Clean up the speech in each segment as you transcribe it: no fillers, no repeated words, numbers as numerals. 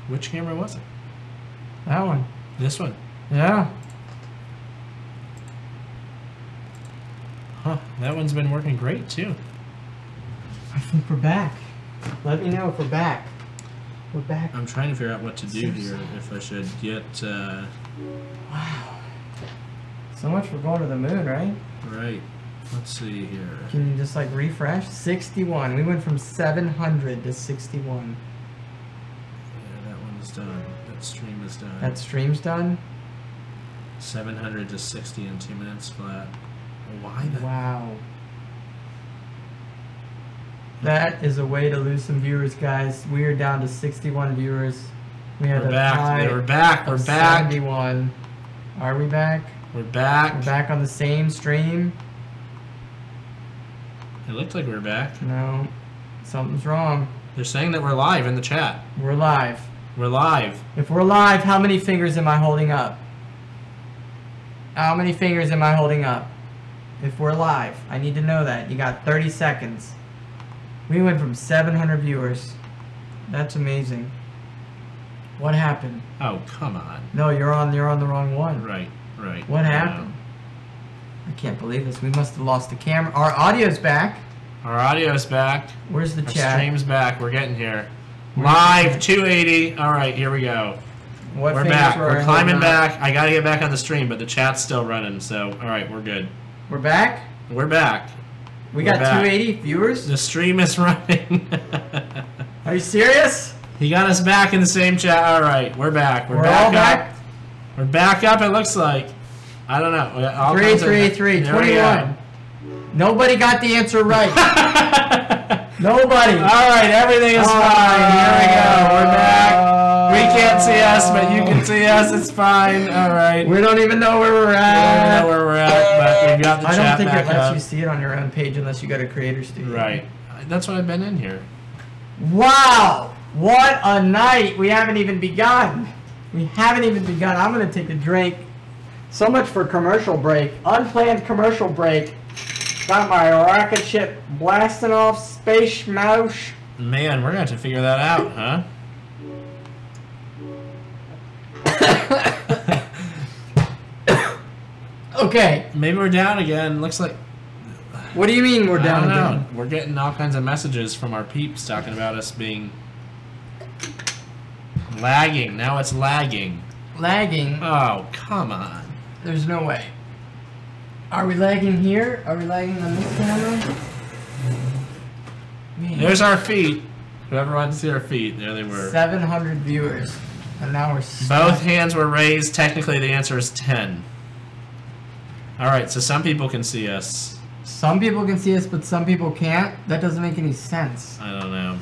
Which camera was it? That one. This one. Yeah. Huh. That one's been working great too. I think we're back. Let me know if we're back. We're back. I'm trying to figure out what to do here. If I should get. Wow. So much for going to the moon, right? Right. Let's see here. Can you just like refresh? 61. We went from 700 to 61. Yeah, that one's done. That stream is done. That stream's done? 700 to 60 in 2 minutes flat. Why that? Wow. That is a way to lose some viewers, guys. We are down to 61 viewers. We had We're a back. high We're back. We're back. 71. Are we back? We're back. We're back on the same stream. It looked like we were back. No, something's wrong. They're saying that we're live in the chat. We're live. We're live. If we're live, how many fingers am I holding up? How many fingers am I holding up? If we're live, I need to know that. You got 30 seconds. We went from 700 viewers. That's amazing. What happened? Oh, come on. No, you're on the wrong one. Right, right. What happened? I can't believe this. We must have lost the camera. Our audio's back. Our audio's back. Where's the Our chat? stream's back. We're getting here. Live 280. All right, here we go. What We're fingers back. were We're I climbing holding up? back. I got to get back on the stream, but the chat's still running. So, all right, we're good. We're back? We're back. We We're got back. 280 viewers? The stream is running. Are you serious? He got us back in the same chat. All right, we're back. We're We're back all up. back? We're back up, it looks like. I don't know. All 333, 21. Nobody got the answer right. Nobody. All right, everything is fine. Here we go. We're back. We can't see us, but you can see us. It's fine. All right. We don't even know where we're We don't at. know where we're at, but we've got the I don't chat think back it lets up. you see it on your own page unless you go to Creator Studio. Right. That's why I've been in here. Wow. What a night. We haven't even begun. We haven't even begun. I'm going to take a drink. So much for commercial break. Unplanned commercial break. Got my rocket ship blasting off space mouse. Man, we're going to have to figure that out, huh? Okay. Maybe we're down again. Looks like... What do you mean we're down I don't know. again? We're getting all kinds of messages from our peeps talking about us being... lagging. Now it's lagging. Lagging? Oh, come on. There's no way. Are we lagging here? Are we lagging on this camera? Man. There's our feet. Whoever wants to see our feet, there they were. 700 viewers. And now we're stuck. Both hands were raised. Technically, the answer is 10. All right, so some people can see us. Some people can see us, but some people can't. That doesn't make any sense. I don't know.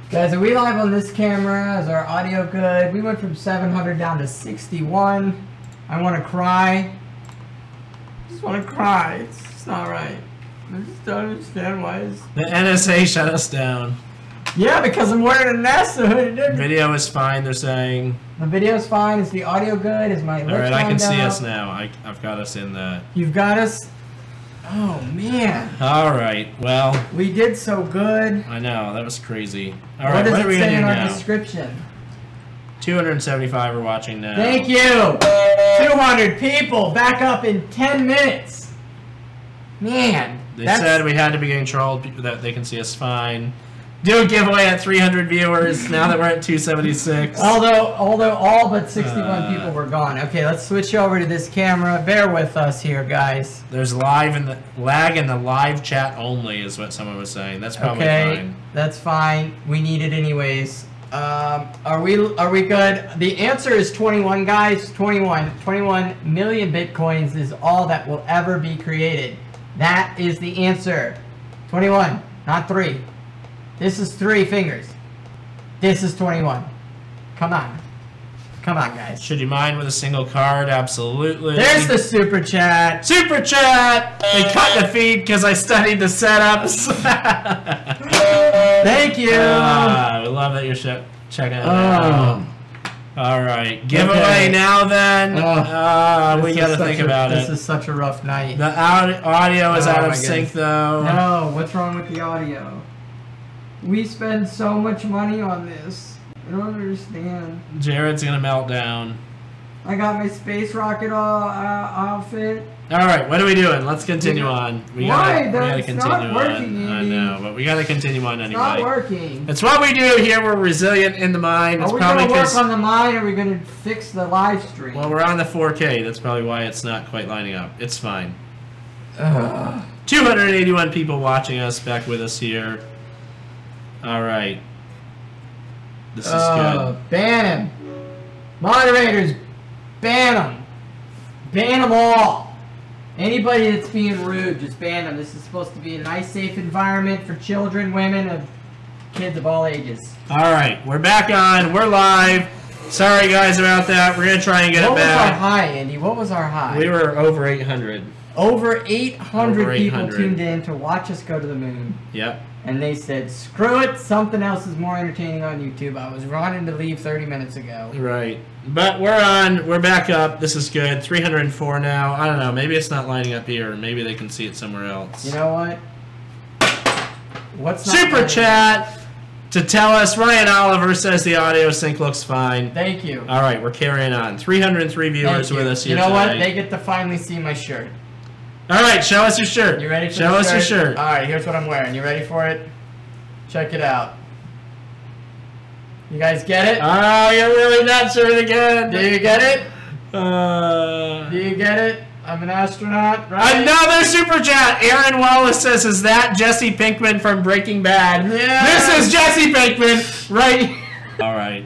Guys, are we live on this camera? Is our audio good? We went from 700 down to 61. I want to cry. I just want to cry. It's not right. I just don't understand why it's... The NSA shut us down. Yeah, because I'm wearing a NASA hoodie. Video is fine, they're saying. The video's fine. Is the audio good? Is my lips All right, I can see out? us now. I've got us in the... You've got us? Oh, man. All right, well, We did so good. I know, that was crazy. All What right, does what it are we say going in to do our now? description? 275 are watching now. Thank you. 200 people back up in 10 minutes. Man. They said we had to be getting trolled, that they can see us fine. Do a giveaway at 300 viewers now that we're at 276. Although all but 61 people were gone. Okay, let's switch over to this camera. Bear with us here, guys. There's lag in the live chat only is what someone was saying. That's probably Okay, fine. that's fine. We need it anyways. Are we good? The answer is 21, guys. 21 million bitcoins is all that will ever be created. That is the answer. 21, not 3. This is 3 fingers. This is 21. Come on. Come on, guys. Should you mind with a single card? Absolutely. There's the super chat. Super chat! They cut the feed because I studied the setups. Thank you. We love that you're checking it out. All right. Giveaway now then. We got to think about it. This is such a rough night. The audio is out of my sync goodness. though. No, what's wrong with the audio? We spend so much money on this. I don't understand. Jared's gonna melt down. I got my space rocket outfit. All right, what are we doing? Let's continue on. We gotta continue not working, on. Andy. I know, but we gotta continue on anyway. It's not working. It's what we do here. We're resilient in the mine. It's are we probably gonna work on the mine, or are we gonna fix the live stream? Well, we're on the 4K. That's probably why it's not quite lining up. It's fine. 281 people watching us, back with us here. All right. This is good. Ban him. Moderators, ban them. Ban them all. Anybody that's being rude, just ban them. This is supposed to be a nice, safe environment for children, women, and kids of all ages. All right, we're back on. We're live. Sorry, guys, about that. We're going to try and get it back. What was our high, Andy? What was our high? We were over 800. Over 800 people tuned in to watch us go to the moon. Yep. And they said, screw it, something else is more entertaining on YouTube. I was running to leave 30 minutes ago. Right. But we're on. We're back up. This is good. 304 now. I don't know. Maybe it's not lining up here. Maybe they can see it somewhere else. You know what? What's not Super chat to tell us. Ryan Oliver says the audio sync looks fine. Thank you. All right, we're carrying on. 303 viewers with us here You know tonight. what? They get to finally see my shirt. All right, show us your shirt. You ready for Show us your shirt. All right, here's what I'm wearing. You ready for it? Check it out. You guys get it? Oh, you're really not sure again. Do you get it? Do you get it? I'm an astronaut, right? Another super chat. Aaron Wallace says, "Is that Jesse Pinkman from Breaking Bad?" Yeah. This is Jesse Pinkman, right? All right.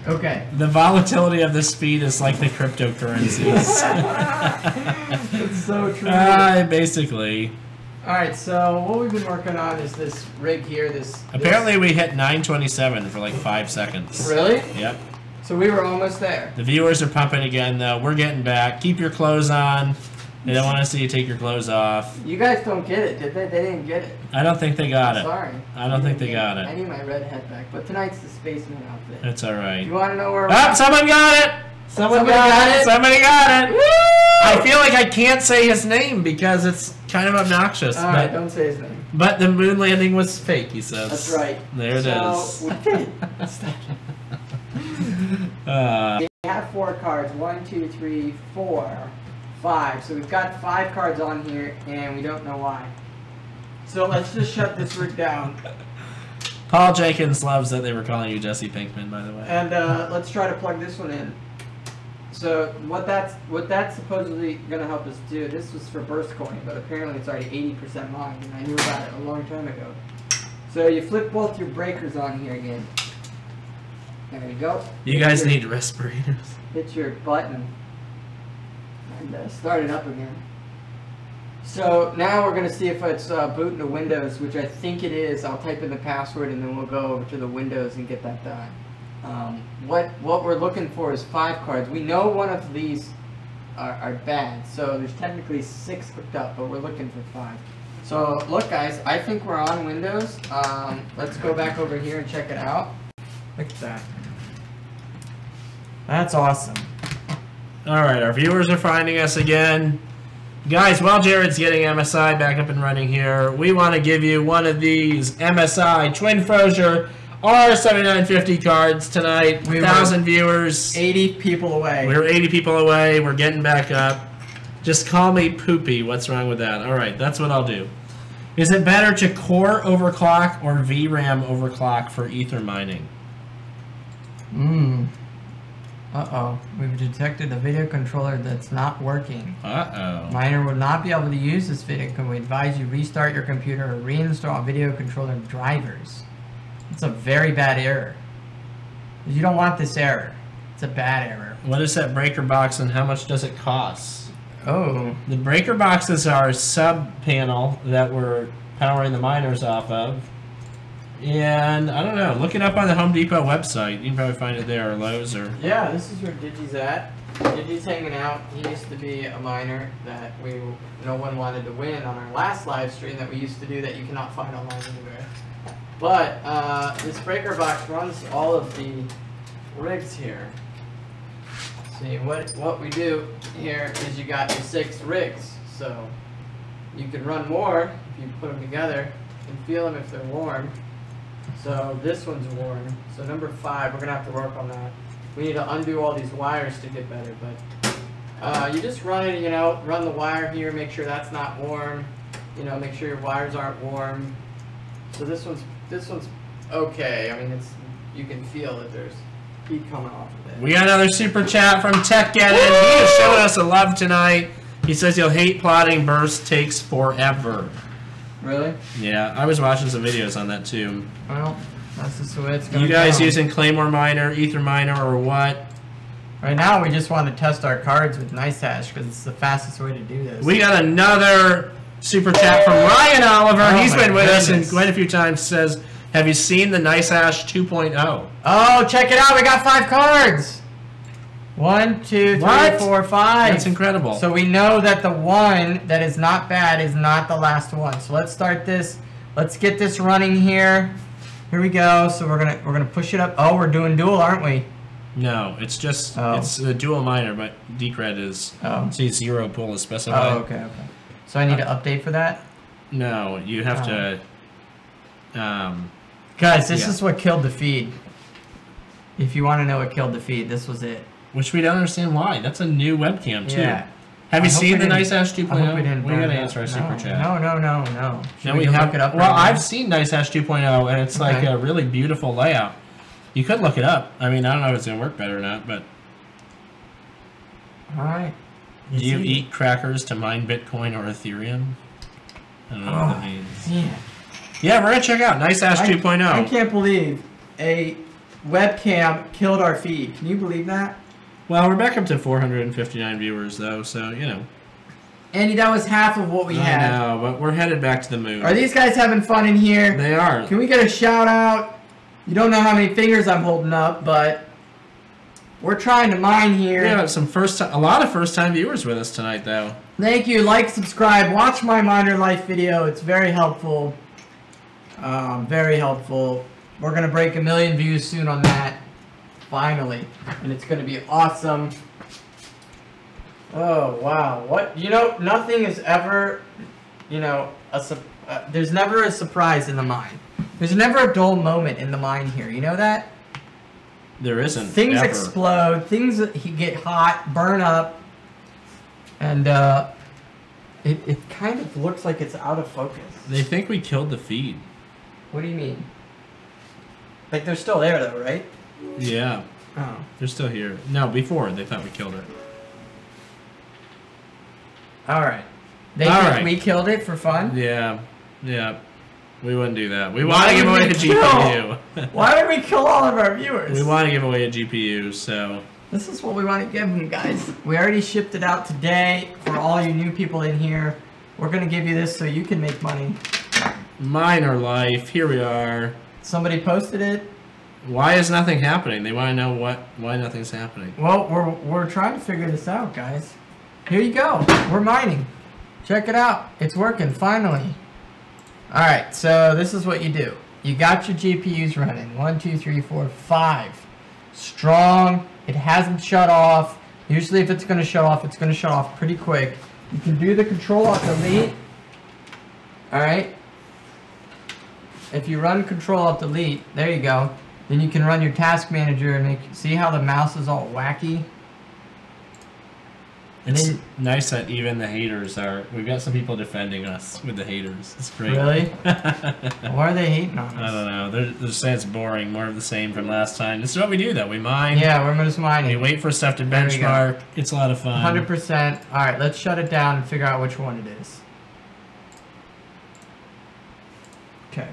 Okay. The volatility of this feed is like the cryptocurrencies. It's so true. Basically. All right, so what we've been working on is this rig here. Apparently we hit 927 for like 5 seconds. Really? Yep. So we were almost there. The viewers are pumping again, though. We're getting back. Keep your clothes on. They don't want to see you take your clothes off. You guys don't get it, did they? They didn't get it. I don't think they got it. Sorry. I don't think they got it. I need my red hat back, but tonight's the spaceman outfit. That's all right. You want to know where? Oh, someone got it! Someone got it! Somebody got it! Woo! I feel like I can't say his name because it's kind of obnoxious. All right, don't say his name. But the moon landing was fake, he says. That's right. There it is. We have 4 cards. 1, 2, 3, 4, 5. So we've got 5 cards on here, and we don't know why. So let's just shut this rig down. Paul Jenkins loves that they were calling you Jesse Pinkman, by the way. And let's try to plug this one in. So what that's supposedly going to help us do, this was for burst coin, but apparently it's already 80% mined, and I knew about it a long time ago. So you flip both your breakers on here again. There you go. You guys need respirators. Hit your button and start it up again. So now we're going to see if it's booting to Windows, which I think it is. I'll type in the password and then we'll go over to the Windows and get that done. What we're looking for is 5 cards. We know one of these are bad, so there's technically 6 hooked up, but we're looking for 5. So look, guys, I think we're on Windows. Let's go back over here and check it out. Look at that. That's awesome. All right, our viewers are finding us again. Guys, while Jared's getting MSI back up and running here, we want to give you one of these MSI Twin Frosier R7950 cards tonight. 1,000 viewers. 80 people away. We were 80 people away. We're getting back up. Just call me Poopy. What's wrong with that? All right, that's what I'll do. Is it better to core overclock or VRAM overclock for Ether mining? Uh-oh. We've detected a video controller that's not working. Uh-oh. Miner will not be able to use this video. Can we advise you restart your computer or reinstall video controller drivers? It's a very bad error. You don't want this error. It's a bad error. What is that breaker box and how much does it cost? Oh. The breaker boxes are a sub-panel that we're powering the miners off of. And, I don't know, look it up on the Home Depot website. You can probably find it there, or Lowe's, or... Yeah, this is where Digi's at. Digi's hanging out. He used to be a miner that no one wanted to win on our last live stream that we used to do that you cannot find online anywhere. But, this breaker box runs all of the rigs here. See, what we do here is you got your 6 rigs. So, you can run more if you put them together and feel them if they're warm. So this one's worn. So number 5, we're gonna have to work on that. We need to undo all these wires to get better, but you just run it, you know, run the wire here, make sure that's not warm. You know, make sure your wires aren't warm. So this one's okay. I mean, you can feel that there's heat coming off of it. We got another super chat from Tech Get In. He is showing us a love tonight. He says he'll hate plotting burst takes forever. Really? Yeah, I was watching some videos on that too. Well, that's just the way it's going. You guys using Claymore Miner, Ether Miner, or what? Right now, we just want to test our cards with NiceHash because it's the fastest way to do this. We got another super chat from Ryan Oliver. Oh, He's been with us goodness. quite a few times. Says, have you seen the NiceHash 2.0? Oh, check it out. We got 5 cards. 1, 2, 3, What? 4, 5. That's incredible. So we know that the one that is not bad is not the last one. So let's start this. Let's get this running here. Here we go. So we're gonna push it up. Oh, we're doing dual, aren't we? No, it's just it's a dual miner, but Decred is see 0 pool is specified. Oh, okay. So I need to update for that. No, you have to. Guys, this is what killed the feed. If you want to know what killed the feed, this was it. Which we don't understand why. That's a new webcam too. Yeah. Have you seen the NiceHash 2.0? I hope we didn't We burn gotta it answer our up. super chat. No. Should we look it up? Well, right now? I've seen NiceHash 2.0, and it's like a really beautiful layout. You could look it up. I mean, I don't know if it's gonna work better or not, but. All right. Do you eat crackers to mine Bitcoin or Ethereum? I don't know what that means. Yeah. Yeah, we're gonna check out NiceHash 2.0. I can't believe a webcam killed our feed. Can you believe that? Well, we're back up to 459 viewers, though, so, you know. Andy, that was half of what we had. I know, but we're headed back to the moon. Are these guys having fun in here? They are. Can we get a shout out? You don't know how many fingers I'm holding up, but we're trying to mine here. We have a lot of first-time viewers with us tonight, though. Thank you. Like, subscribe, watch my Miner Life video. It's very helpful. Very helpful. We're going to break 1 million views soon on that. Finally. And it's going to be awesome. Oh, wow. What? You know, nothing is ever, you know, there's never a surprise in the mine. There's never a dull moment in the mine here. You know that? There isn't. Things ever. explode. Things get hot, burn up. And it kind of looks like it's out of focus. They think we killed the feed. What do you mean? Like, they're still there, though, right? Yeah. Oh. They're still here. No, before they thought we killed it. Alright. They think we killed it for fun? Yeah. Yeah. We wouldn't do that. We want to give away a GPU. Why would we kill all of our viewers? We want to give away a GPU, so... This is what we want to give them, guys. We already shipped it out today for all you new people in here. We're going to give you this so you can make money. Miner life. Here we are. Somebody posted it. Why is nothing happening? They want to know why nothing's happening. Well, we're trying to figure this out, guys. Here you go. We're mining. Check it out. It's working, finally. Alright, so this is what you do. You got your GPUs running. 1, 2, 3, 4, 5. Strong. It hasn't shut off. Usually if it's going to shut off, it's going to shut off pretty quick. You can do the Control-Alt-Delete. Alright. If you run Control-Alt-Delete, there you go. Then you can run your task manager and see how the mouse is all wacky? It's nice that even the haters are... We've got some people defending us with the haters. It's great. Really? Why are they hating on us? I don't know. They're saying it's boring. More of the same from last time. This is what we do, though. We mine. Yeah, we're just mining. We wait for stuff to benchmark. It's a lot of fun. 100%. Alright, let's shut it down and figure out which one it is. Okay.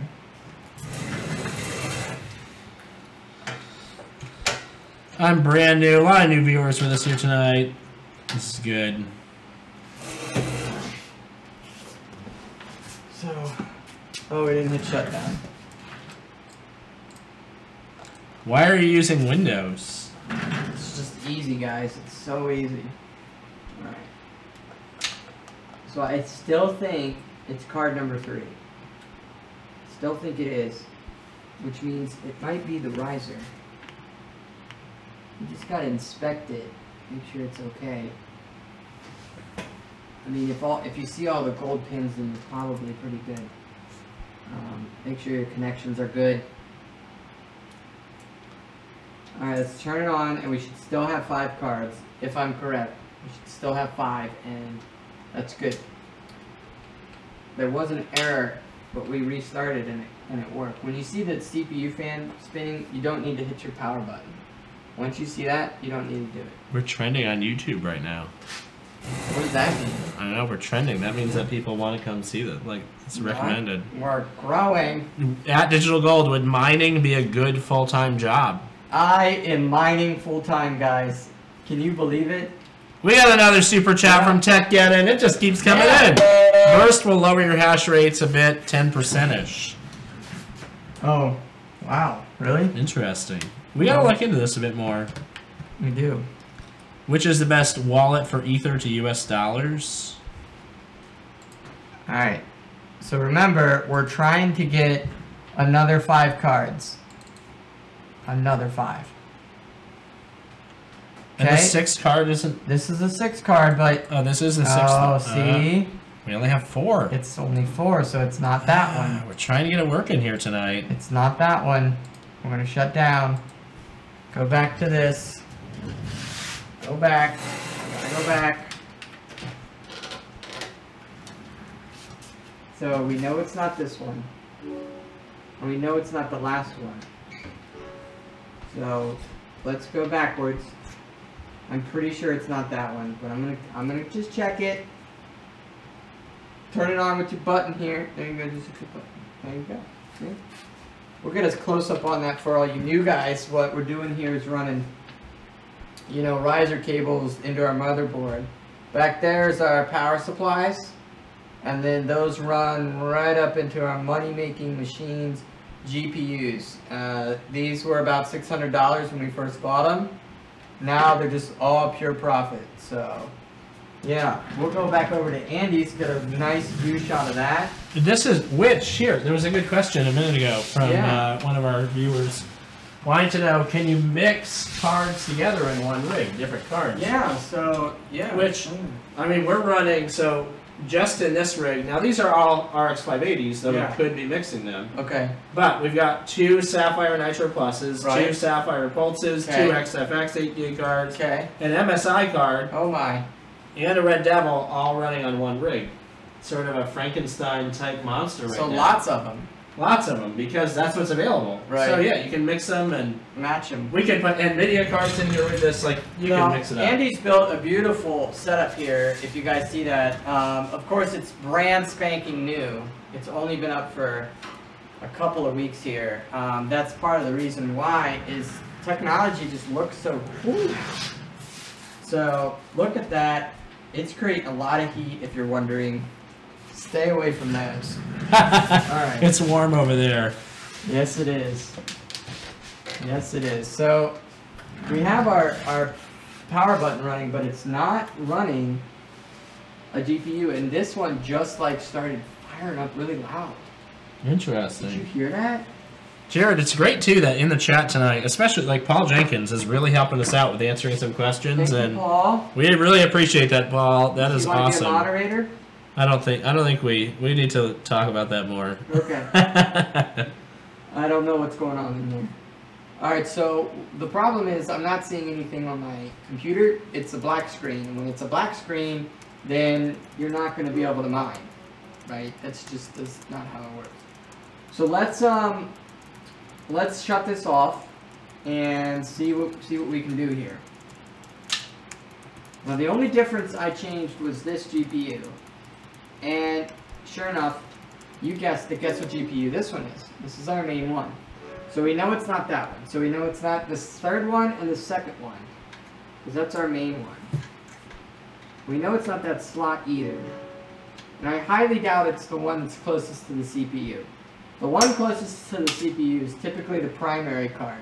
I'm brand new. A lot of new viewers with us here tonight. This is good. So, oh, we didn't hit shutdown. Why are you using Windows? It's just easy, guys. It's so easy. Alright. So I still think it's card number 3. Still think it is. Which means it might be the riser. You just gotta inspect it. Make sure it's okay. I mean, if you see all the gold pins, then it's probably pretty good. Make sure your connections are good. Alright, let's turn it on, and we should still have 5 cards, if I'm correct. We should still have 5, and that's good. There was an error, but we restarted and it worked. When you see the CPU fan spinning, you don't need to hit your power button. Once you see that, you don't need to do it. We're trending on YouTube right now. What does that mean? I don't know, we're trending. That means that people want to come see that. Like, it's recommended. We're growing. At Digital Gold, would mining be a good full-time job? I am mining full-time, guys. Can you believe it? We got another super chat from TechGetin. It just keeps coming in. Burst will lower your hash rates a bit, 10%-ish. Oh, wow. Really? Interesting. We gotta look into this a bit more. We do. Which is the best wallet for Ether to US dollars? Alright. So remember, we're trying to get another 5 cards. Another 5. And the 6th card isn't... This is a 6 card, but... Oh, this is the 6th. Oh, see? We only have 4. It's only 4, so it's not that one. We're trying to get it working here tonight. It's not that one. We're going to shut down. Go back to this. Go back. Gotta go back. So we know it's not this one. And we know it's not the last one. So let's go backwards. I'm pretty sure it's not that one, but I'm gonna just check it. Turn it on with your button here. There you go, just a quick button. There you go. See? We'll get as close up on that for all you new guys. What we're doing here is running, you know, riser cables into our motherboard. Back there is our power supplies, and then those run right up into our money-making machines, GPUs. These were about $600 when we first bought them. Now they're just all pure profit. So, yeah, we'll go back over to Andy's, get a nice view shot of that. This is which here. There was a good question a minute ago from one of our viewers. Wanting to know, can you mix cards together in one rig, different cards? Yeah, so, yeah. Which, I mean, we're running, so just in this rig, now these are all RX 580s, so we could be mixing them. Okay. But we've got 2 Sapphire Nitro Pluses, 2 Sapphire Pulses, 2 XFX 8 gig cards, an MSI card, and a Red Devil all running on one rig. Sort of a Frankenstein type monster right now. So lots of them. Lots of them, because that's what's available. Right. So yeah, you can mix them and match them. We can put NVIDIA cards in here with this, like, you can mix it up. Andy's built a beautiful setup here, if you guys see that. Of course, it's brand spanking new. It's only been up for a couple of weeks here. That's part of the reason why is technology just looks so cool. So, look at that. It's creating a lot of heat, if you're wondering. Stay away from those. Alright. It's warm over there. Yes, it is. Yes, it is. So, we have our power button running, but it's not running a GPU, and this one just like started firing up really loud. Interesting. Did you hear that? Jared, it's great too that in the chat tonight, especially like Paul Jenkins is really helping us out with answering some questions. Thank you, Paul. We really appreciate that, Paul. That is awesome. You want to be a moderator? I don't think we need to talk about that more. Okay. I don't know what's going on in there. Alright, so the problem is I'm not seeing anything on my computer. It's a black screen. And when it's a black screen, then you're not going to be able to mine. Right? That's not how it works. So let's shut this off and see what we can do here. Now the only difference I changed was this GPU. And sure enough, you guessed it. Guess what GPU this one is? This is our main one. So we know it's not that one. So we know it's not this third one and the second one. Because that's our main one. We know it's not that slot either. And I highly doubt it's the one that's closest to the CPU. The one closest to the CPU is typically the primary card.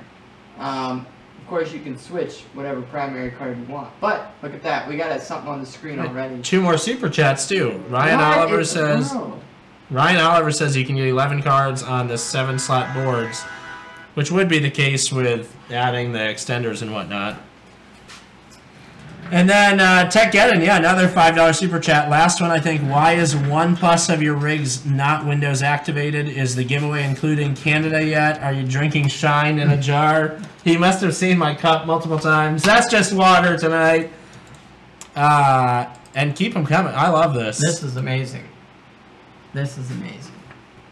Of course, you can switch whatever primary card you want. But look at that, we got something on the screen already. 2 more super chats too. Ryan Oliver says you can get 11 cards on the 7-slot boards, which would be the case with adding the extenders and whatnot. And then Tech Geddon, yeah, another $5 super chat. Last one, I think. Why is 1+ of your rigs not Windows activated? Is the giveaway including Canada yet? Are you drinking Shine in a jar? He must have seen my cup multiple times. That's just water tonight. And keep them coming. I love this. This is amazing. This is amazing.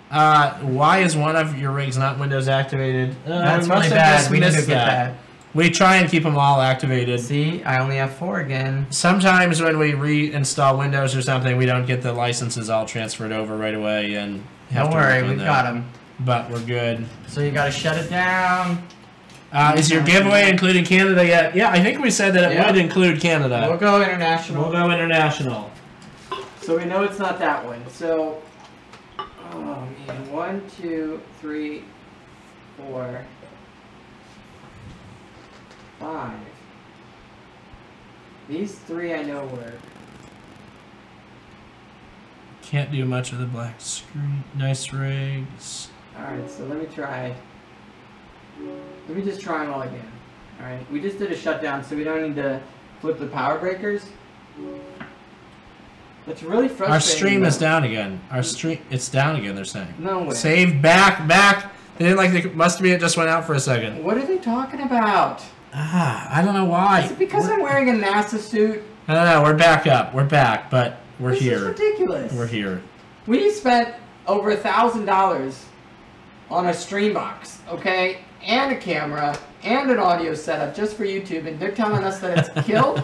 Why is one of your rigs not Windows activated? That's really bad. We need to get that. We try and keep them all activated. See, I only have 4 again. Sometimes when we reinstall Windows or something, we don't get the licenses all transferred over right away, and don't worry, we've got them. But we're good. So you got to shut it down. Is your giveaway including Canada yet? Yeah, I think we said that it would include Canada. We'll go international. We'll go international. So we know it's not that one. So, oh man, 1, 2, 3, 4, 5. These 3 I know work. Can't do much with the black screen. Nice rigs. Alright, so let me try. Let me just try them all again. Alright, we just did a shutdown, so we don't need to flip the power breakers. It's really frustrating. Our stream is down again. It's down again, they're saying. No way. Save, back. They didn't like the, must be it just went out for a second. What are they talking about? I don't know why. Is it because I'm wearing a NASA suit? I don't know, we're back up. We're back, but we're here. This is ridiculous. We're here. We spent over $1,000 on a stream box, okay? And a camera, and an audio setup just for YouTube, and they're telling us that it's killed?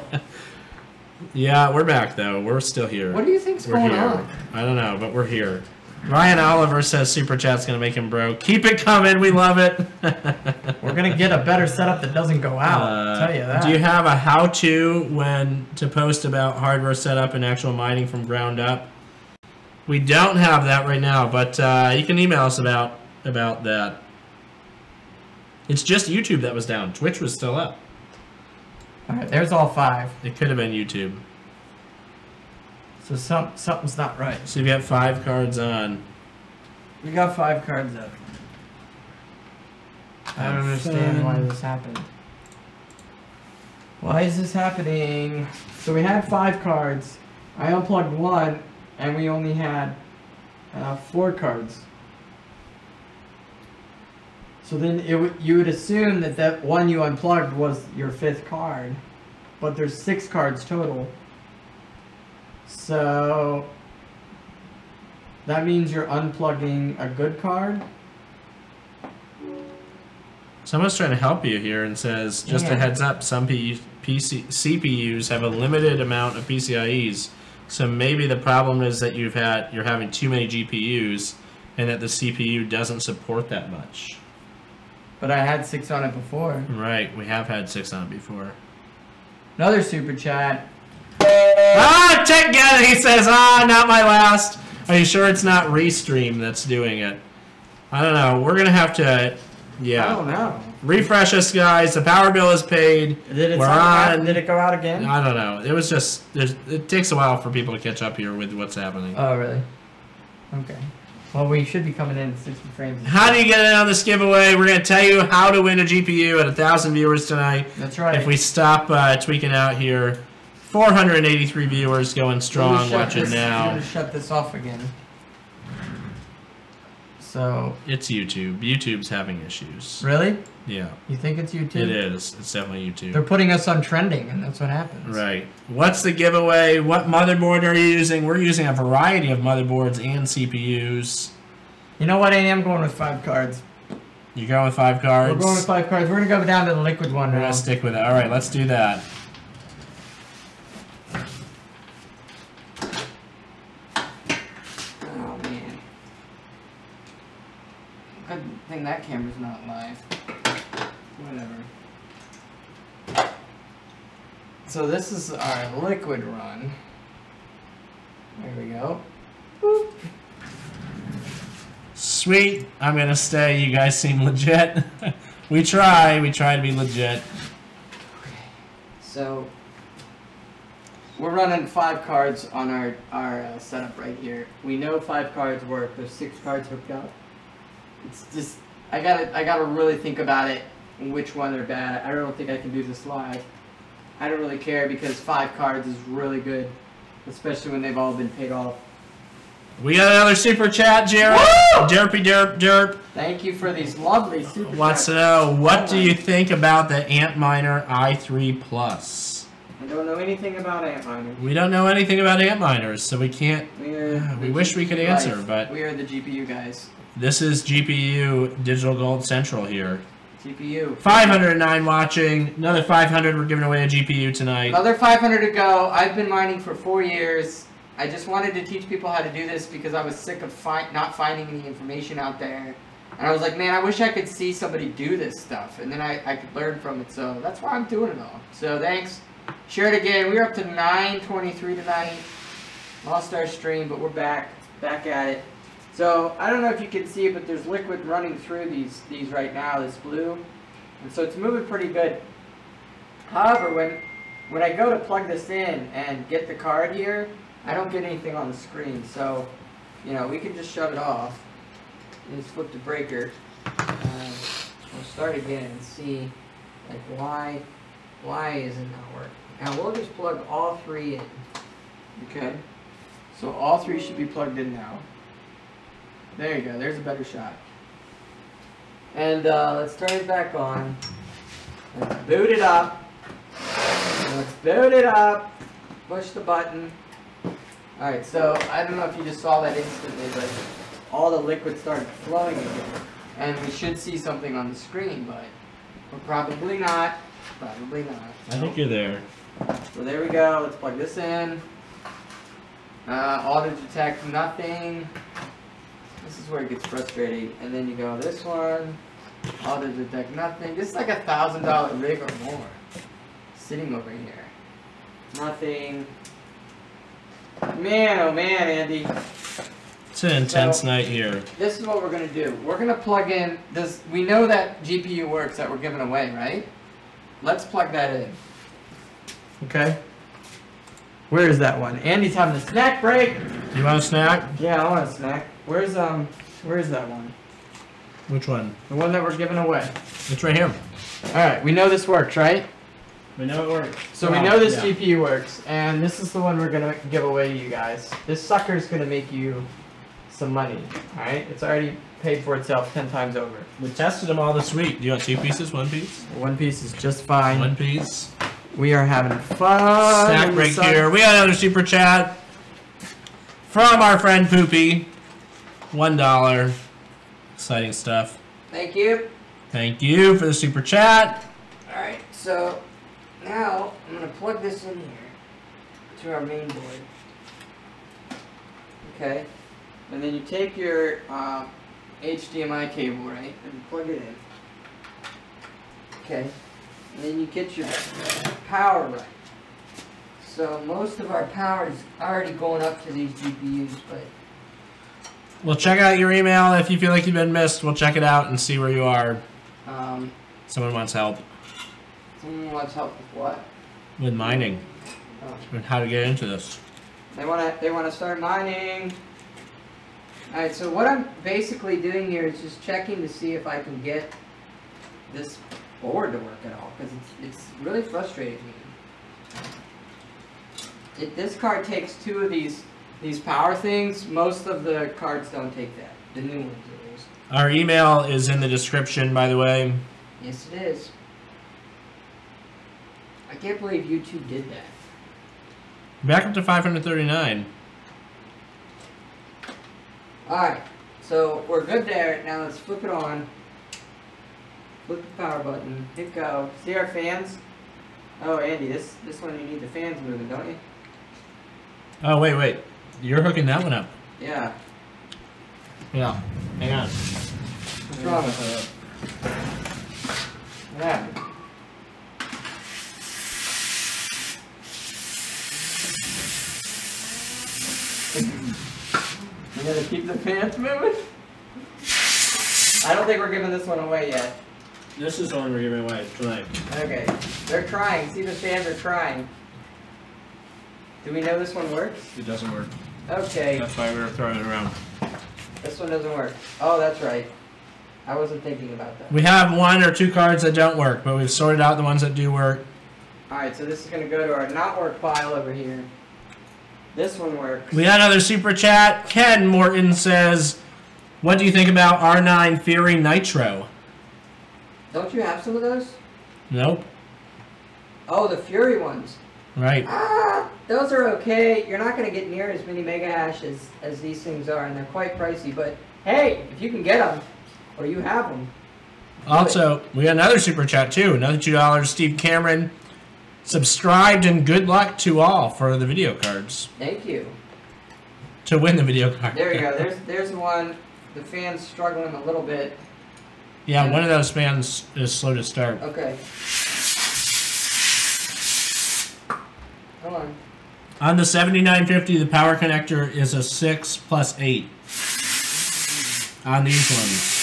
Yeah, we're back, though. We're still here. What do you think's going on? I don't know, but we're here. Ryan Oliver says Super Chat's going to make him broke. Keep it coming. We love it. We're going to get a better setup that doesn't go out. I'll tell you that. Do you have a how-to when to post about hardware setup and actual mining from ground up? We don't have that right now, but you can email us about that. It's just YouTube that was down. Twitch was still up. All right, there's all 5. It could have been YouTube. So something's not right. So you've got 5 cards on. We got 5 cards up. I don't understand why this happened. Why is this happening? So we had 5 cards. I unplugged 1, and we only had 4 cards. So then you would assume that one you unplugged was your 5th card, but there's 6 cards total. So that means you're unplugging a good card. Someone's trying to help you here and says, just a heads up, some CPUs have a limited amount of PCIEs. So maybe the problem is that you're having too many GPUs and that the CPU doesn't support that much. But I had 6 on it before. Right, we have had 6 on it before. Another super chat. Tech Geddon, he says, not my last. Are you sure it's not Restream that's doing it? I don't know. We're going to have to, I don't know. Refresh us, guys. The power bill is paid. Did it go out again? I don't know. It was just, it takes a while for people to catch up here with what's happening. Oh, really? Okay. Well, we should be coming in at 60 frames. How do you get in on this giveaway? We're going to tell you how to win a GPU at 1,000 viewers tonight. That's right. If we stop tweaking out here. 483 viewers going strong. Watch it now. I'm going to shut this off again. So. It's YouTube. YouTube's having issues. Really? Yeah. You think it's YouTube? It is. It's definitely YouTube. They're putting us on trending, and that's what happens. Right. What's the giveaway? What motherboard are you using? We're using a variety of motherboards and CPUs. You know what, Andy? I'm going with 5 cards. You're going with 5 cards? We're going with 5 cards. We're going to go down to the liquid one now. We're going to stick with it. All right, let's do that. Oh, man. Good thing that camera's not live. Whatever. So this is our liquid run. There we go. Boop. Sweet. I'm going to stay. You guys seem legit. We try to be legit. So we're running 5 cards on our setup right here. We know 5 cards work. There's 6 cards hooked up. It's just I gotta really think about it and which one are bad. I don't think I can do this live. I don't really care because 5 cards is really good, especially when they've all been paid off. We got another super chat, Jared. Derpy derp derp. Thank you for these lovely super chats. Wants to know, what do you think about the Antminer i3 Plus? I don't know anything about Antminers. We don't know anything about Antminers, so we can't. We wish we could answer, but we are the GPU guys. this is GPU Digital Gold Central here. GPU. 509 watching. Another 500. We're giving away a GPU tonight. Another 500 to go. I've been mining for 4 years. I just wanted to teach people how to do this because I was sick of not finding any information out there. And I was like, man, I wish I could see somebody do this stuff. And then I could learn from it. So that's why I'm doing it all. So thanks. Share it again. We're up to 9:23 tonight. Lost our stream, but we're back at it. So I don't know if you can see it, but there's liquid running through these right now, this blue. And so it's moving pretty good. However, when I go to plug this in and get the card here, I don't get anything on the screen. So, you know, we can just shut it off. And just flip the breaker. We'll start again and see like why is it not working. Now we'll just plug all 3 in. Okay. So all 3 should be plugged in now. There you go. There's a better shot. And let's turn it back on. Let's boot it up. Let's boot it up. Push the button. Alright, so I don't know if you just saw that instantly, but all the liquid started flowing again. And we should see something on the screen, but we're probably not. Probably not. I think you're there. So there we go. Let's plug this in. Auto detect nothing. This is where it gets frustrating. And then you go this one. Auto detect nothing. This is like $1,000 rig or more. Sitting over here. Nothing. Man, oh man, Andy. It's an intense night here. This is what we're going to do. We're going to plug in this. We know that GPU works that we're giving away, right? Let's plug that in. Okay. Where is that one? Andy's having a snack break. You want a snack? Yeah, I want a snack. Where's that one? Which one? The one that we're giving away. It's right here. All right, we know this works, right? We know it works. So we know this GPU works, and this is the one we're gonna give away to you guys. This sucker's gonna make you some money. All right, it's already paid for itself 10 times over. We tested them all this week. Do you want 2 pieces? 1 piece? 1 piece is just fine. 1 piece. We are having fun. Snack break here. We got another super chat from our friend Poopy. $1. Exciting stuff. Thank you. Thank you for the super chat. All right, so now I'm gonna plug this in here to our main board. Okay, and then you take your HDMI cable, right, and plug it in. Okay, and then you get your power right. So most of our power is already going up to these GPUs, but We'll check out your email if you feel like you've been missed. We'll check it out and see where you are. Someone wants help. Someone wants help with what? With mining. Oh. And how to get into this. They wanna start mining. Alright, so what I'm basically doing here is just checking to see if I can get this board to work at all, because it's really frustrating me. This card takes 2 of these power things. Most of the cards don't take that. The new ones at least. Our email is in the description, by the way. Yes, it is. I can't believe you 2 did that. Back up to 539. Alright, so we're good there. Now let's flip it on. Flip the power button. Hit go. See our fans? Oh, Andy, this one you need the fans moving, don't you? Oh, wait. You're hooking that one up. Yeah. Yeah. Hang on. What's wrong with it? What happened? You gotta keep the fans moving? I don't think we're giving this one away yet. This is the one we're giving away tonight. Okay. They're trying. See, the fans are trying. Do we know this one works? It doesn't work. Okay. That's why we were throwing it around. This one doesn't work. Oh, that's right. I wasn't thinking about that. We have 1 or 2 cards that don't work, but we've sorted out the ones that do work. Alright, so this is going to go to our not work file over here. This one works. We got another super chat. Ken Morton says, what do you think about R9 Fury Nitro? Don't you have some of those? Nope. Oh, the Fury ones. Right. Those are okay. You're not going to get near as many mega hash as these things are, and they're quite pricey. But hey, if you can get them, or you have them. Also, we got another super chat too. Another $2. Steve Cameron subscribed, and good luck to all for the video cards. Thank you. To win the video card. There you go. There's one. The fan's struggling a little bit. Yeah, one of those fans is slow to start. Okay. Hold on. On the 7950, the power connector is a 6+8. On these ones.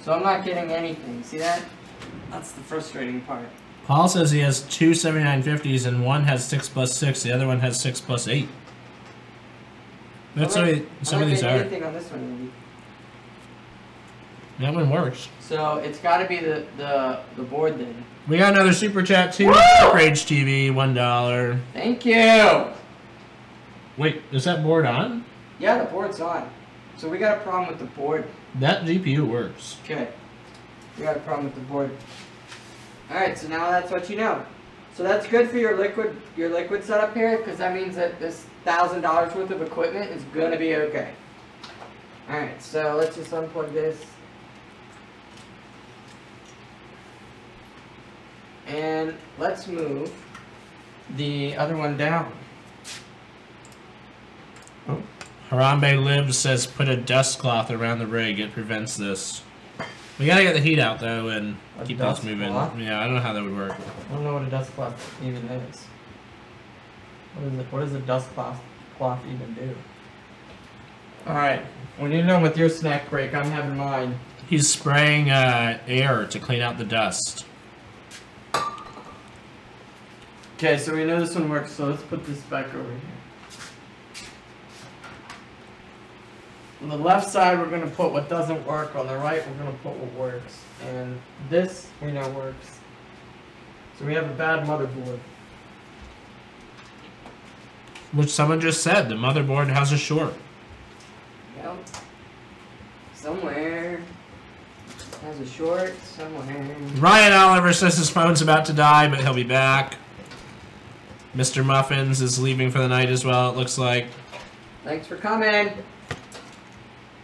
So I'm not getting anything. See that? That's the frustrating part. Paul says he has two 7950s and one has 6+6, the other one has 6+8. That's the way some of these are. Anything on this one, Andy. That one works. So it's got to be the board then. We got another super chat too. Rage TV, $1. Thank you. Wait, is that board on? Yeah, the board's on. So we got a problem with the board. That GPU works. Okay. We got a problem with the board. Alright, so now that's what you know. So that's good for your liquid setup here, because that means that this $1,000 worth of equipment is going to be okay. Alright, so let's just unplug this. And let's move the other one down. Oh. Harambe Lives says put a dust cloth around the rig. It prevents this. We gotta get the heat out though and keep this moving. Cloth? Yeah, I don't know how that would work. I don't know what a dust cloth even is. What does a dust cloth even do? Alright, when you're done with your snack break, I'm having mine. He's spraying air to clean out the dust. Okay, so we know this one works, so let's put this back over here. On the left side, we're going to put what doesn't work. On the right, we're going to put what works. And this, we know works. So we have a bad motherboard. Which someone just said, the motherboard has a short. Yep. Somewhere. Has a short, somewhere. Ryan Oliver says his phone's about to die, but he'll be back. Mr. Muffins is leaving for the night as well, it looks like. Thanks for coming.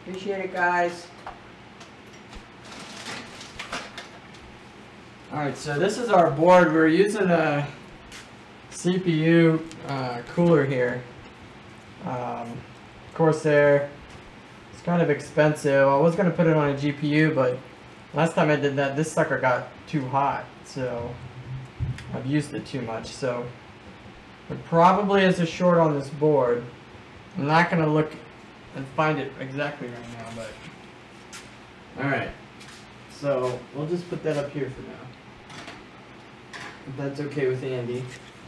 Appreciate it, guys. Alright, so this is our board. We're using a CPU cooler here. Corsair. It's kind of expensive. I was going to put it on a GPU, but last time I did that, this sucker got too hot. So I've used it too much. So it probably is a short on this board. I'm not going to look and find it exactly right now, but alright. So we'll just put that up here for now. If that's okay with Andy.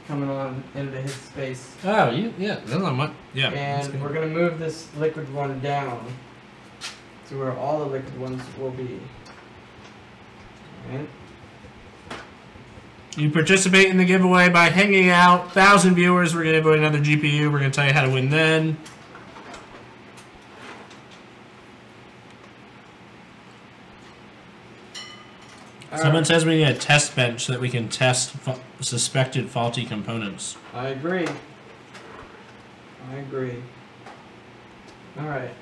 Coming on into his space. Oh, yeah, that's not much. Yeah. And we're going to move this liquid one down to where all the liquid ones will be. Alright. You participate in the giveaway by hanging out. 1,000 viewers, we're going to give away another GPU. We're going to tell you how to win then. Someone says we need a test bench so that we can test suspected faulty components. I agree. I agree. Alright.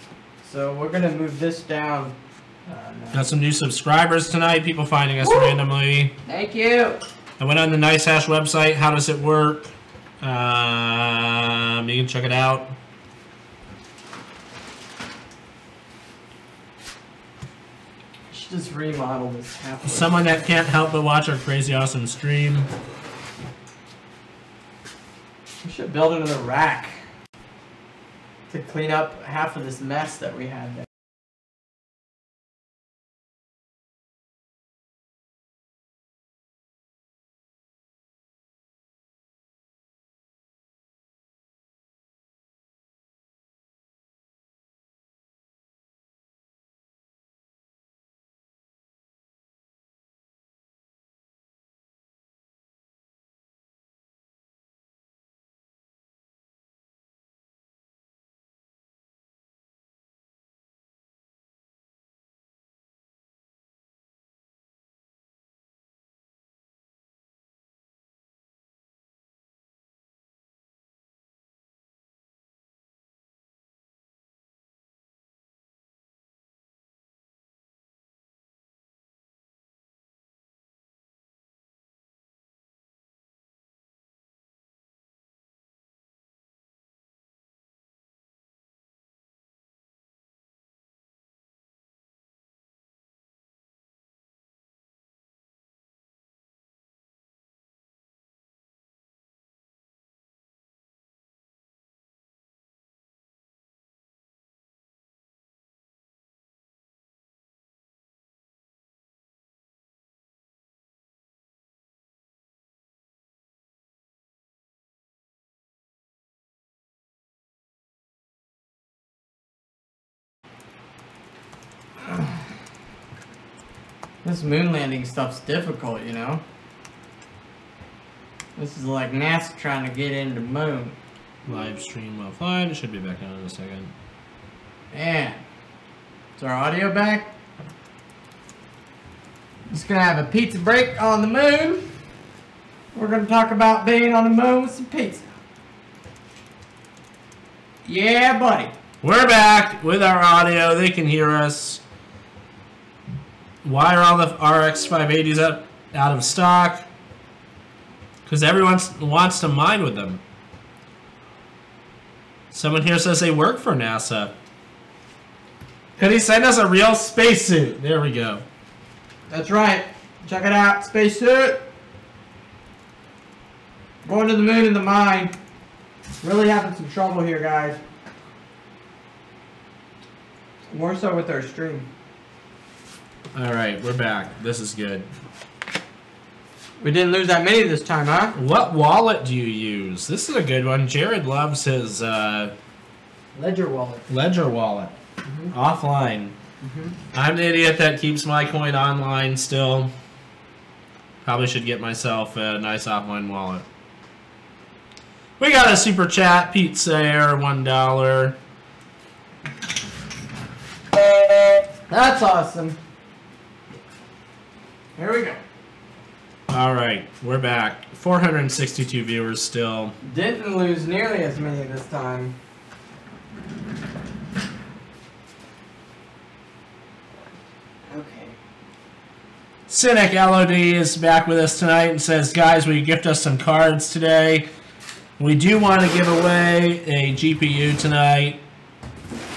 So we're going to move this down. No. Got some new subscribers tonight. People finding us randomly. Thank you. I went on the NiceHash website. How does it work? You can check it out. Just remodel this halfway. Someone that can't help but watch our crazy awesome stream. We should build another rack to clean up half of this mess that we had there. This moon landing stuff's difficult, you know? This is like NASA trying to get into the moon. Live stream offline. It should be back on in a second. Man. Is our audio back? Just gonna have a pizza break on the moon. We're gonna talk about being on the moon with some pizza. Yeah, buddy. We're back with our audio. They can hear us. Why are all the RX 580s out of stock? Because everyone wants to mine with them. Someone here says they work for NASA. Could he send us a real spacesuit? There we go. That's right. Check it out. Spacesuit. Going to the moon in the mine. Really having some trouble here, guys. More so with our stream. Alright, we're back. This is good. We didn't lose that many this time, huh? What wallet do you use? This is a good one. Jared loves his Ledger wallet. Ledger wallet. Offline. I'm the idiot that keeps my coin online still. Probably should get myself a nice offline wallet. We got a super chat. Pete Sayer, $1. That's awesome. Here we go. Alright, we're back. 462 viewers still. Didn't lose nearly as many this time. Okay. Cynic LOD is back with us tonight and says, guys, will you gift us some cards today? We do want to give away a GPU tonight.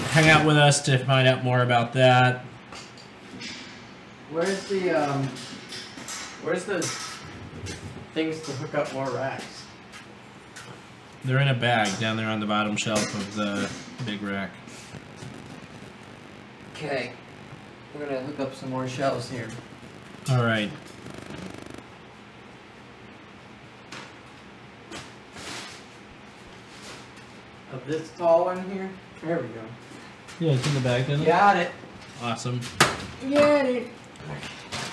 Hang out with us to find out more about that. Where's the things to hook up more racks? They're in a bag down there on the bottom shelf of the big rack. Okay. We're gonna hook up some more shelves here. Alright. Of this tall one here? There we go. Yeah, it's in the bag, doesn't it? Got it. Awesome. Got it.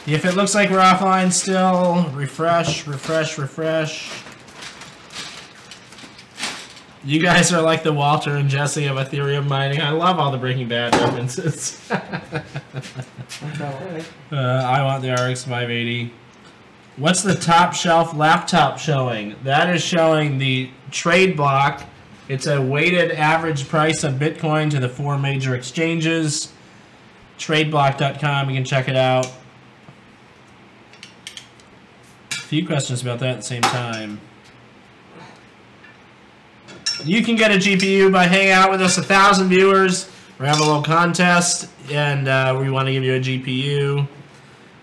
If it looks like we're offline still, refresh, refresh, refresh. You guys are like the Walter and Jesse of Ethereum mining. I love all the Breaking Bad references. I want the RX 580. What's the top shelf laptop showing? That is showing the trade block. It's a weighted average price of Bitcoin to the 4 major exchanges. Tradeblock.com, you can check it out. A few questions about that at the same time. You can get a GPU by hanging out with us, 1,000 viewers. We have a little contest, and we want to give you a GPU.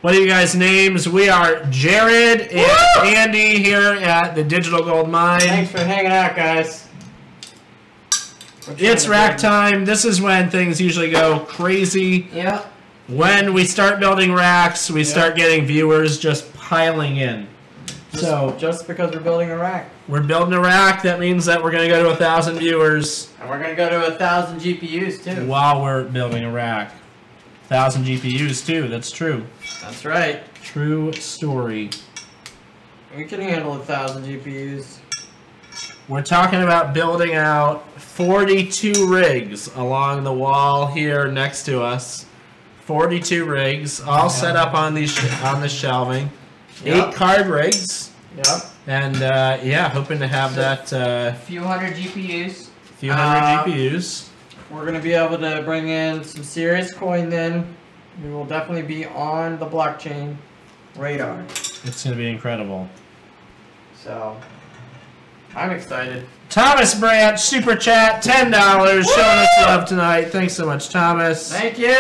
What are you guys' names? We are Jared and Andy here at the Digital Gold Mine. Thanks for hanging out, guys. It's rack time. This is when things usually go crazy. Yep. When we start building racks, we start getting viewers just piling in. Just because we're building a rack. We're building a rack. That means that we're going to go to 1,000 viewers. And we're going to go to 1,000 GPUs, too. While we're building a rack. 1,000 GPUs, too. That's true. That's right. True story. We can handle 1,000 GPUs. We're talking about building out 42 rigs along the wall here next to us. 42 rigs, all set up on these on the shelving. Yep. 8 card rigs. Yep. And yeah, hoping to have that. A few hundred GPUs. Few hundred GPUs. We're gonna be able to bring in some serious coin. Then we will definitely be on the blockchain radar. It's gonna be incredible. So I'm excited. Thomas Branch, Super Chat, $10, showing us love tonight. Thanks so much, Thomas. Thank you.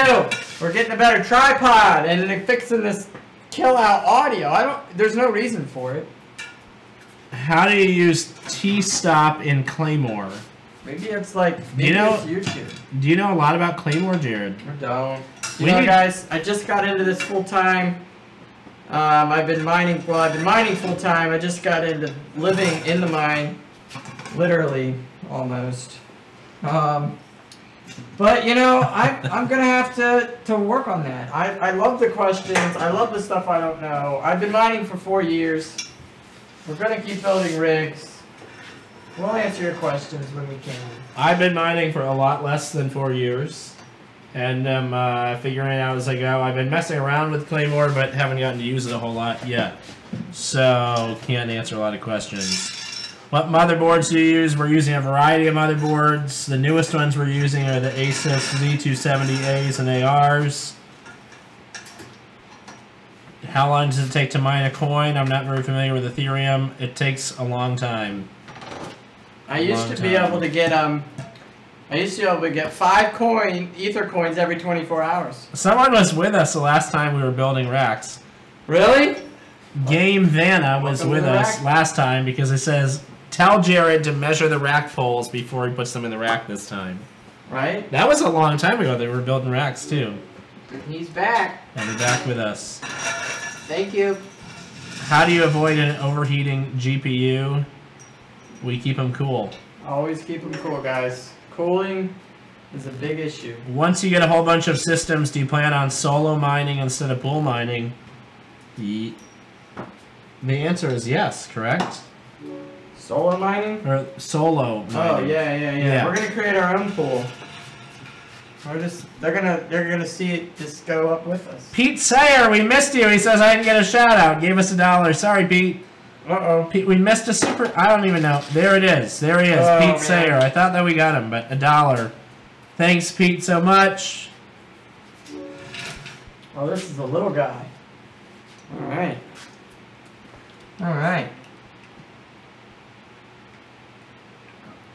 We're getting a better tripod and fixing this kill out audio. There's no reason for it. How do you use T-stop in Claymore? Maybe it's like, maybe it's YouTube. Do you know a lot about Claymore, Jared? I don't. You know, guys, I just got into this full time. I've been mining full time. I just got into living in the mine. Literally, almost. But you know, I'm gonna have to work on that. I love the questions. I love the stuff I don't know. I've been mining for 4 years. We're gonna keep building rigs. We'll answer your questions when we can. I've been mining for a lot less than 4 years, and I'm figuring it out as I go. I've been messing around with Claymore, but haven't gotten to use it a whole lot yet, so can't answer a lot of questions. What motherboards do you use? We're using a variety of motherboards. The newest ones we're using are the Asus Z270As and ARs. How long does it take to mine a coin? I'm not very familiar with Ethereum. It takes a long time. I used to be able to get 5 Ether coins every 24 hours. Someone was with us the last time we were building racks. Really? Game Vanna was with us last time because it says, tell Jared to measure the rack poles before he puts them in the rack this time. Right? That was a long time ago that we were building racks too. He's back. And he's back with us. Thank you. How do you avoid an overheating GPU? We keep them cool. Always keep them cool, guys. Cooling is a big issue. Once you get a whole bunch of systems, do you plan on solo mining instead of pool mining? The answer is yes, correct? Solo mining? Or solo mining. Oh yeah. We're gonna create our own pool. They're gonna see it just go up with us. Pete Sayer, we missed you. He says I didn't get a shout out. Gave us $1. Sorry, Pete. Pete, we missed a super. I don't even know. There it is. There he is, Pete Sayer. I thought that we got him, but $1. Thanks, Pete, so much. Oh, this is a little guy. All right. All right.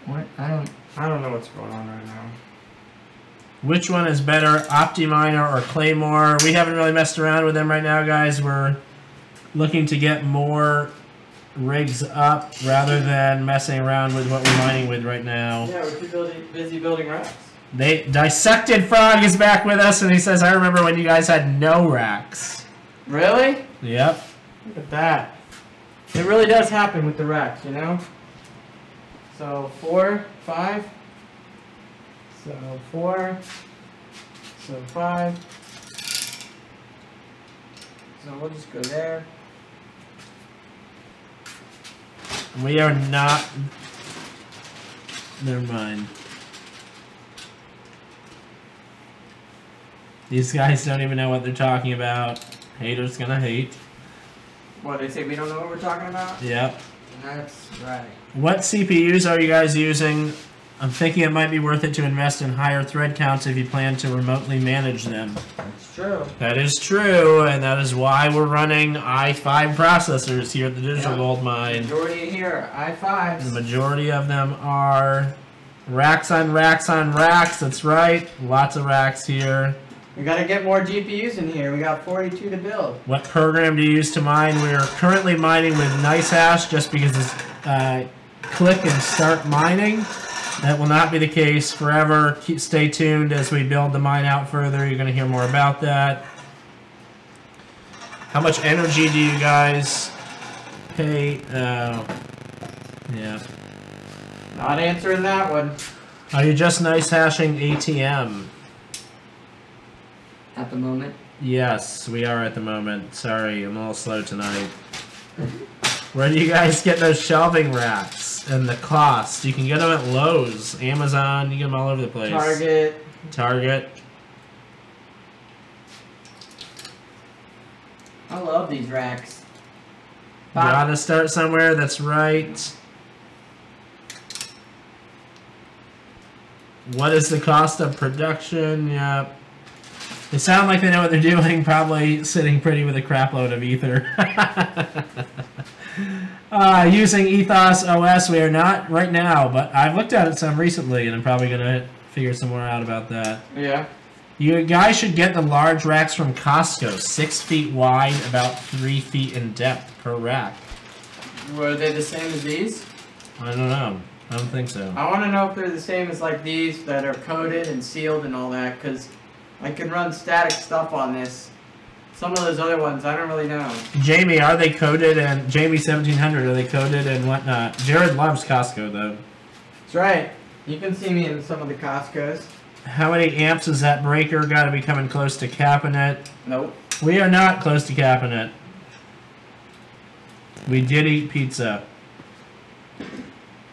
What? I don't know what's going on right now. Which one is better, OptiMiner or Claymore? We haven't really messed around with them right now, guys. We're looking to get more rigs up rather than messing around with what we're mining with right now. Yeah, we're too busy building racks. Dissected Frog is back with us, and he says, I remember when you guys had no racks. Really? Yep. Look at that. It really does happen with the racks, you know? So 4, 5. So 4. So 5. So we'll just go there. We are not... Never mind. These guys don't even know what they're talking about. Haters gonna hate. What, they say we don't know what we're talking about? Yep. That's right. What CPUs are you guys using? I'm thinking it might be worth it to invest in higher thread counts if you plan to remotely manage them. That's true. That is true, and that is why we're running i5 processors here at the Digital Gold Mine. Majority here, i5s. The majority of them are racks on racks on racks. That's right. Lots of racks here. We got to get more GPUs in here. We got 42 to build. What program do you use to mine? We are currently mining with NiceHash just because it's click and start mining. That will not be the case forever. Stay tuned as we build the mine out further. You're going to hear more about that. How much energy do you guys pay? Yeah. Not answering that one. Are you just nice hashing ATM? At the moment? Yes, we are at the moment. Sorry, I'm a little slow tonight. Where do you guys get those shelving racks and the cost? You can get them at Lowe's, Amazon, you get them all over the place. Target. I love these racks. Gotta start somewhere, that's right. What is the cost of production? Yep. They sound like they know what they're doing, probably sitting pretty with a crap load of ether. Using Ethos OS, we are not right now, but I've looked at it some recently, and I'm probably going to figure some more out about that. Yeah. You guys should get the large racks from Costco, 6 feet wide, about 3 feet in depth per rack. Were they the same as these? I don't know. I don't think so. I want to know if they're the same as like these that are coated and sealed and all that, because I can run static stuff on this. Some of those other ones, I don't really know. Jamie, are they coated? And Jamie 1700, are they coated and whatnot? Jared loves Costco, though. That's right. You can see me in some of the Costco's. How many amps is that breaker? Got to be coming close to capping it. Nope. We are not close to capping it. We did eat pizza.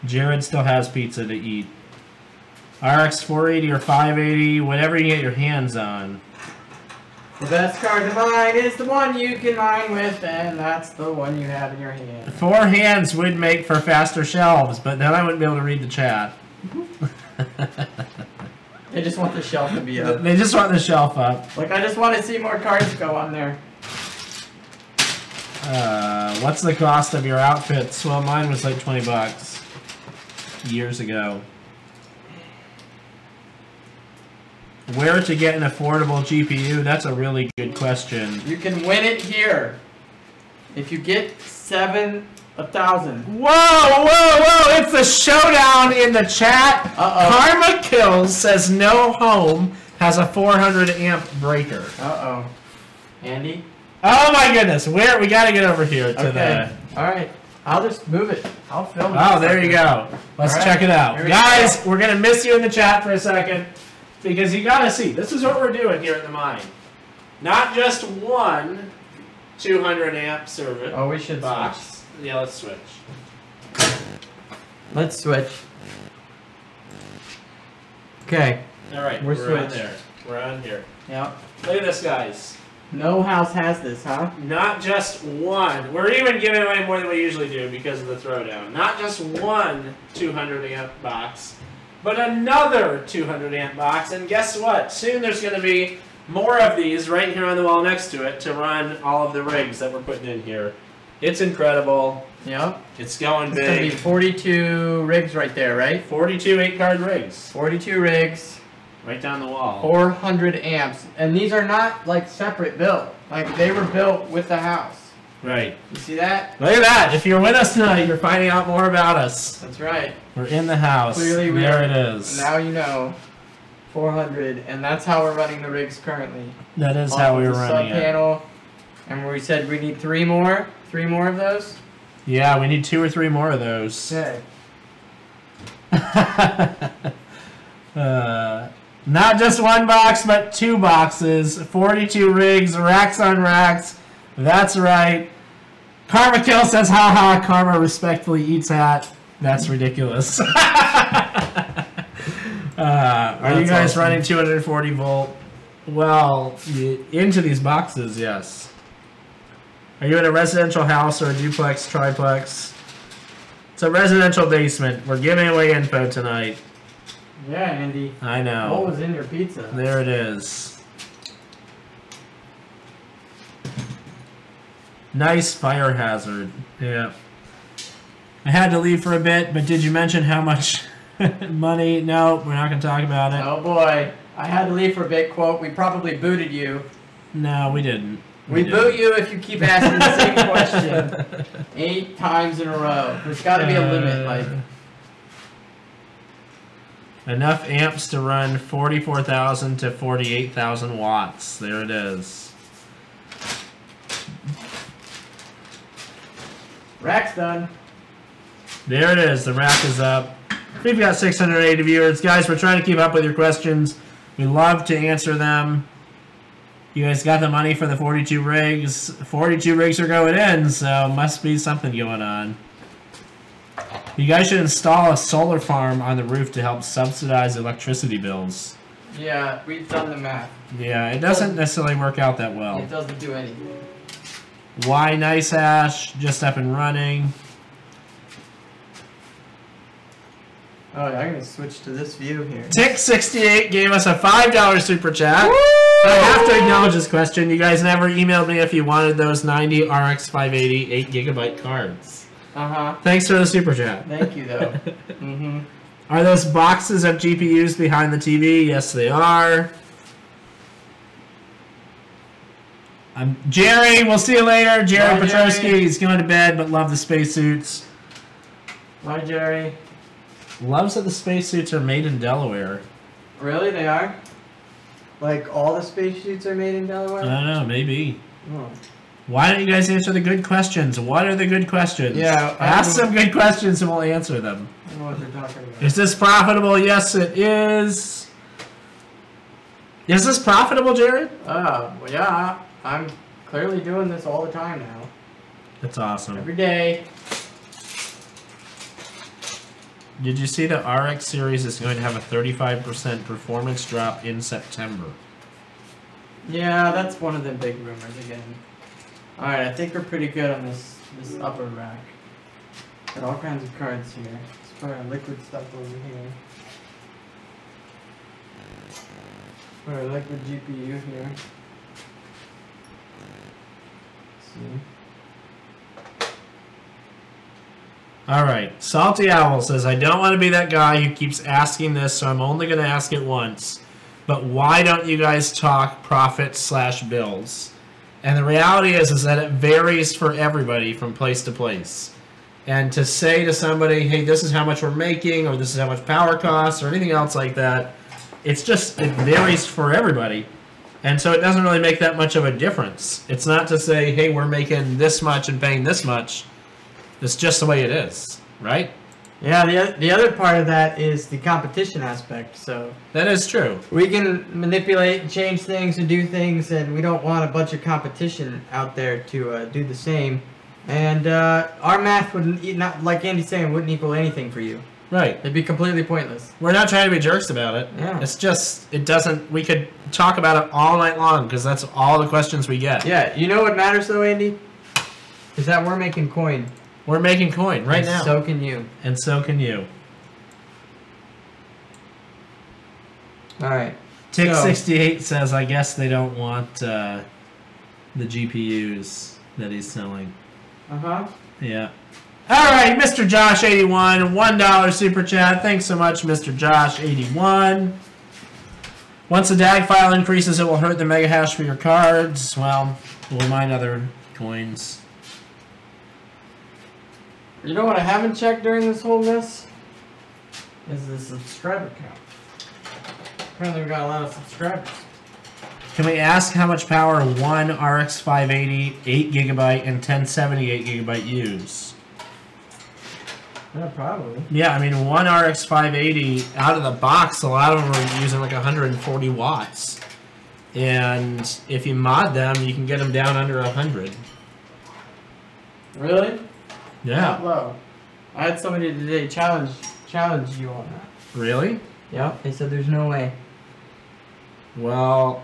Jared still has pizza to eat. RX 480 or 580, whatever you get your hands on. The best card to mine is the one you can mine with, and that's the one you have in your hand. 4 hands would make for faster shelves, but then I wouldn't be able to read the chat. They just want the shelf to be up. They just want the shelf up. Like, I just want to see more cards go on there. What's the cost of your outfits? Well, mine was like 20 bucks years ago. Where to get an affordable GPU? That's a really good question. You can win it here. If you get 7,000. Whoa, whoa, whoa! It's the showdown in the chat. Karma Kills says no home has a 400 amp breaker. Andy? Oh my goodness! Where we got to get over here to the. All right. I'll just move it. I'll film it. Oh, there you go. Let's check it out, guys. We're gonna miss you in the chat for a second. Because you gotta see, this is what we're doing here at the mine. Not just one 200 amp server. Oh, we should box. switch. Yeah, let's switch. Let's switch. Okay. All right, we're on there. We're on here. Yep. Look at this, guys. No house has this, huh? Not just one. We're even giving away more than we usually do because of the throwdown. Not just one 200 amp box, but another 200 amp box, and guess what? Soon there's going to be more of these right here on the wall next to it to run all of the rigs that we're putting in here. It's incredible. Yep. It's going big. It's going to be 42 rigs right there, right? 42 8-card rigs. 42 rigs. Right down the wall. 400 amps. And these are not, like, separate built. Like, they were built with the house. Right. You see that? Look at that. If you're with us tonight, you're finding out more about us. That's right. We're in the house. Clearly we there are. It is. Now you know. 400. And that's how we're running the rigs currently. That is how we're running it. Panel. And we said we need 3 more. 3 more of those? Yeah, we need 2 or 3 more of those. Okay. Not just one box, but 2 boxes. 42 rigs, racks on racks. That's right. Karma Kill says, haha, Karma respectfully eats hat. That's ridiculous. Are you guys awesome. running 240 volt? Well, into these boxes, yes. Are you in a residential house or a duplex, triplex? It's a residential basement. We're giving away info tonight. Yeah, Andy. I know. What was in your pizza? There it is. Nice fire hazard. Yeah. I had to leave for a bit, but did you mention how much money? No, we're not going to talk about it. Oh boy. I had to leave for a bit, quote, we probably booted you. No, we didn't. We boot you if you keep asking the same question 8 times in a row. There's got to be a limit, like. Enough amps to run 44,000 to 48,000 watts. There it is. Rack's done. There it is. The rack is up. We've got 680 viewers. Guys, we're trying to keep up with your questions. We love to answer them. You guys got the money for the 42 rigs. 42 rigs are going in, so must be something going on. You guys should install a solar farm on the roof to help subsidize electricity bills. Yeah, we've done the math. Yeah, it doesn't necessarily work out that well. It doesn't do anything. Why NiceHash? Just up and running. Oh, I'm going to switch to this view here. Tick68 gave us a $5 super chat. Woo! I have to acknowledge this question. You guys never emailed me if you wanted those 90 RX 580 8GB cards. Uh-huh. Thanks for the super chat. Thank you, though. Mm-hmm. Are those boxes of GPUs behind the TV? Yes, they are. Jerry, we'll see you later. Jerry Petrosky, he's going to bed, but love the spacesuits. Bye, Jerry. Loves that the spacesuits are made in Delaware. Really? They are? Like, all the spacesuits are made in Delaware? I don't know, maybe. Oh. Why don't you guys answer the good questions? What are the good questions? Yeah. Ask some good questions and we'll answer them. I don't know what they're talking about. Is this profitable? Yes, it is. Is this profitable, Jared? Well, yeah, I'm clearly doing this all the time now. That's awesome. Every day. Did you see the RX series is going to have a 35% performance drop in September? Yeah, that's one of the big rumors again. Alright, I think we're pretty good on this upper rack. Got all kinds of cards here. Let's put our liquid stuff over here. Put our liquid GPU here. Let's see. Alright, Salty Owl says, I don't want to be that guy who keeps asking this, so I'm only going to ask it once. But why don't you guys talk profits/bills? And the reality is that it varies for everybody from place to place. And to say to somebody, hey, this is how much we're making, or this is how much power costs, or anything else like that, it varies for everybody. And so it doesn't really make that much of a difference. It's not to say, hey, we're making this much and paying this much. It's just the way it is, right? Yeah, the other part of that is the competition aspect. So that is true. We can manipulate and change things and do things, and we don't want a bunch of competition out there to do the same. And our math wouldn't, not like Andy's saying, wouldn't equal anything for you. Right. It'd be completely pointless. We're not trying to be jerks about it. Yeah. It's just, it doesn't, we could talk about it all night long because that's all the questions we get. Yeah, you know what matters though, Andy? Is that we're making coin. We're making coin right now. And so can you. And so can you. Alright. Tick68 says, I guess they don't want the GPUs that he's selling. Uh-huh. Yeah. Alright, Mr. Josh81, $1 super chat. Thanks so much, Mr. Josh81. Once the DAG file increases, it will hurt the mega hash for your cards. Well, we'll mine other coins. You know what I haven't checked during this whole mess? Is the subscriber count. Apparently we got a lot of subscribers. Can we ask how much power one RX 580 8GB and 1070 8GB use? Yeah, probably. Yeah, I mean, one RX 580 out of the box, a lot of them are using like 140 watts. And if you mod them, you can get them down under 100. Really? Yeah. Not low. I had somebody today challenge you on that. Really? Yep. They said there's no way. Well,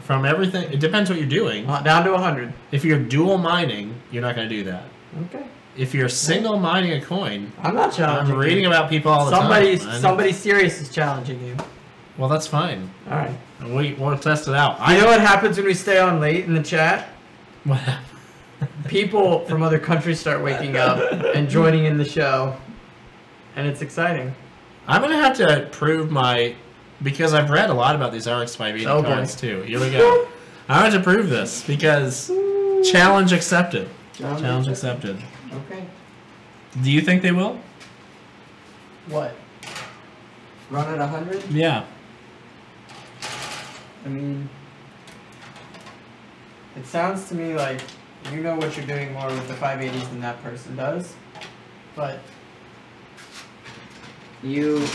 from everything, it depends what you're doing. Down to 100. If you're dual mining, you're not going to do that. Okay. If you're single mining a coin, I'm not challenging. I'm reading about people all the time. Somebody serious is challenging you. Well, that's fine. All right. We'll test it out. You know what happens when we stay on late in the chat? What happens? People from other countries start waking up and joining in the show, and it's exciting. I'm gonna have to prove because I've read a lot about these RX 580 cards too. Here we go. I have to prove this because challenge accepted. Challenge accepted. Okay. Do you think they will? What? Run at 100? Yeah. I mean, it sounds to me like you know what you're doing more with the 580s than that person does, but you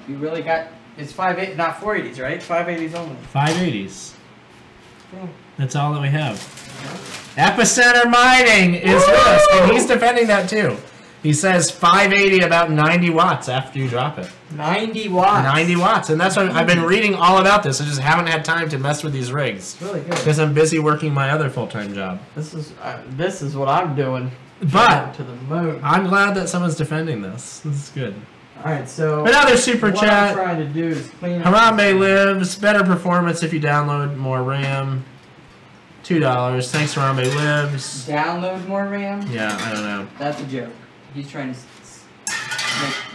really got, it's 580, not 480s, right? 580s only. 580s. Yeah. That's all that we have. Epicenter Mining is with us, and he's defending that too. He says 580 about 90 watts after you drop it. 90 watts. 90 watts, and that's what I've been reading all about this. I just haven't had time to mess with these rigs. It's really good. Because I'm busy working my other full-time job. This is what I'm doing. But to the moon. I'm glad that someone's defending this. This is good. All right, so another super what chat. I'm trying to do is clean up. Harambe lives. Better performance if you download more RAM. $2. Thanks, Harambe lives. Download more RAM? Yeah, I don't know. That's a joke. He's trying to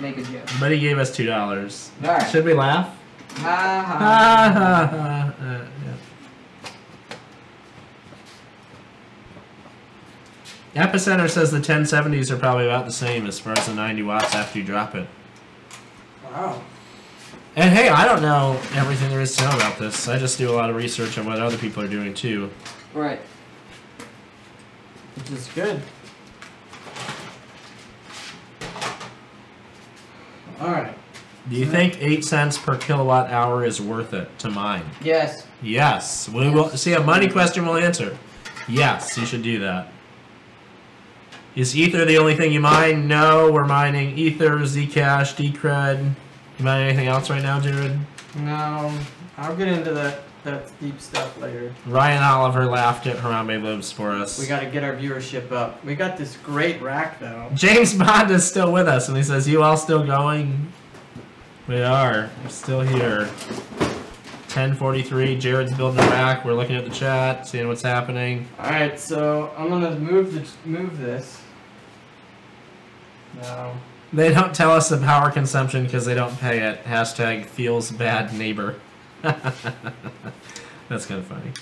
make a joke. But he gave us $2. All right. Should we laugh? Ha ha. Ha ha ha. Yeah. Epicenter says the 1070s are probably about the same as far as the 90 watts after you drop it. Wow. And hey, I don't know everything there is to know about this. I just do a lot of research on what other people are doing too. Right. Which is good. Alright. Do you think 8 cents per kilowatt hour is worth it to mine? Yes. Yes. We will see a money question we'll answer. Yes, you should do that. Is Ether the only thing you mine? No, we're mining Ether, Zcash, Decred. You mine anything else right now, Jared? No, I'll get into that deep stuff later. Ryan Oliver laughed at Harambe Lives for us. We got to get our viewership up. We got this great rack though. James Bond is still with us, and he says, "You all still going?" We are. We're still here. 10:43. Jared's building a rack. We're looking at the chat, seeing what's happening. All right, so I'm gonna move this. No. They don't tell us the power consumption because they don't pay it. Hashtag feels bad neighbor. That's kind of funny.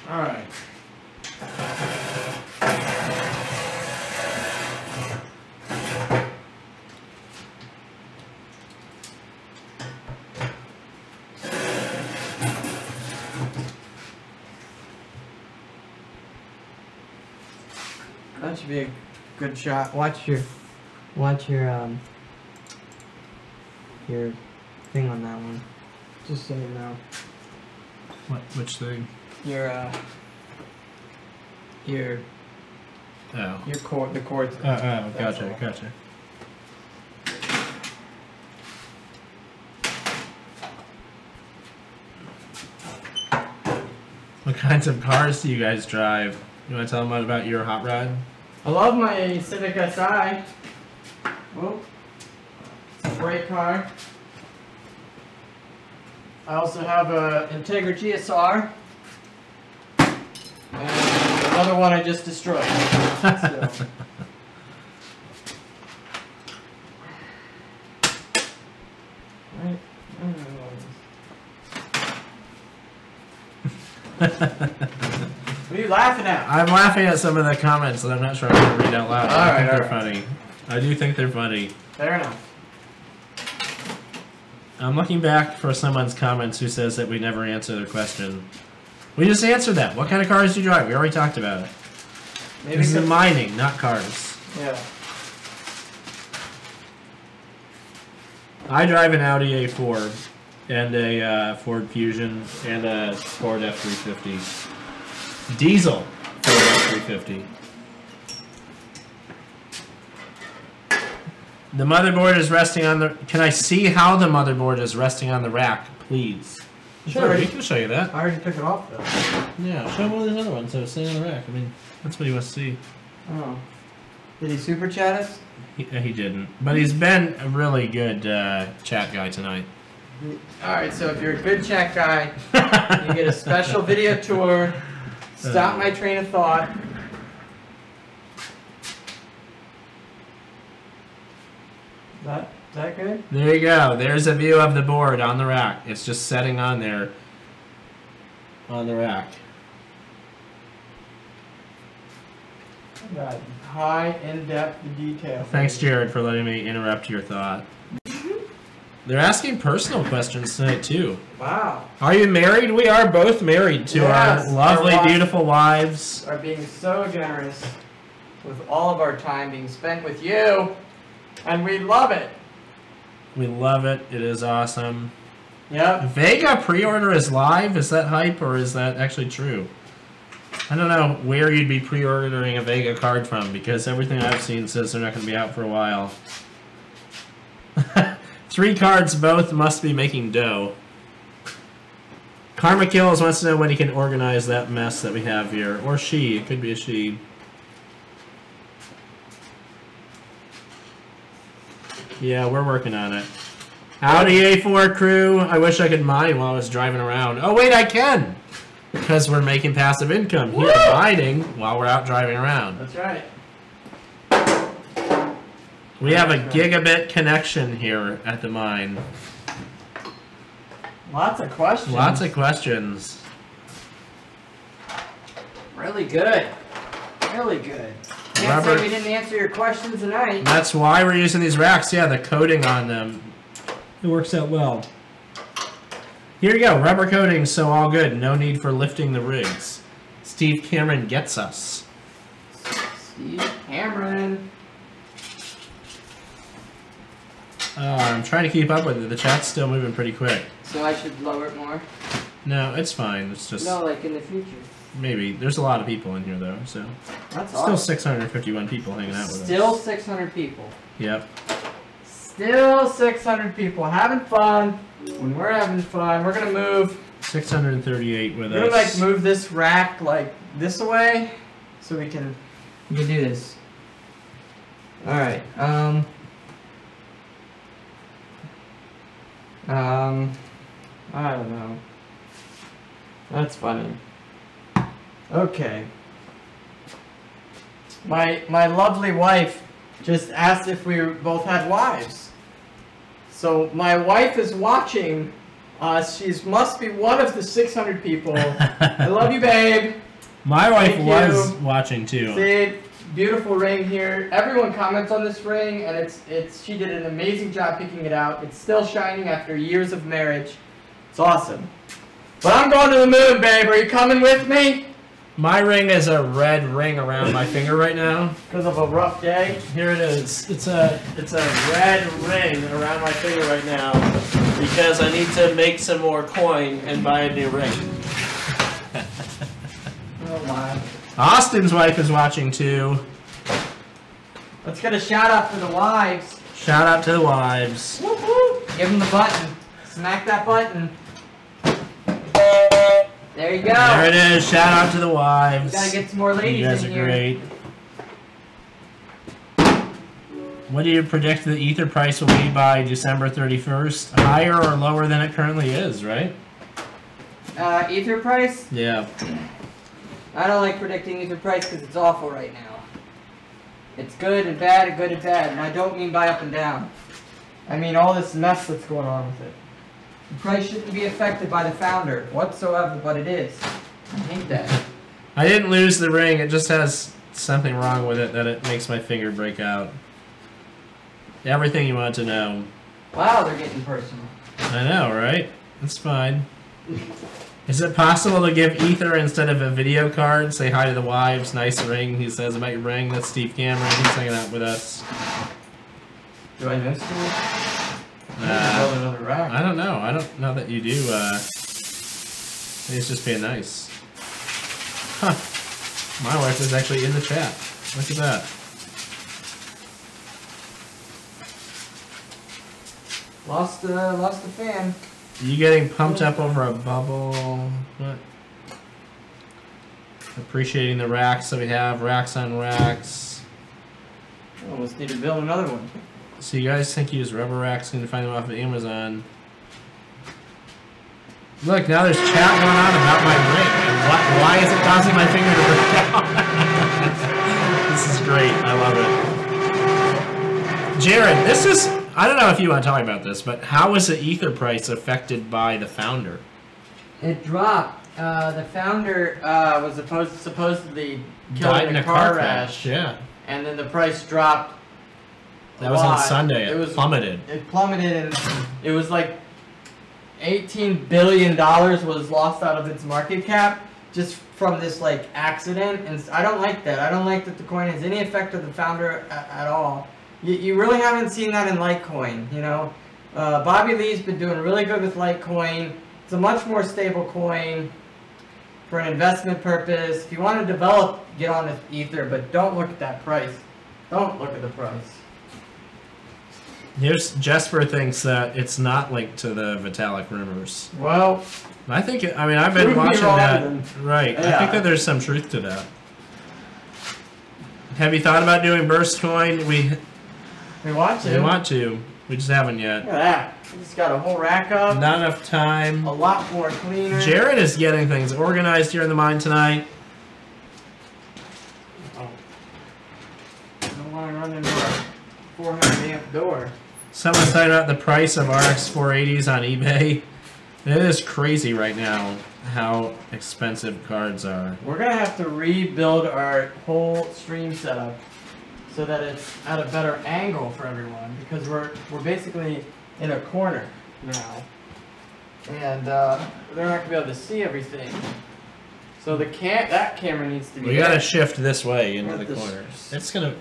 All right. That should be a good shot. Watch your thing on that one. Just so you know. Which thing? Your cord, the cords. Oh, gotcha. What kinds of cars do you guys drive? You want to tell them about your hot rod? I love my Civic Si. Oh, it's a great car. I also have a Integra GSR. And another one I just destroyed. So. Right. What are you laughing at? I'm laughing at some of the comments that I'm not sure I'm going to read out loud. I think they're right. funny. I do think they're funny. Fair enough. I'm looking back for someone's comments who says that we never answer their question. We just answered that. What kind of cars do you drive? We already talked about it. Maybe this is mining, not cars. Yeah. I drive an Audi A4 and a Ford Fusion and a Ford F350. Diesel Ford F350. The motherboard is resting on the... Can I see how the motherboard is resting on the rack, please? Sure, we can show you that. I already took it off, though. Yeah, show him one of these other ones so it's sitting on the rack. I mean, that's what he wants to see. Oh. Did he super chat us? He didn't. But he's been a really good chat guy tonight. Alright, so if you're a good chat guy, you get a special video tour. Stop my train of thought. Is that good? There you go. There's a view of the board on the rack. It's just setting on there on the rack. Got high in-depth detail. Thanks, Jared, for letting me interrupt your thought. They're asking personal questions tonight, too. Wow. Are you married? We are both married to our lovely, beautiful wives. Are being so generous with all of our time being spent with you. And we love it. We love it. It is awesome. Yep. Vega pre-order is live? Is that hype or is that actually true? I don't know where you'd be pre-ordering a Vega card from because everything I've seen says they're not going to be out for a while. 3 cards both must be making dough. Karma Kills wants to know when he can organize that mess that we have here. Or she. It could be a she. Yeah, we're working on it. Audi A4 crew. I wish I could mine while I was driving around. Oh, wait, I can! Because we're making passive income here, mining while we're out driving around. That's right. We have a gigabit connection here at the mine. Lots of questions. Lots of questions. Really good. Really good. Can't say we didn't answer your questions tonight. That's why we're using these racks. Yeah, the coating on them. It works out well. Here you go. Rubber coating, so all good. No need for lifting the rigs. It's Steve Cameron gets us. Steve Cameron. I'm trying to keep up with it. The chat's still moving pretty quick. So I should lower it more? No, it's fine. It's just... No, like in the future. Maybe. There's a lot of people in here, though, so... That's still awesome. 651 people hanging out with us. Still 600 people. Yep. Still 600 people having fun. When we're having fun, we're gonna move... 638 with us. We're gonna, like, move this rack, like, this away, so we can do this. Alright, I don't know. That's funny. Okay. My lovely wife just asked if we both had wives. So my wife is watching us. She must be one of the 600 people. I love you, babe. My wife was watching too. See, beautiful ring here. Everyone comments on this ring, and she did an amazing job picking it out. It's still shining after years of marriage. It's awesome. But I'm going to the moon, babe. Are you coming with me? My ring is a red ring around my finger right now. Because of a rough day? Here it is. It's a red ring around my finger right now because I need to make some more coin and buy a new ring. Oh my. Austin's wife is watching too. Let's get a shout out to the wives. Shout out to the wives. Woo-hoo. Give them the button. Smack that button. There you go. There it is. Shout out to the wives. We gotta get some more ladies you guys in are here. Great. What do you predict the Ether price will be by December 31st? Higher or lower than it currently is, right? Ether price? Yeah. I don't like predicting Ether price because it's awful right now. It's good and bad and good and bad, and I don't mean by up and down. I mean all this mess that's going on with it. The price shouldn't be affected by the founder whatsoever, but it is. I hate that. I didn't lose the ring. It just has something wrong with it that it makes my finger break out. Everything you want to know. Wow, they're getting personal. I know, right? It's fine. Is it possible to give Ether instead of a video card? Say hi to the wives. Nice ring, he says about your ring. That's Steve Cameron. He's hanging out with us. Do I know Steve? I don't know. I don't know that you do. He's just being nice. Huh. My wife is actually in the chat. Look at that. Lost the fan. You getting pumped up over a bubble? What? Appreciating the racks that we have. Racks on racks. I almost need to build another one. So you guys think you use rubber racks and find them off of Amazon. Look, now there's chat going on about my ring. And why is it causing my finger to break out? This is great. I love it. Jared, this is... I don't know if you want to talk about this, but how was the Ether price affected by the founder? It dropped. The founder was supposedly killed Died in a car crash. Yeah. And then the price dropped. That was on Sunday. It plummeted. It plummeted, and it was like $18 billion was lost out of its market cap just from this like accident. And I don't like that. I don't like that the coin has any effect on the founder at all. You really haven't seen that in Litecoin, you know. Bobby Lee's been doing really good with Litecoin. It's a much more stable coin for an investment purpose. If you want to develop, get on with Ether, but don't look at that price. Don't look at the price. Here's Jesper thinks that it's not linked to the Vitalik rumors. Well, I think I mean I've been watching that. Right. Yeah. I think that there's some truth to that. Have you thought about doing Burst Coin? We want to. We want to. We just haven't yet. Look at that. We just got a whole rack up. Not enough time. A lot more cleaner. Jared is getting things organized here in the mine tonight. Oh. I don't want to run into a 400 amp door. Someone's talking about the price of RX 480s on eBay. It is crazy right now how expensive cards are. We're going to have to rebuild our whole stream setup so that it's at a better angle for everyone, because we're basically in a corner now. And they're not going to be able to see everything. So that camera needs to be. We gotta shift this way into the this- corner. It's gonna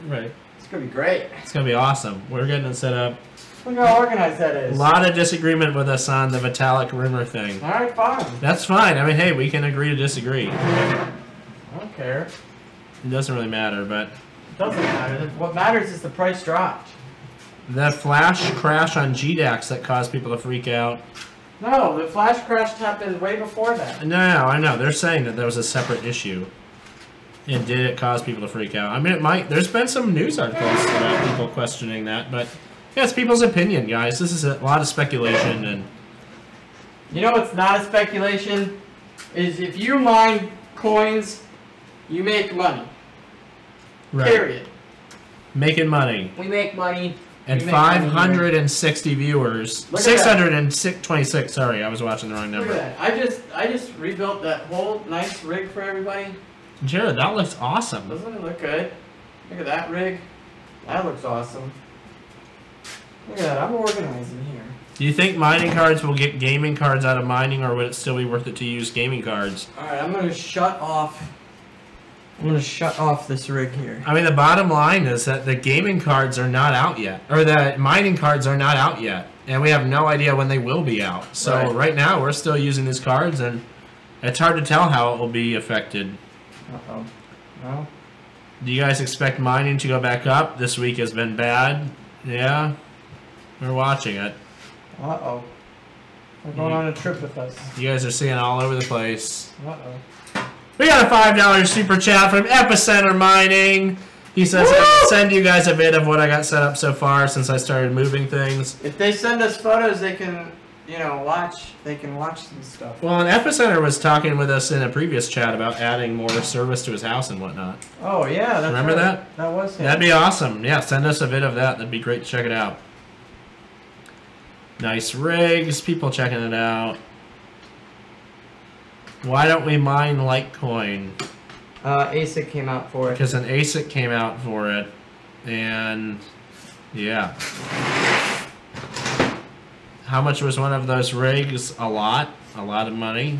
It's gonna be great. It's gonna be awesome. We're getting it set up. Look how organized that is. A lot of disagreement with us on the Vitalik rumor thing. All right, fine. That's fine. I mean, hey, we can agree to disagree. I don't care. It doesn't really matter, but It doesn't matter. What matters is the price dropped. the flash crash on GDAX that caused people to freak out. No, the flash crash happened way before that. No, I know. They're saying that there was a separate issue. And did it cause people to freak out? I mean, it might. There's been some news articles about people questioning that, but yeah, it's people's opinion, guys. This is a lot of speculation, and You know what's not a speculation? Is if you mine coins, you make money. right. Period. Making money. We make money. And We make money 560 viewers. Look at that. 626. Sorry, I was watching the wrong Look number. at that. I just rebuilt that whole nice rig for everybody. Jared, that looks awesome. Doesn't it look good? Look at that rig. That looks awesome. Look at that. I'm organizing here. Do you think mining cards will get gaming cards out of mining, or would it still be worth it to use gaming cards? Alright, I'm gonna shut off. I'm gonna shut off this rig here. I mean, the bottom line is that the gaming cards are not out yet, or the mining cards are not out yet, and we have no idea when they will be out. So right now, we're still using these cards, and it's hard to tell how it will be affected. Uh-oh. No? Do you guys expect mining to go back up? This week has been bad. Yeah, we're watching it. Uh-oh. They're going on a trip with us. You guys are seeing all over the place. Uh-oh. We got a $5 super chat from Epicenter Mining. He says, I'll send you guys a bit of what I got set up so far since I started moving things. If they send us photos, they can, you know, watch. They can watch some stuff. Well, and Epicenter was talking with us in a previous chat about adding more service to his house and whatnot. Oh, yeah. That's Remember right. that? That was him. That'd be awesome. Yeah, send us a bit of that. That'd be great to check it out. Nice rigs. People checking it out. Why don't we mine Litecoin? ASIC came out for it. Because an ASIC came out for it. And, yeah. How much was one of those rigs? A lot. A lot of money.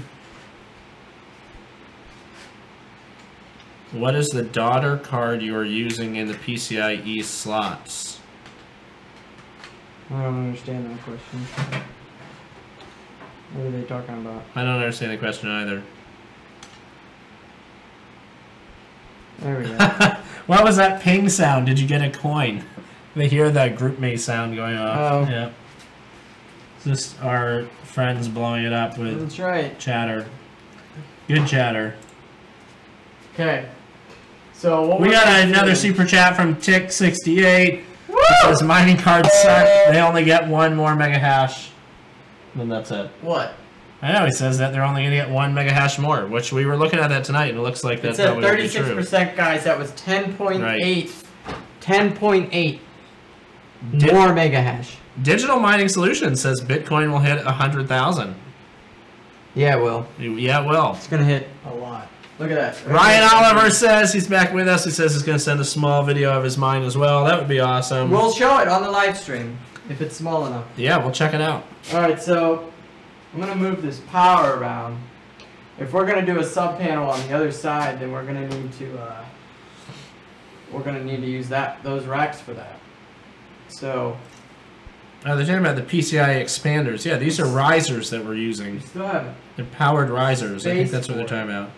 What is the daughter card you are using in the PCIe slots? I don't understand that question. What are they talking about? I don't understand the question either. There we go. What was that ping sound? Did you get a coin? They hear the GroupMe sound going off. Oh. Yeah. It's just our friends blowing it up with That's right. chatter. Good chatter. Okay. So what We we're got gonna another do- super chat from Tick68. Woo! It says mining cards suck. They only get one more mega hash. Then that's it. What? I know, he says that they're only going to get 1 mega hash more, which we were looking at that tonight, and it looks like It that's said probably true. 36%, guys. That was 10.8. Right. 10.8 Did- more mega hash. Digital Mining Solutions says Bitcoin will hit 100,000. Yeah, it will. Yeah, it will. It's gonna hit a lot. Look at that. Ryan Oliver says he's back with us. He says he's going to send a small video of his mine as well. That would be awesome. We'll show it on the live stream if it's small enough. Yeah, we'll check it out. All right, so I'm gonna move this power around. If we're gonna do a sub panel on the other side, then we're gonna need to use those racks for that. So They're talking about the PCI expanders. Yeah, these are risers that we're we using. still have They're powered risers. I think Space that's what they're for it. talking about.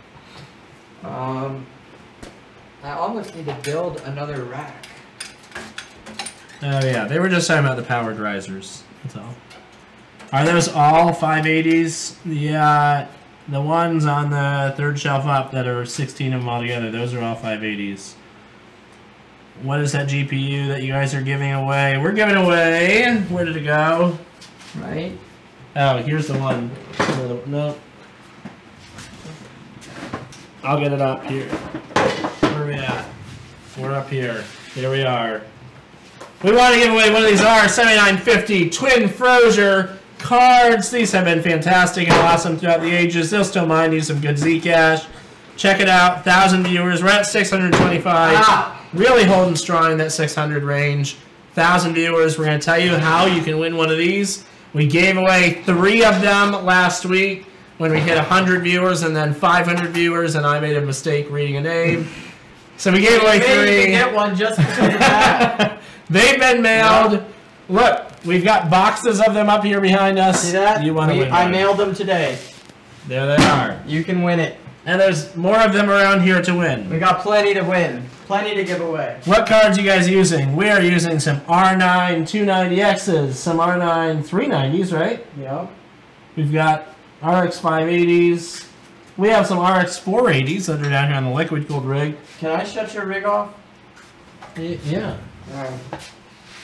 I almost need to build another rack. Oh, yeah. They were just talking about the powered risers. That's all. Are those all 580s? Yeah. The ones on the third shelf up that are 16 of them all together, those are all 580s. What is that GPU that you guys are giving away? We're giving away. Where did it go? Right? Oh, here's the one. No. I'll get it up here. Where are we at? We're up here. Here we are. We want to give away one of these R7950 Twin Frosier cards. These have been fantastic and awesome throughout the ages. They'll still mine you some good Zcash. Check it out. 1,000 viewers. We're at 625. Ah! Really holding strong in that 600 range. 1,000 viewers. We're going to tell you how you can win one of these. We gave away 3 of them last week. when we hit 100 viewers and then 500 viewers, and I made a mistake reading a name. So we gave away 3. You get one just because of that. They've been mailed. Yep. Look, we've got boxes of them up here behind us. See that? You want to win I one. mailed them today. There they are. You can win it. And there's more of them around here to win. We got plenty to win. Plenty to give away. What cards you guys using? We are using some R9 290Xs, some R9 390s, right? Yep. We've got RX 580s. We have some RX 480s that are down here on the liquid cooled rig. Can I shut your rig off? Yeah. Alright.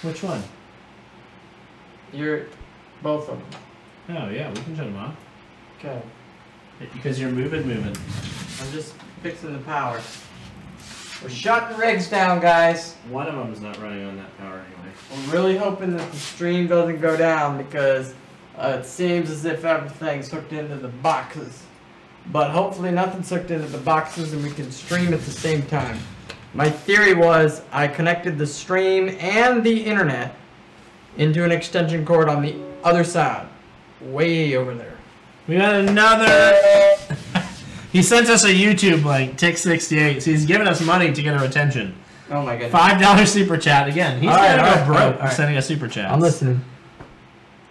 Which one? Both of them. Oh yeah, we can shut them off. Okay. Because you're moving. I'm just fixing the power. We're shutting rigs down, guys. One of them is not running on that power anyway. We're really hoping that the stream doesn't go down because it seems as if everything's hooked into the boxes. But hopefully nothing's hooked into the boxes and we can stream at the same time. My theory was I connected the stream and the internet into an extension cord on the other side. Way over there. We got another... He sent us a YouTube link, Tick68, so he's giving us money to get our attention. Oh my goodness. $5 super chat again. He's gonna go broke for sending us super chats. I'm listening.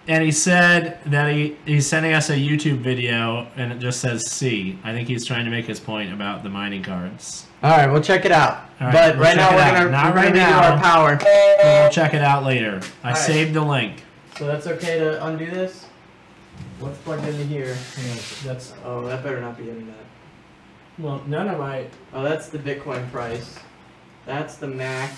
And he said that he's sending us a YouTube video, and it just says C. I think he's trying to make his point about the mining cards. Alright, we'll check it out. Right, but right now we're gonna do our power. We'll check it out later. I saved the link. So that's okay to undo this? What's plugged into here? That's Oh, that better not be internet. well, none of my. Oh, that's the Bitcoin price. That's the Mac.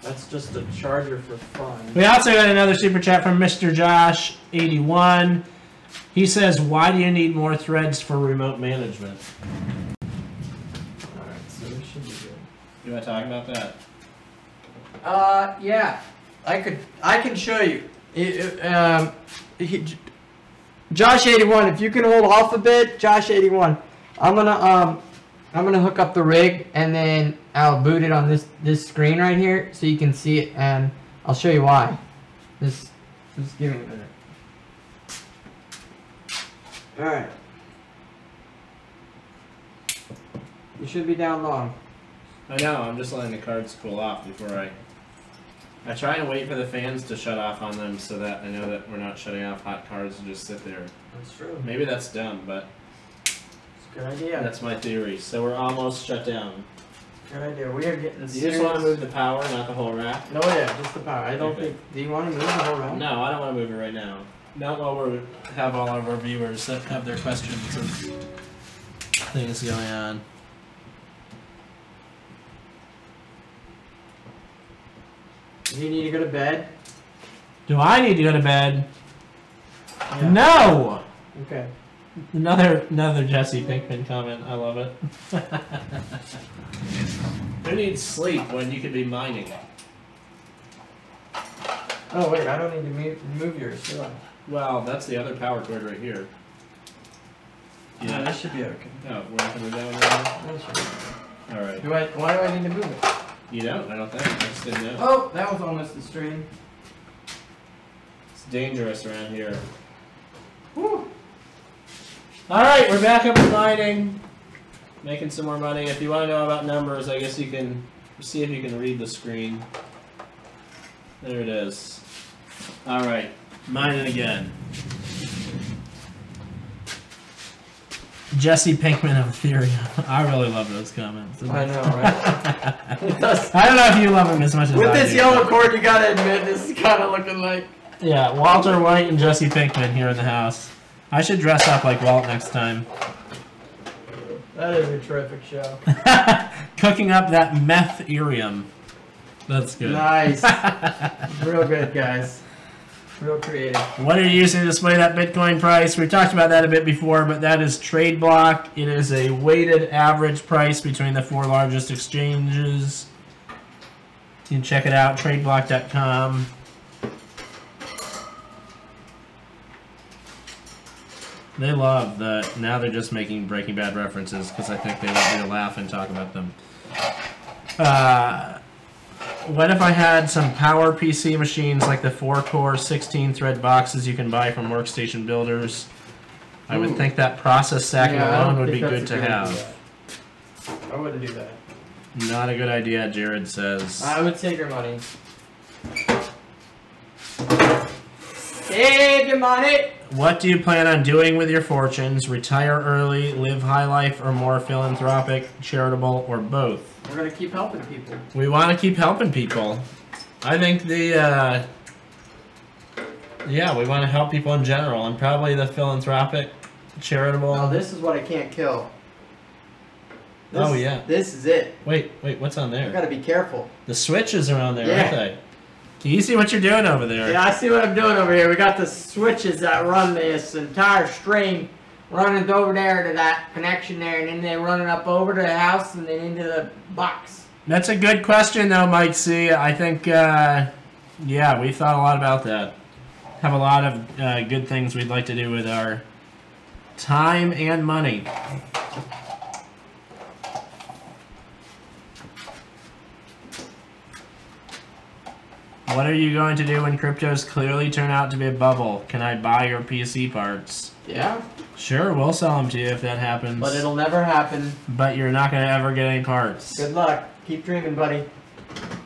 That's just a charger for fun. We also got another super chat from Mr. Josh81. He says, "Why do you need more threads for remote management?" All right, so this should be good. You want to talk about that? Yeah, I can show you. Josh81, if you can hold off a bit, Josh81. I'm gonna hook up the rig and then I'll boot it on this screen right here so you can see it, and I'll show you why. Just give me a minute. All right. You should be down long. I know. I'm just letting the cards cool off before I try and wait for the fans to shut off on them so that I know that we're not shutting off hot cards and just sit there. That's true. Maybe that's dumb, but It's a good idea. that's my theory. So we're almost shut down. Good idea. We are getting Do you just want to move the power, not the whole rack? No, yeah, just the power. I don't think. Do you want to move the whole rack? No, I don't want to move it right now. Not while we have all of our viewers that have their questions and things going on. Do you need to go to bed? Do I need to go to bed? Yeah. No! Okay. Another Jesse Pinkman comment. I love it. Who needs sleep when you could be mining? Oh wait, I don't need to move yours, do I? Well, that's the other power cord right here. Yeah, that should be okay. Oh, we're not gonna move that one right That should be okay. now? Alright. Why do I need to move it? You don't? I don't think. I just didn't know. Oh, that was almost the stream. It's dangerous around here. Whew. Alright, we're back up and mining. Making some more money. If you want to know about numbers, I guess you can see if you can read the screen. There it is. Alright, mining again. Jesse Pinkman of Ethereum. I really love those comments. I know, right? I don't know if you love them as much as I do. With this yellow cord, you gotta admit, this is kind of looking like... Yeah, Walter White and Jesse Pinkman here in the house. I should dress up like Walt next time. That is a terrific show. Cooking up that Ethereum. That's good. Nice. Real good, guys. Real creative. What are you using to display that Bitcoin price? We talked about that a bit before, but that is Trade Block. It is a weighted average price between the 4 largest exchanges. You can check it out, tradeblock.com. They love that. Now they're just making Breaking Bad references because I think they want me to laugh and talk about them. What if I had some power PC machines like the 4-core 16-thread boxes you can buy from Workstation Builders? I would think that process stacking alone would be good to have. I wouldn't do that. Not a good idea, Jared says. I would take your money. Save your money! What do you plan on doing with your fortunes? Retire early, live high life, or more philanthropic, charitable, or both? We're going to keep helping people. We want to keep helping people. I think the, yeah, we want to help people in general, and probably the philanthropic, charitable. Oh, this is what I can't kill. Oh, yeah. This is it. Wait, what's on there? You got to be careful. The switches are on there, aren't they? Can you see what you're doing over there? Yeah, I see what I'm doing over here. We got the switches that run this entire string running over there to that connection there, and then they run it up over to the house and then into the box. That's a good question, though, Mike C. I think, yeah, we thought a lot about that. Have a lot of good things we'd like to do with our time and money. What are you going to do when cryptos clearly turn out to be a bubble? Can I buy your PC parts? Yeah. Sure, we'll sell them to you if that happens. But it'll never happen. But you're not going to ever get any parts. Good luck. Keep dreaming, buddy.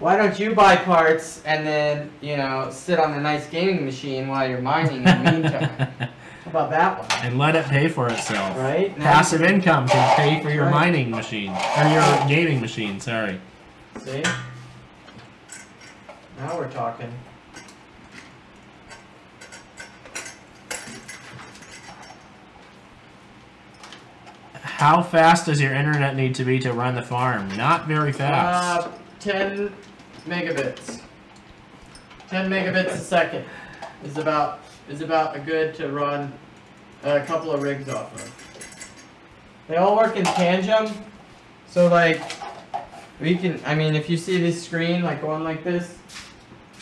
Why don't you buy parts and then, you know, sit on a nice gaming machine while you're mining in the meantime? How about that one? And let it pay for itself. Right? Passive income can pay for your mining machine. Or your gaming machine, sorry. See? Now we're talking. How fast does your internet need to be to run the farm? Not very fast. 10 megabits. 10 megabits a second is about a good to run a couple of rigs off of. They all work in tandem, so like we can. I mean, if you see this screen like going like this,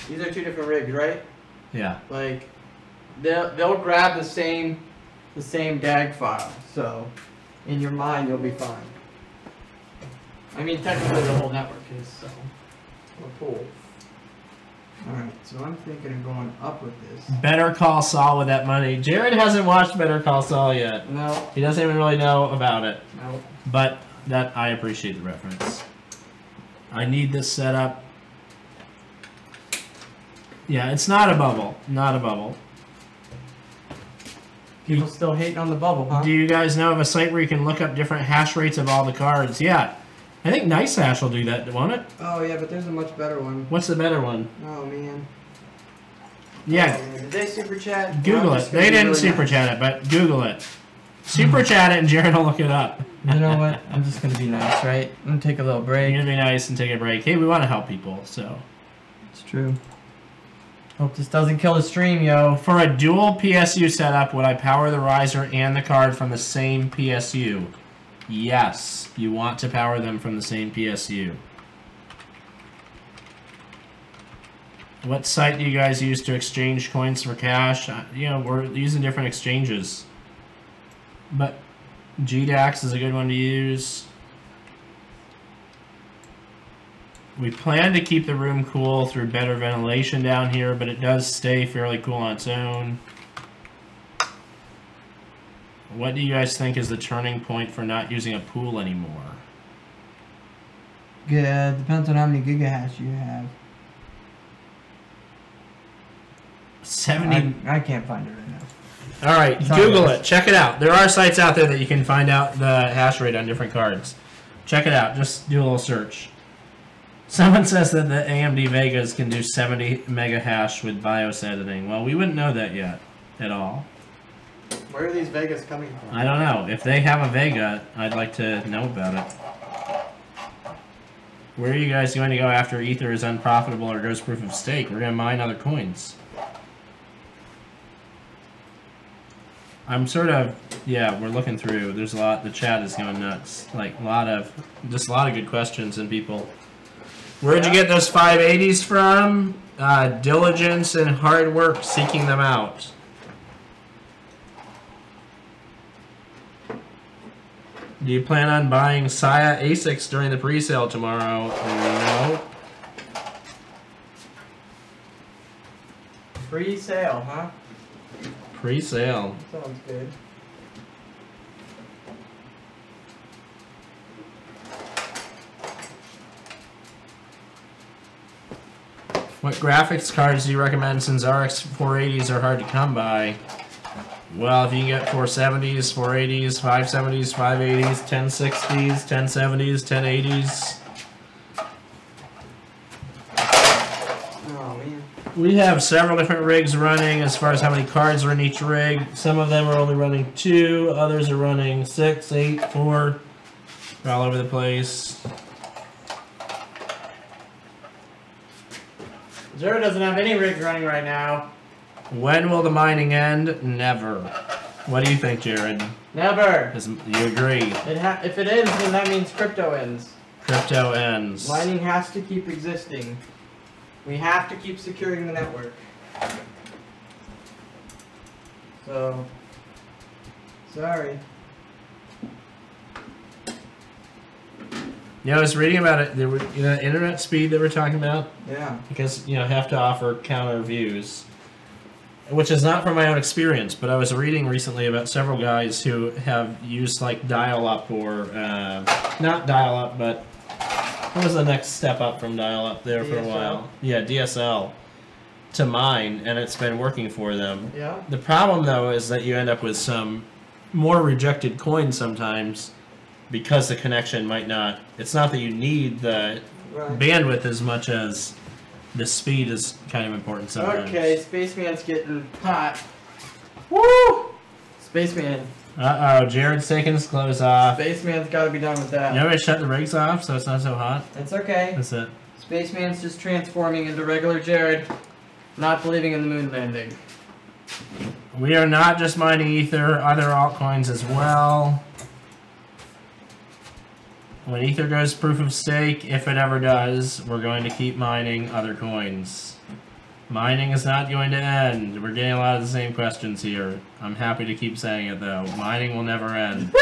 these are two different rigs, right? Yeah. Like they'll grab the same DAG file, so in your mind you'll be fine. I mean, technically the whole network is, so we're cool. Alright, so I'm thinking of going up with this. Better Call Saul with that money. Jared hasn't watched Better Call Saul yet. No. He doesn't even really know about it. No. But that I appreciate the reference. I need this set up. Yeah, it's not a bubble. Not a bubble. People still hating on the bubble, huh? Do you guys know of a site where you can look up different hash rates of all the cards? Yeah. I think NiceHash will do that, won't it? Oh, yeah, but there's a much better one. What's the better one? Oh, man. Yeah. Oh, man. Did they super chat? Google it. They didn't super chat it, but Google it. Super chat it and Jared will look it up. You know what? I'm just going to be nice, right? I'm going to take a little break. You're going to be nice and take a break. Hey, we want to help people, so. It's true. Hope this doesn't kill the stream, yo. For a dual PSU setup, would I power the riser and the card from the same PSU? Yes, you want to power them from the same PSU. What site do you guys use to exchange coins for cash? You know, we're using different exchanges. But GDAX is a good one to use. We plan to keep the room cool through better ventilation down here, but it does stay fairly cool on its own. What do you guys think is the turning point for not using a pool anymore? Yeah, depends on how many gigahash you have. 70. I can't find it right now. All right, Google it. Check it out. There are sites out there that you can find out the hash rate on different cards. Check it out. Just do a little search. Someone says that the AMD Vegas can do 70 mega hash with BIOS editing. Well, we wouldn't know that yet at all. Where are these Vegas coming from? I don't know. If they have a Vega, I'd like to know about it. Where are you guys going to go after Ether is unprofitable or goes proof of stake? We're going to mine other coins. I'm sort of, yeah, we're looking through. There's a lot, the chat is going nuts. Like, just a lot of good questions and people. Where'd you get those 580s from? Diligence and hard work seeking them out. Do you plan on buying Saya ASICs during the pre-sale tomorrow? No. Pre-sale, huh? Pre-sale. Sounds good. What graphics cards do you recommend since RX 480s are hard to come by? Well, if you can get 470s, 480s, 570s, 580s, 1060s, 1070s, 1080s. Oh, man. We have several different rigs running as far as how many cards are in each rig. Some of them are only running 2, others are running 6, 8, 4. They're all over the place. Jared doesn't have any rigs running right now. When will the mining end? Never. What do you think, Jared? Never. You agree? If it ends, then that means crypto ends. Crypto ends. Mining has to keep existing. We have to keep securing the network. So, sorry. Yeah, I was reading about it. There were, internet speed that we're talking about. Yeah. Because have to offer counter views, which is not from my own experience. But I was reading recently about several guys who have used like dial-up or not dial-up, but what was the next step up from dial-up there for a while? Yeah, DSL to mine, and it's been working for them. Yeah. The problem though is that you end up with some more rejected coins sometimes. Because the connection might not, it's not that you need the bandwidth as much as the speed is kind of important sometimes. Okay, Spaceman's getting hot. Woo! Spaceman. Uh-oh, Jared's taking his clothes off. Spaceman's got to be done with that. You know, I shut the rigs off so it's not so hot. It's okay. That's it. Spaceman's just transforming into regular Jared, not believing in the moon landing. We are not just mining Ether, other altcoins as well. When Ether goes proof of stake, if it ever does, we're going to keep mining other coins. Mining is not going to end. We're getting a lot of the same questions here. I'm happy to keep saying it though. Mining will never end.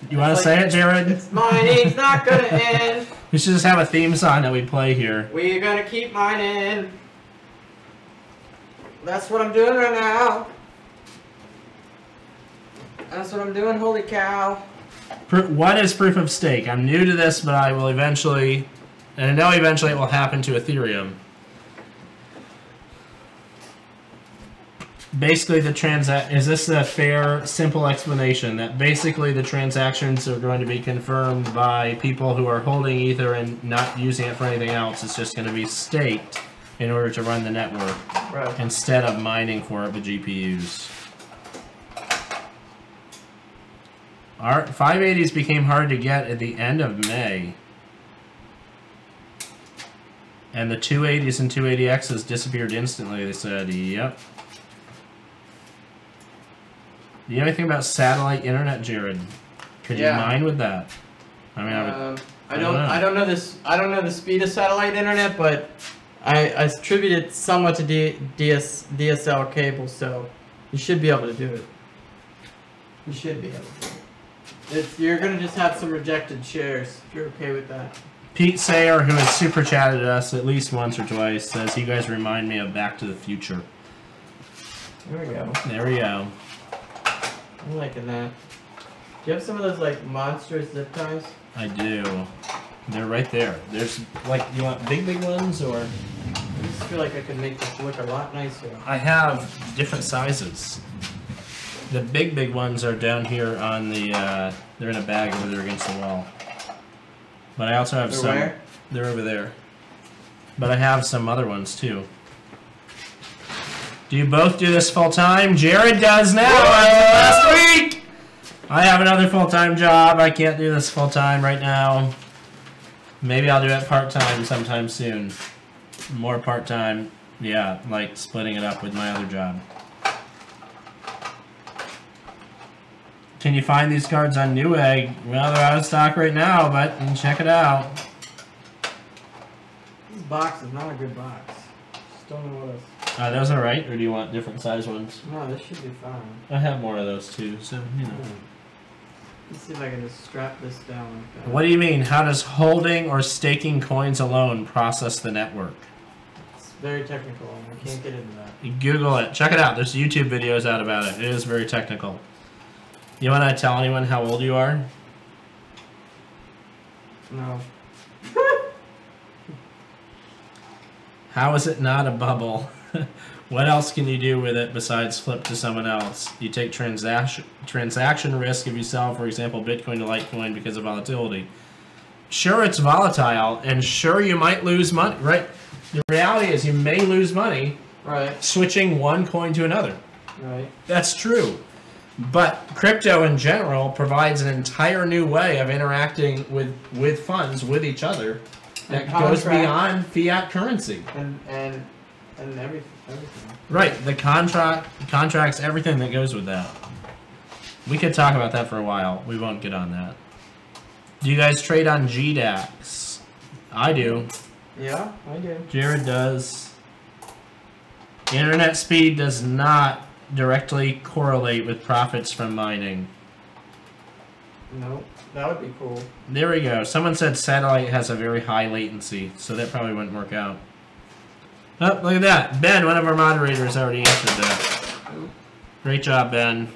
You want to say it, Jared? Mining's not going to end. We should just have a theme song that we play here. We're going to keep mining. That's what I'm doing right now. That's what I'm doing, holy cow. What is proof of stake? I'm new to this, but I will eventually, and I know eventually it will happen to Ethereum. Basically, is this a fair, simple explanation that basically the transactions are going to be confirmed by people who are holding Ether and not using it for anything else? It's just going to be staked in order to run the network, right, instead of mining for it with GPUs. Our 580s became hard to get at the end of May. And the 280s and 280Xs disappeared instantly, they said. Yep. Do you know anything about satellite internet, Jared? Could you mine with that? I mean, I don't know this. I don't know the speed of satellite internet, but I attribute it somewhat to DSL cable, so you should be able to do it. You should be able to. You're gonna just have some rejected shares if you're okay with that. Pete Sayer, who has super chatted us at least once or twice, says you guys remind me of Back to the Future. There we go. There we go. I'm liking that. Do you have some of those like monstrous zip ties? I do. They're right there. There's like, you want big ones or? I just feel like I could make this look a lot nicer. I have different sizes. The big ones are down here on the, they're in a bag over there against the wall. But I also have some. Where? They're over there. But I have some other ones too. Do you both do this full time? Jared does now. Last week. I have another full-time job. I can't do this full time right now. Maybe I'll do it part-time sometime soon. More part-time. Yeah, like splitting it up with my other job. Can you find these cards on Newegg? Well, they're out of stock right now, but you can check it out. This box is not a good box. Just don't know what else. Are those alright, or do you want different size ones? No, this should be fine. I have more of those too, so, you know. Let's see if I can just strap this down like that. What do you mean? How does holding or staking coins alone process the network? It's very technical, and I can't get into that. Google it. Check it out. There's YouTube videos out about it. It is very technical. You want to tell anyone how old you are? No. How is it not a bubble? What else can you do with it besides flip to someone else? You take transaction risk if you sell, for example, Bitcoin to Litecoin because of volatility. Sure, it's volatile, and sure, you might lose money, right? The reality is you may lose money switching one coin to another. Right. That's true. But crypto in general provides an entire new way of interacting with funds, with each other, that goes beyond fiat currency. And everything. Right, the contracts, everything that goes with that. We could talk about that for a while. We won't get on that. Do you guys trade on GDAX? I do. Yeah, I do. Jared does. Internet speed does not directly correlate with profits from mining. Nope, that would be cool. There we go. Someone said satellite has a very high latency, so that probably wouldn't work out. Oh, look at that. Ben, one of our moderators, already answered that. Great job, Ben.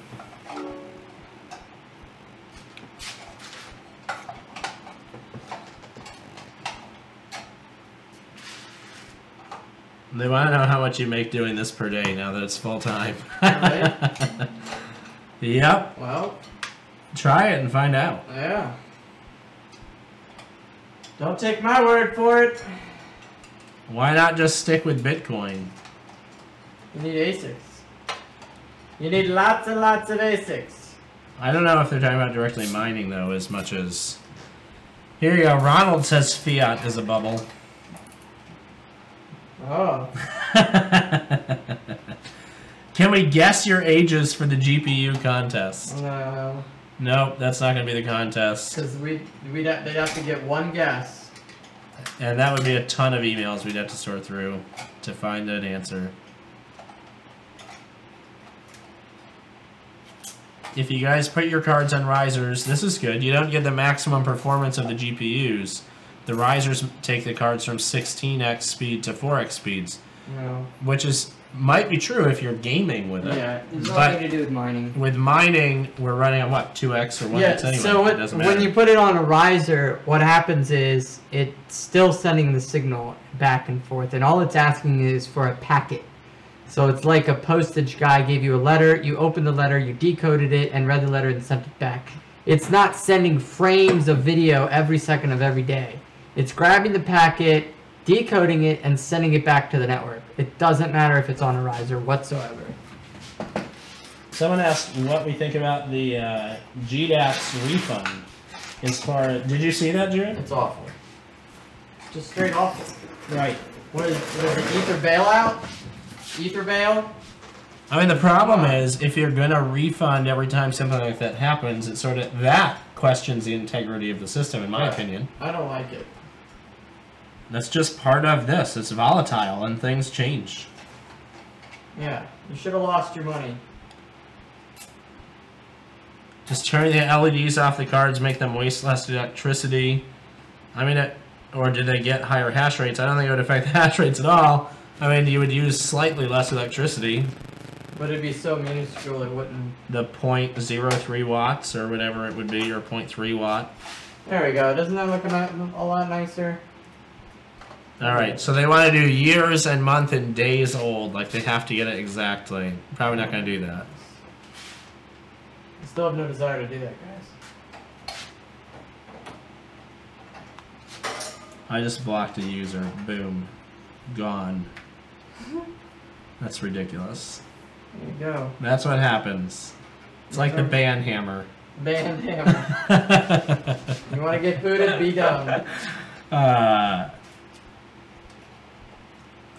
They want to know how much you make doing this per day now that it's full time. Right. Yep. Well, try it and find out. Yeah. Don't take my word for it. Why not just stick with Bitcoin? You need ASICs. You need lots and lots of ASICs. I don't know if they're talking about directly mining, though, as much as... Here you go. Ronald says fiat is a bubble. Oh. Can we guess your ages for the GPU contest? No. Nope, that's not going to be the contest. Because they'd have to get one guess. And that would be a ton of emails we'd have to sort through to find an answer. If you guys put your cards on risers, this is good. You don't get the maximum performance of the GPUs. The risers take the cards from 16x speed to 4x speeds. No. Which might be true if you're gaming with it. Yeah, it's nothing to do with mining. With mining, we're running on what, 2x or 1x anyway? So it doesn't matter. when you put it on a riser, what happens is it's still sending the signal back and forth, and all it's asking is for a packet. So it's like a postage guy gave you a letter, you opened the letter, you decoded it, and read the letter and sent it back. It's not sending frames of video every second of every day. It's grabbing the packet, decoding it, and sending it back to the network. It doesn't matter if it's on a riser whatsoever. Someone asked what we think about the GDAX refund. Did you see that, Jared? It's awful. Just straight awful. Right. What is it, Ether bailout? Ether bail? I mean, the problem is, if you're going to refund every time something like that happens, it sort of, that questions the integrity of the system, in my opinion. I don't like it. That's just part of this. It's volatile, and things change. Yeah, you should have lost your money. Just turn the LEDs off the cards, make them waste less electricity. I mean, or did they get higher hash rates? I don't think it would affect the hash rates at all. I mean, you would use slightly less electricity. But it'd be so minuscule it wouldn't... The 0.03 watts or whatever it would be, or 0.3 watt. There we go. Doesn't that look a lot nicer? Alright, so they want to do years and month and days old. Like, they have to get it exactly. Probably not going to do that. I still have no desire to do that, guys. I just blocked a user. Boom. Gone. That's ridiculous. There you go. That's what happens. It's like the ban hammer. Ban hammer. You want to get booted? Be dumb.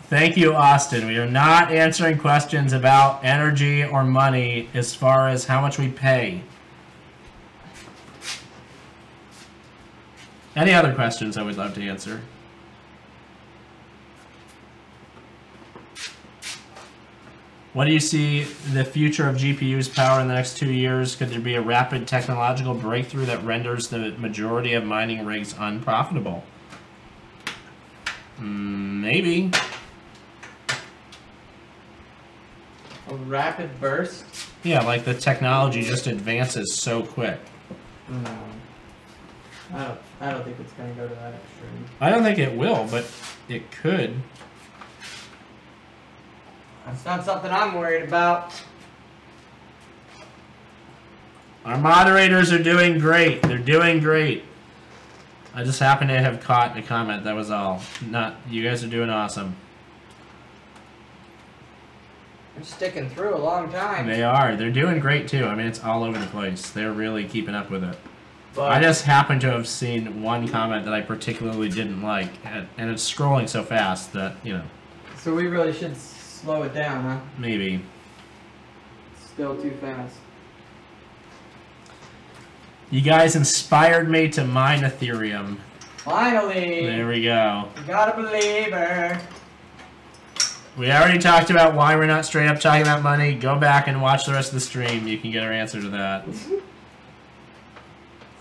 Thank you, Austin. We are not answering questions about energy or money as far as how much we pay. Any other questions I would love to answer? What do you see the future of GPU's power in the next 2 years? Could there be a rapid technological breakthrough that renders the majority of mining rigs unprofitable? Maybe. A rapid burst? Yeah, like the technology just advances so quick. No. I don't think it's going to go to that extreme. I don't think it will, but it could. That's not something I'm worried about. Our moderators are doing great. They're doing great. I just happen to have caught a comment. That was all. Not you guys are doing awesome. They're sticking through a long time. They are. They're doing great too. I mean, it's all over the place. They're really keeping up with it. But I just happen to have seen one comment that I particularly didn't like, and it's scrolling so fast that, you know. So we really should slow it down, huh? Maybe. Still too fast. You guys inspired me to mine Ethereum. Finally! There we go. You gotta believe her. We already talked about why we're not straight up talking about money. Go back and watch the rest of the stream. You can get our answer to that.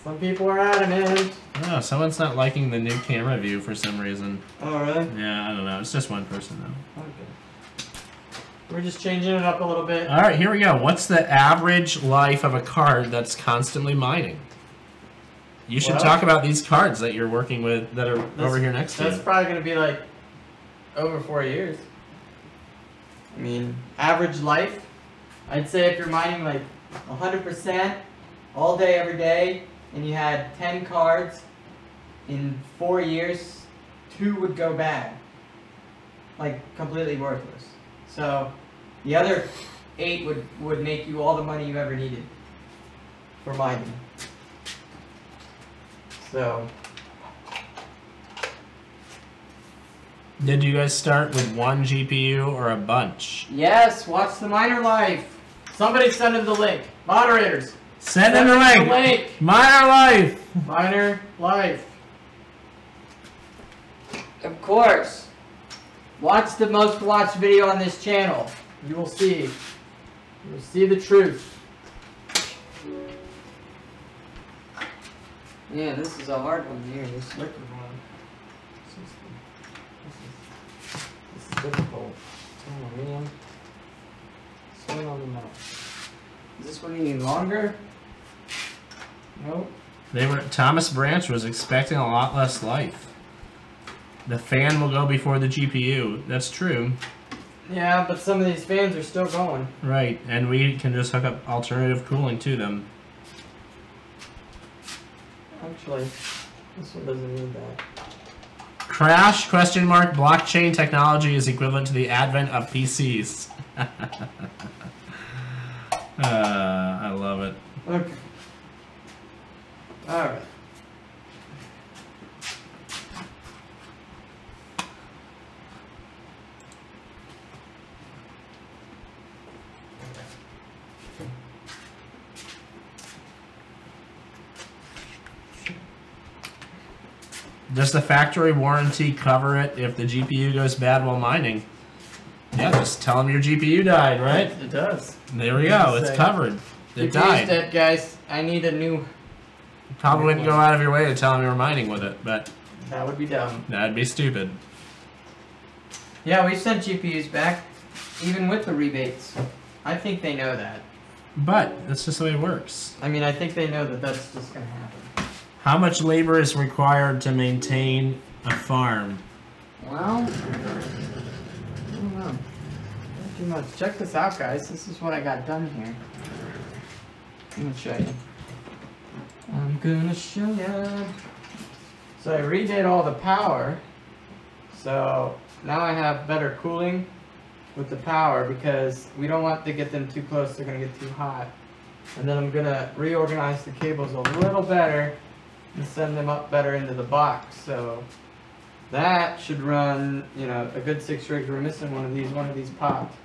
Some people are adamant. Oh, someone's not liking the new camera view for some reason. Oh, really? Yeah, I don't know. It's just one person, though. Okay. We're just changing it up a little bit. All right, here we go. What's the average life of a card that's constantly mining? You should talk about these cards that you're working with that are over here next to you. That's probably going to be like over 4 years. I mean, average life, I'd say if you're mining like 100% all day, every day, and you had 10 cards, in 4 years, 2 would go bad. Like, completely worthless. So, the other 8 would make you all the money you ever needed for mining. So... Did you guys start with one GPU or a bunch? Yes, watch the miner life. Somebody send him the link. Moderators. Send him the link. Miner life. Miner life. Of course. Watch the most watched video on this channel. You will see. You will see the truth. Yeah, this is a hard one here. This liquid one. This is difficult. Oh man. Swing on the mouth. Is this one any longer? Nope. Thomas Branch was expecting a lot less life. The fan will go before the GPU. That's true. Yeah, but some of these fans are still going. Right, and we can just hook up alternative cooling to them. Actually, this one doesn't need that. Crash, question mark, blockchain technology is equivalent to the advent of PCs. I love it. Okay. Alright. Does the factory warranty cover it if the GPU goes bad while mining? Yeah, just tell them your GPU died, right? It does. There we go. It's covered. It died. Dead, guys. I need a new... Probably wouldn't go out of your way to tell them you were mining with it, but... That would be dumb. That'd be stupid. Yeah, we sent GPUs back, even with the rebates. I think they know that. But, that's just the way it works. I mean, I think they know that that's just going to happen. How much labor is required to maintain a farm? Well, I don't know. Not too much. Check this out, guys. This is what I got done here. I'm going to show you. I'm going to show you. So I redid all the power. So now I have better cooling with the power because we don't want to get them too close. They're going to get too hot. And then I'm going to reorganize the cables a little better and send them up better into the box. So that should run, you know, a good 6 rigs. We're missing one of these popped.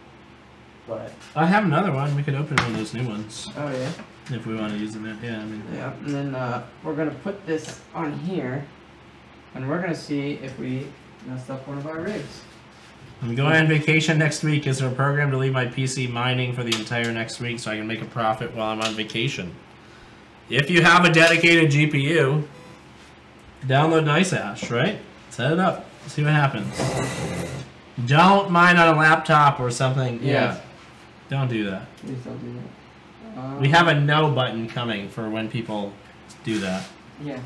But I have another one. We could open one of those new ones. oh yeah. If we want to use them. Yeah, I mean. Yeah, and then we're gonna put this on here, and we're gonna see if we messed up one of our rigs. I'm going on vacation next week. Is there a program to leave my PC mining for the entire next week so I can make a profit while I'm on vacation? If you have a dedicated GPU, download NiceHash, right? Set it up. See what happens. Don't mine on a laptop or something. Yeah. Don't do that. Please don't do that. We have a no button coming for when people do that. Yeah.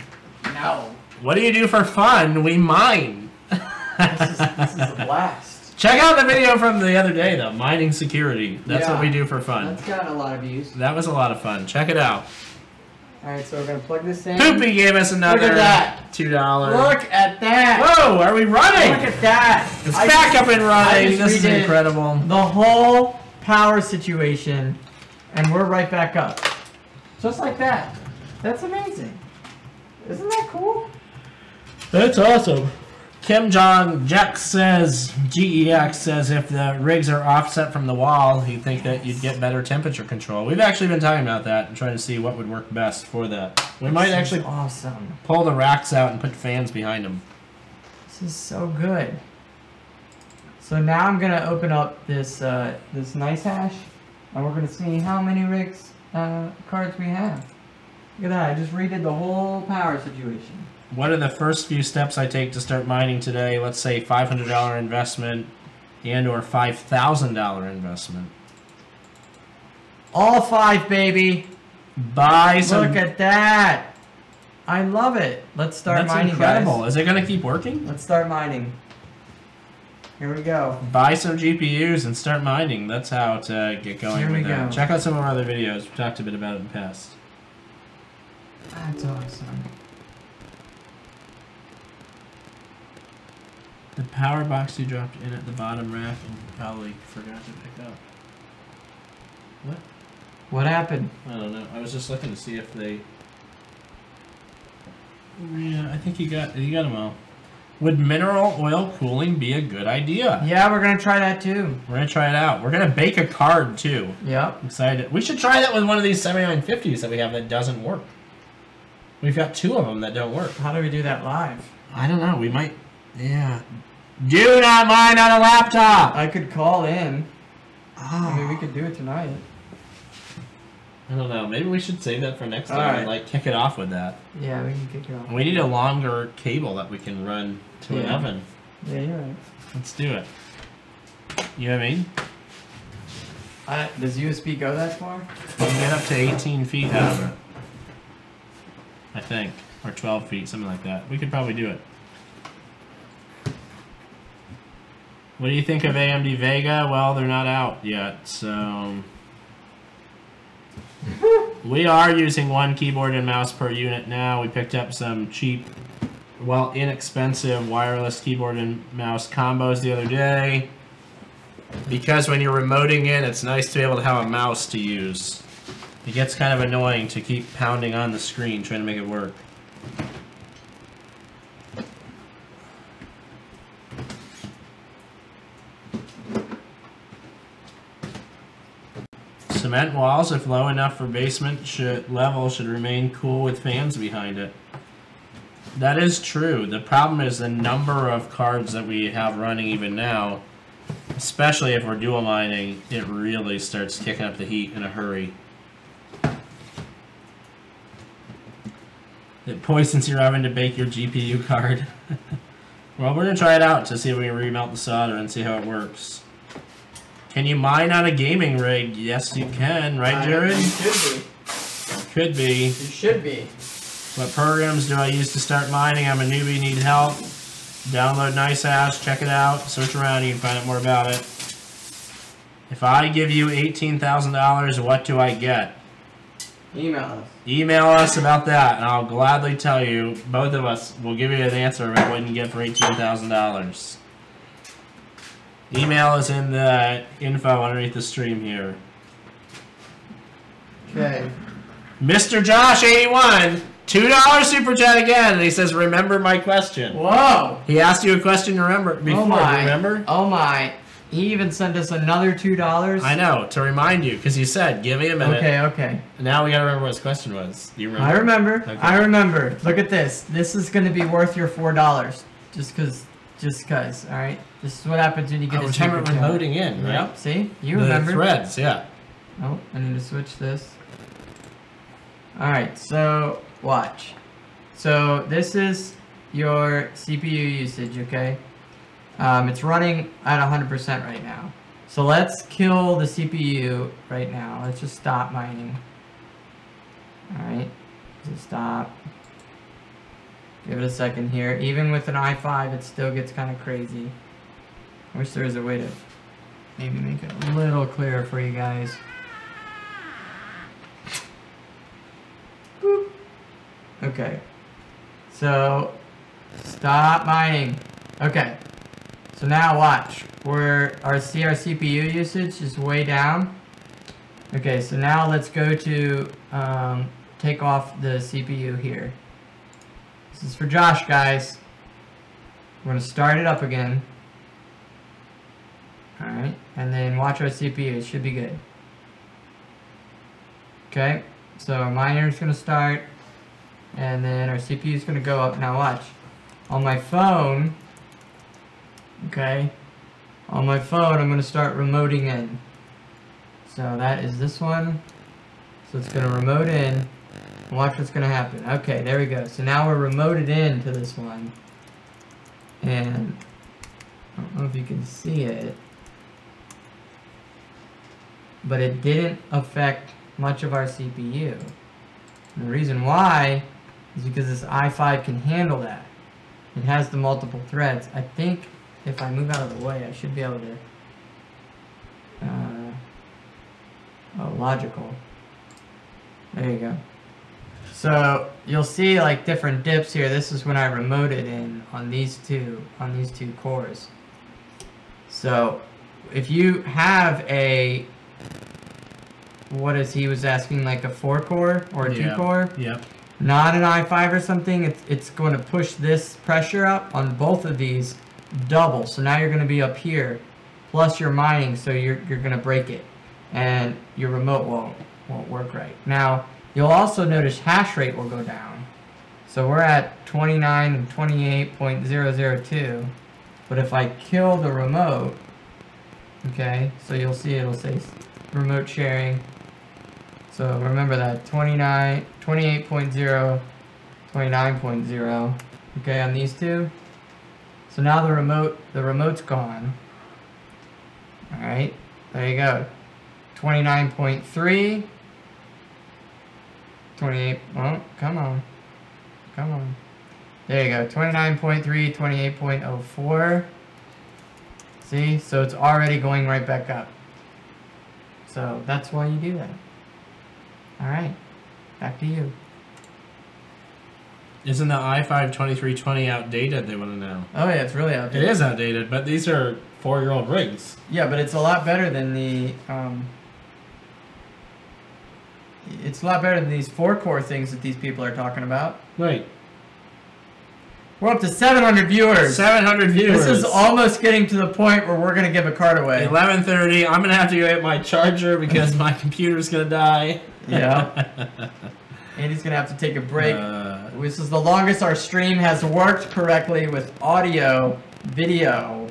No. What do you do for fun? We mine. This is a blast. Check out the video from the other day, though. Mining security. That's what we do for fun. That's got a lot of views. That was a lot of fun. Check it out. All right, so we're going to plug this in. Poopy gave us another Look at that. $2. Look at that. Whoa, are we running? Look at that. It's back up and running. This is incredible. The whole power situation, and we're right back up. Just like that. That's amazing. Isn't that cool? That's awesome. Kim Jong Jex says, GEX says, if the rigs are offset from the wall, he'd think that you'd get better temperature control. We've actually been talking about that and trying to see what would work best for that. We might actually pull the racks out and put fans behind them. This is so good. So now I'm going to open up this this NiceHash, and we're going to see how many rigs cards we have. Look at that. I just redid the whole power situation. What are the first few steps I take to start mining today? Let's say $500 investment and or $5,000 investment. All 5, baby. Buy some. Look at that. I love it. Let's start mining, incredible. guys. Is it going to keep working? Let's start mining. Here we go. Buy some GPUs and start mining. That's how to get going. Here we go. Check out some of our other videos. We talked a bit about it in the past. That's awesome. The power box you dropped in at the bottom rack and probably forgot to pick up. What? What happened? I don't know. I was just looking to see if they... Yeah, I think you got them all. Would mineral oil cooling be a good idea? Yeah, we're going to try that too. We're going to try it out. We're going to bake a card too. Yep. I'm excited. We should try that with one of these 7950s that we have that doesn't work. We've got 2 of them that don't work. How do we do that live? I don't know. We might... Yeah. Do not mine on a laptop! I could call in. I mean, we could do it tonight. I don't know. Maybe we should save that for next time and like kick it off with that. Yeah, we can kick it off. We need a longer cable that we can run to an oven. Yeah, you're right. Let's do it. You know what I mean? Does USB go that far? We can get up to 18 feet out of it. I think. Or 12 feet, something like that. We could probably do it. What do you think of AMD Vega? Well, they're not out yet, so... We are using 1 keyboard and mouse per unit now. We picked up some cheap, well, inexpensive wireless keyboard and mouse combos the other day. Because when you're remoting in, it's nice to be able to have a mouse to use. It gets kind of annoying to keep pounding on the screen trying to make it work. Cement walls, if low enough for basement level, should remain cool with fans behind it. That is true. The problem is the number of cards that we have running even now, especially if we're dual mining, it really starts kicking up the heat in a hurry. It poisons your oven to bake your GPU card. Well, we're going to try it out to see if we can remelt the solder and see how it works. Can you mine on a gaming rig? Yes, you can. Right, Jared? You should be. Could be. You should be. What programs do I use to start mining? I'm a newbie, need help. Download NiceHash, check it out. Search around, you can find out more about it. If I give you $18,000, what do I get? Email us. Email us about that, and I'll gladly tell you. Both of us will give you an answer about what you can get for $18,000. Email is in the info underneath the stream here. Okay. Mr. Josh81, $2 super chat again, and he says, "Remember my question." Whoa! He asked you a question to remember before. Oh my! Remember? Oh my! He even sent us another $2. I know, to remind you, because he said, "Give me a minute." Okay, okay. Now we gotta remember what his question was. Do you remember? I remember. Okay. I remember. Look at this. This is going to be worth your $4. Just cause. All right. This is what happens when you get a super we're chat. loading in, right? Yep. See, you remember. The threads, yeah. Oh, I need to switch this. All right. So watch. So this is your CPU usage. Okay. It's running at 100% right now. So let's kill the CPU right now. Let's just stop mining. All right. Just stop. Give it a second here. Even with an i5, it still gets kind of crazy. I wish there was a way to maybe make it a little clearer for you guys. Boop. Okay. So, stop mining. Okay. So now watch. Our CPU usage is way down. Okay, so now let's go to take off the CPU here. This is for Josh, guys. We're gonna start it up again. Alright, and then watch our CPU, it should be good. Okay, so our miner is gonna start, and then our CPU is gonna go up. Now watch. On my phone, okay, on my phone I'm gonna start remoting in. So that is this one. So it's gonna remote in. Watch what's gonna happen. Okay, there we go. So now we're remoted in to this one. And I don't know if you can see it, but it didn't affect much of our CPU. And the reason why is because this i5 can handle that. It has the multiple threads. I think if I move out of the way, I should be able to oh, logical. There you go. So you'll see like different dips here. This is when I remoted in on these two cores. So if you have a, what is he was asking, like a 4-core or a 2-core? Yep. Not an i5 or something, it's going to push this pressure up on both of these double. So now you're going to be up here, plus you're mining, so you're going to break it. And your remote won't work right. Now, you'll also notice hash rate will go down. So we're at 29 and 28.002. But if I kill the remote, okay, so you'll see it'll say remote sharing. So remember that 29, 28.0, 29.0, okay, on these two. So now the remote's gone. All right, there you go. 29.3, 28, oh, come on. There you go, 29.3, 28.04. See, so it's already going right back up. So that's why you do that. All right, back to you. Isn't the i5 2320 outdated, they want to know? Oh yeah, it's really outdated. It is outdated, but these are 4-year-old rigs. Yeah, but it's a lot better than the, it's a lot better than these 4-core things that these people are talking about. Right. We're up to 700 viewers. 700 viewers. This is almost getting to the point where we're going to give a card away. 11:30. I'm going to have to go get my charger because my computer's going to die. Yeah. Andy's going to have to take a break. This is the longest our stream has worked correctly with audio, video.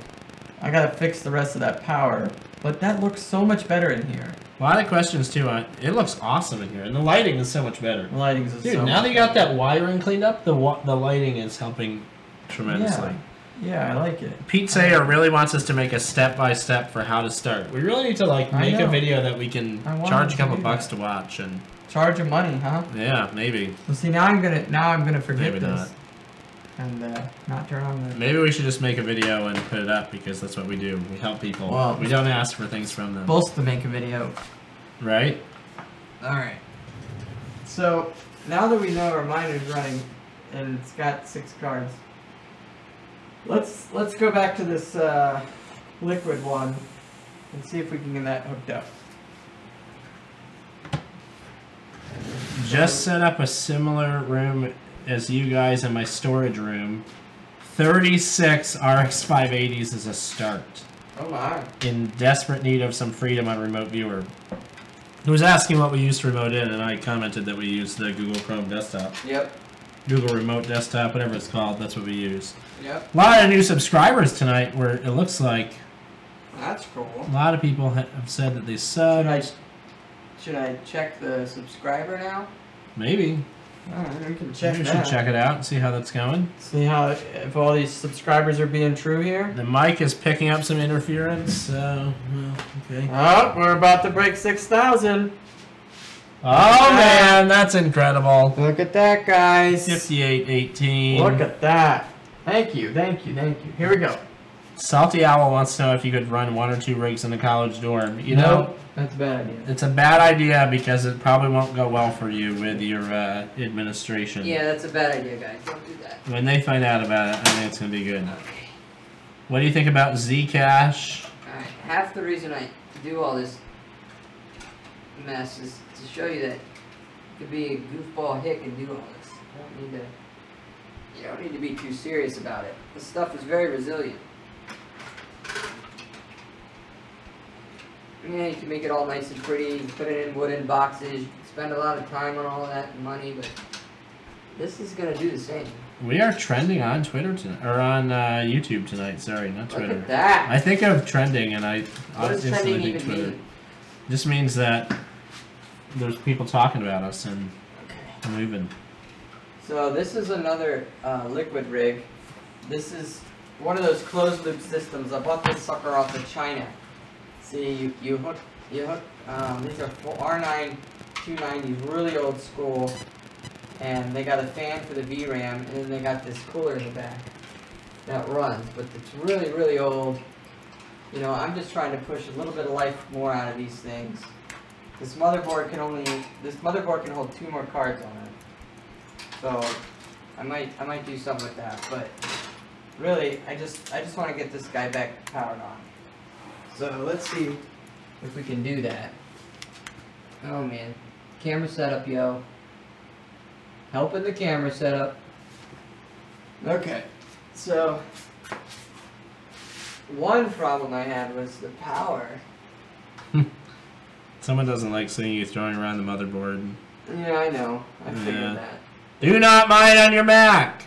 I got to fix the rest of that power. But that looks so much better in here. A lot of questions too. It looks awesome in here, and the lighting is so much better. The lighting is Dude, now that you got that wiring cleaned up, the lighting is helping tremendously. Yeah, I like it. Pete Sayer really wants us to make a step-by-step for how to start. We really need to like make a video that we can charge a couple bucks to watch and charge them money, huh? Yeah, maybe. Well, see, now I'm gonna forget maybe this. Not. And not turn on the... Maybe we should just make a video and put it up because that's what we do. We help people. Well, we don't ask for things from them. Supposed to make a video. Right? Alright. So, now that we know our miner's running and it's got 6 cards, let's go back to this liquid one and see if we can get that hooked up. Just set up a similar room as you guys in my storage room. 36 RX 580s is a start. Oh my. In desperate need of some freedom on remote viewer. He was asking what we used to remote in, and I commented that we use the Google Chrome desktop. Yep. Google Remote Desktop, whatever it's called, that's what we use. Yep. A lot of new subscribers tonight, where it looks like that's cool. A lot of people have said that they subbed. Should I check the subscriber now? Maybe. Alright, we can check Maybe we that. should check it out and see how that's going. See how, if all these subscribers are being true here. The mic is picking up some interference, so, well, okay. Oh, we're about to break 6,000. Oh man, that's incredible. Look at that, guys. 5818. Look at that. Thank you, thank you, thank you. Here we go. Salty Owl wants to know if you could run 1 or 2 rigs in a college dorm. You No, know, that's a bad idea. it's a bad idea because it probably won't go well for you with your administration. Yeah, that's a bad idea, guys. Don't do that. When they find out about it, I think it's going to be good. Okay. What do you think about Zcash? Alright, half the reason I do all this mess is to show you that you could be a goofball hick and do all this. You don't need to be too serious about it. This stuff is very resilient. Yeah, you can make it all nice and pretty, you can put it in wooden boxes, you can spend a lot of time on all of that money, but this is going to do the same. We are trending on Twitter tonight, or on YouTube tonight. Sorry, not Twitter. Look at that. I think of trending, and I What does instantly trending think even Twitter. mean? Just means that there's people talking about us and Okay. moving. So this is another liquid rig. This is one of those closed loop systems. I bought this sucker off of China. See, you hook, these are R9 290s, really old school, and they got a fan for the VRAM, and then they got this cooler in the back that runs, but it's really, really old. You know, I'm just trying to push a little bit of life more out of these things. This motherboard can hold 2 more cards on it. So I might do something with that, but really I just want to get this guy back powered on. So let's see if we can do that. Oh man, camera setup, yo. Helping the camera setup. Okay, so one problem I had was the power. Someone doesn't like seeing you throwing around the motherboard. Yeah, I know. I figured that. Do not mine on your Mac!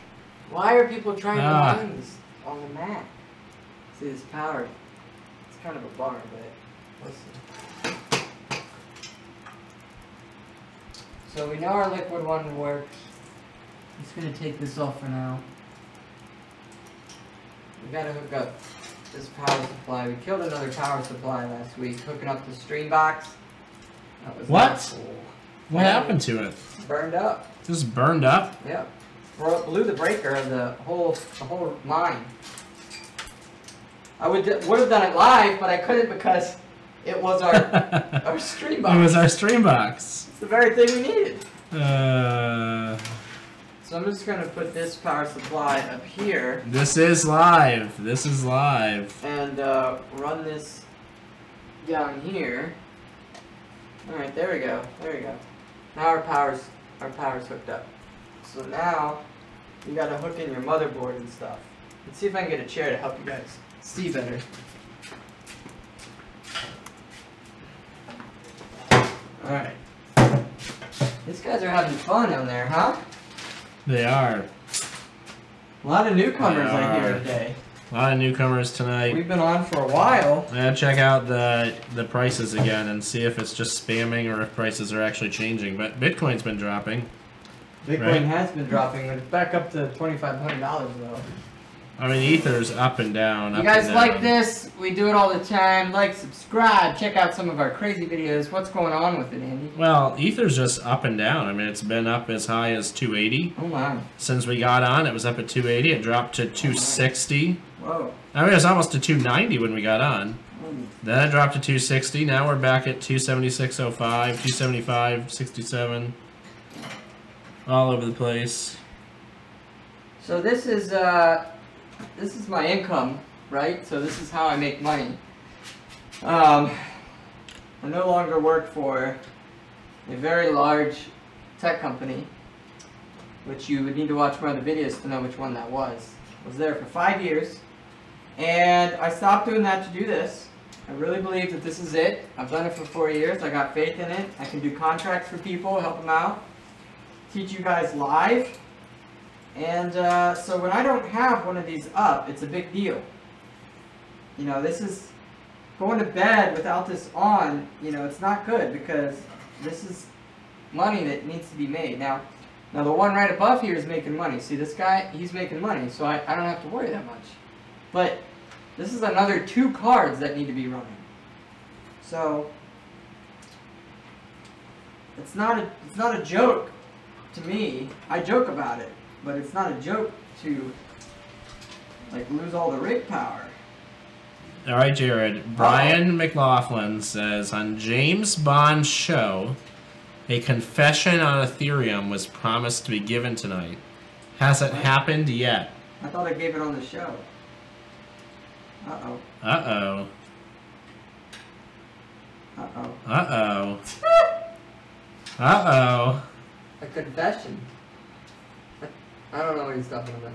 Why are people trying to mine this on the Mac? See, this power, it's kind of a bummer, but listen. So we know our liquid one works. I'm just going to take this off for now. We got to hook up this power supply. We killed another power supply last week, hooking up the stream box. That was What? cool. What happened to it? Burned up. Just burned up? Yep. Blew the breaker of the whole mine. I would have done it live, but I couldn't because it was our stream box. It was our stream box. It's the very thing we needed. So I'm just gonna put this power supply up here. This is live. This is live. And run this down here. All right, there we go. There we go. Now our power's hooked up. So now you gotta hook in your motherboard and stuff. Let's see if I can get a chair to help you guys see better. Alright. These guys are having fun down there, huh? They are. A lot of newcomers I hear today. A lot of newcomers tonight. We've been on for a while. I gotta check out the prices again and see if it's just spamming or if prices are actually changing. But Bitcoin's been dropping. Bitcoin has been dropping, but it's back up to $2,500 though. I mean, Ether's up and down. You guys like this? We do it all the time. Like, subscribe, check out some of our crazy videos. What's going on with it, Andy? Well, Ether's just up and down. I mean, it's been up as high as 280. Oh my. Since we got on, it was up at 280. It dropped to 260. Whoa. I mean, it was almost to 290 when we got on. Mm. Then it dropped to 260. Now we're back at 276.05, 275.67. All over the place. So this is my income, right? So this is how I make money. I no longer work for a very large tech company, which you would need to watch one of the videos to know which one that was. I was there for 5 years, and I stopped doing that to do this. I really believe that this is it. I've done it for 4 years. I got faith in it. I can do contracts for people, help them out, teach you guys live. And so when I don't have one of these up, it's a big deal. You know, this is going to bed without this on, you know, it's not good because this is money that needs to be made. Now the one right above here is making money. See this guy, he's making money, so I don't have to worry that much. But this is another 2 cards that need to be running. So it's not a joke to me. I joke about it. But it's not a joke to like lose all the rig power. All right, Jared. Brian McLaughlin says, on James Bond's show, a confession on Ethereum was promised to be given tonight. Has it happened yet? I thought I gave it on the show. Uh-oh. Uh-oh. Uh-oh. Uh-oh. Uh-oh. A confession? I don't know what he's talking about.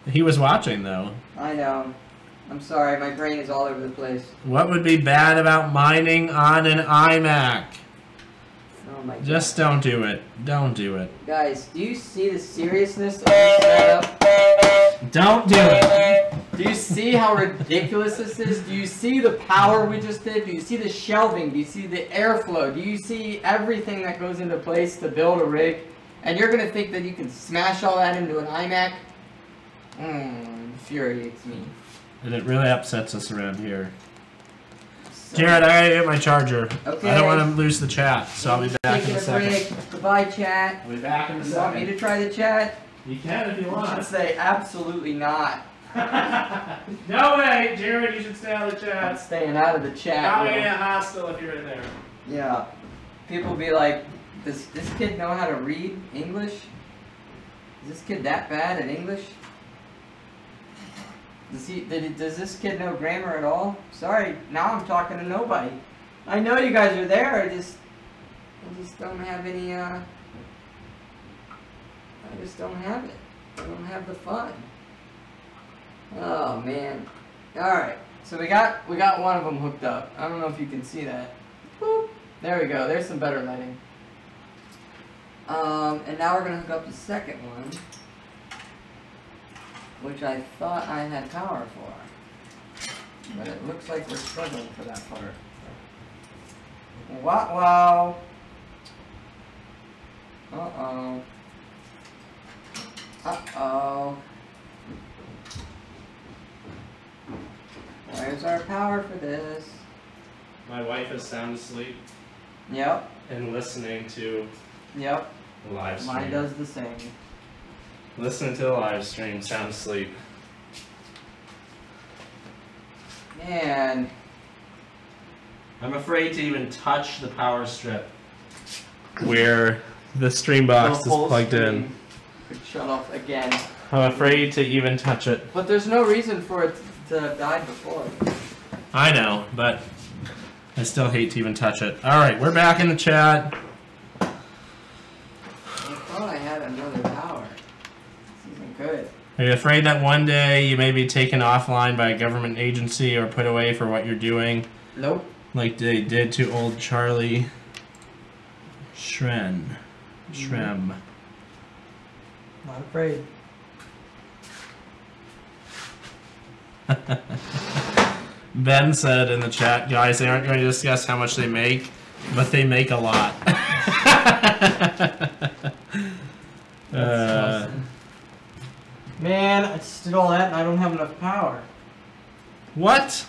He was watching, though. I know. I'm sorry, my brain is all over the place. What would be bad about mining on an iMac? Oh my god. Just don't do it. Don't do it. Guys, do you see the seriousness of this setup? Don't do it. Do you see how ridiculous this is? Do you see the power we just did? Do you see the shelving? Do you see the airflow? Do you see everything that goes into place to build a rig? And you're going to think that you can smash all that into an iMac? Infuriates me. And it really upsets us around here. So, Jared, I gotta get my charger. Okay. I don't want to lose the chat, so I'll be back in a second. Break. Goodbye, chat. I'll be back in a second. You want me to try the chat? You can if you want. I should say absolutely not. No way, Jared, you should stay out of the chat. I'm staying out of the chat. Probably get hostile if you're in there. Yeah. People be like, does this kid know how to read English? Is this kid that bad at English? Does this kid know grammar at all? Sorry, now I'm talking to nobody. I know you guys are there, I just don't have any, I just don't have it. I don't have the fun. Oh, man. Alright, so we got one of them hooked up. I don't know if you can see that. Boop. There we go, there's some better lighting. And now we're going to hook up the second one, which I thought I had power for. But it looks like we're struggling for that part. Wow. Uh-oh. Uh-oh. Where's our power for this? My wife is sound asleep. Yep. And listening to the live stream. Mine does the same. Listening to the live stream, sound asleep. Man. I'm afraid to even touch the power strip where the stream box is plugged in. Could shut off again. I'm afraid to even touch it. But there's no reason for it to have died before. I know, but I still hate to even touch it. Alright, we're back in the chat. I thought I had another power. This isn't good. Are you afraid that one day you may be taken offline by a government agency or put away for what you're doing? Nope. Like they did to old Charlie Shrem. Not afraid. Ben said in the chat, guys, they aren't going to discuss how much they make, but they make a lot. Awesome. Man, I just did all that and I don't have enough power. What?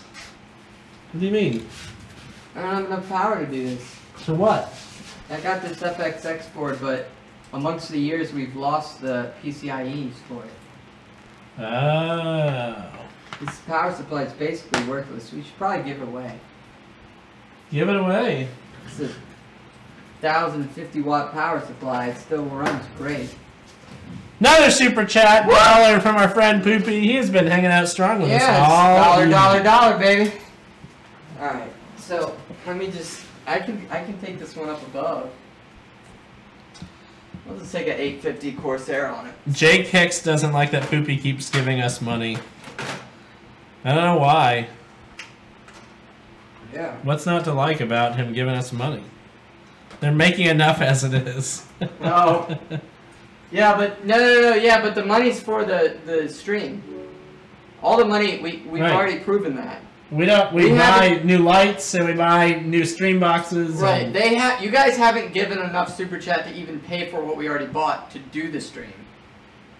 What do you mean? I don't have enough power to do this. For what? I got this FXX board, but amongst the years we've lost the PCIe's for it. Oh. This power supply is basically worthless. We should probably give it away. Give it away. It's a 1,050 watt power supply. It still runs great. Another super chat dollar from our friend Poopy. He has been hanging out strong with us all. Dollar, baby. All right. So let me just. I can take this one up above. We'll just take an 850 Corsair on it. Jake Hicks doesn't like that Poopy keeps giving us money. I don't know why. Yeah. What's not to like about him giving us money? They're making enough as it is. Oh. Yeah, but no. Yeah, but the money's for the stream. All the money we've right. already proven that. We buy new lights and we buy new stream boxes. Right. And you guys haven't given enough super chat to even pay for what we already bought to do the stream.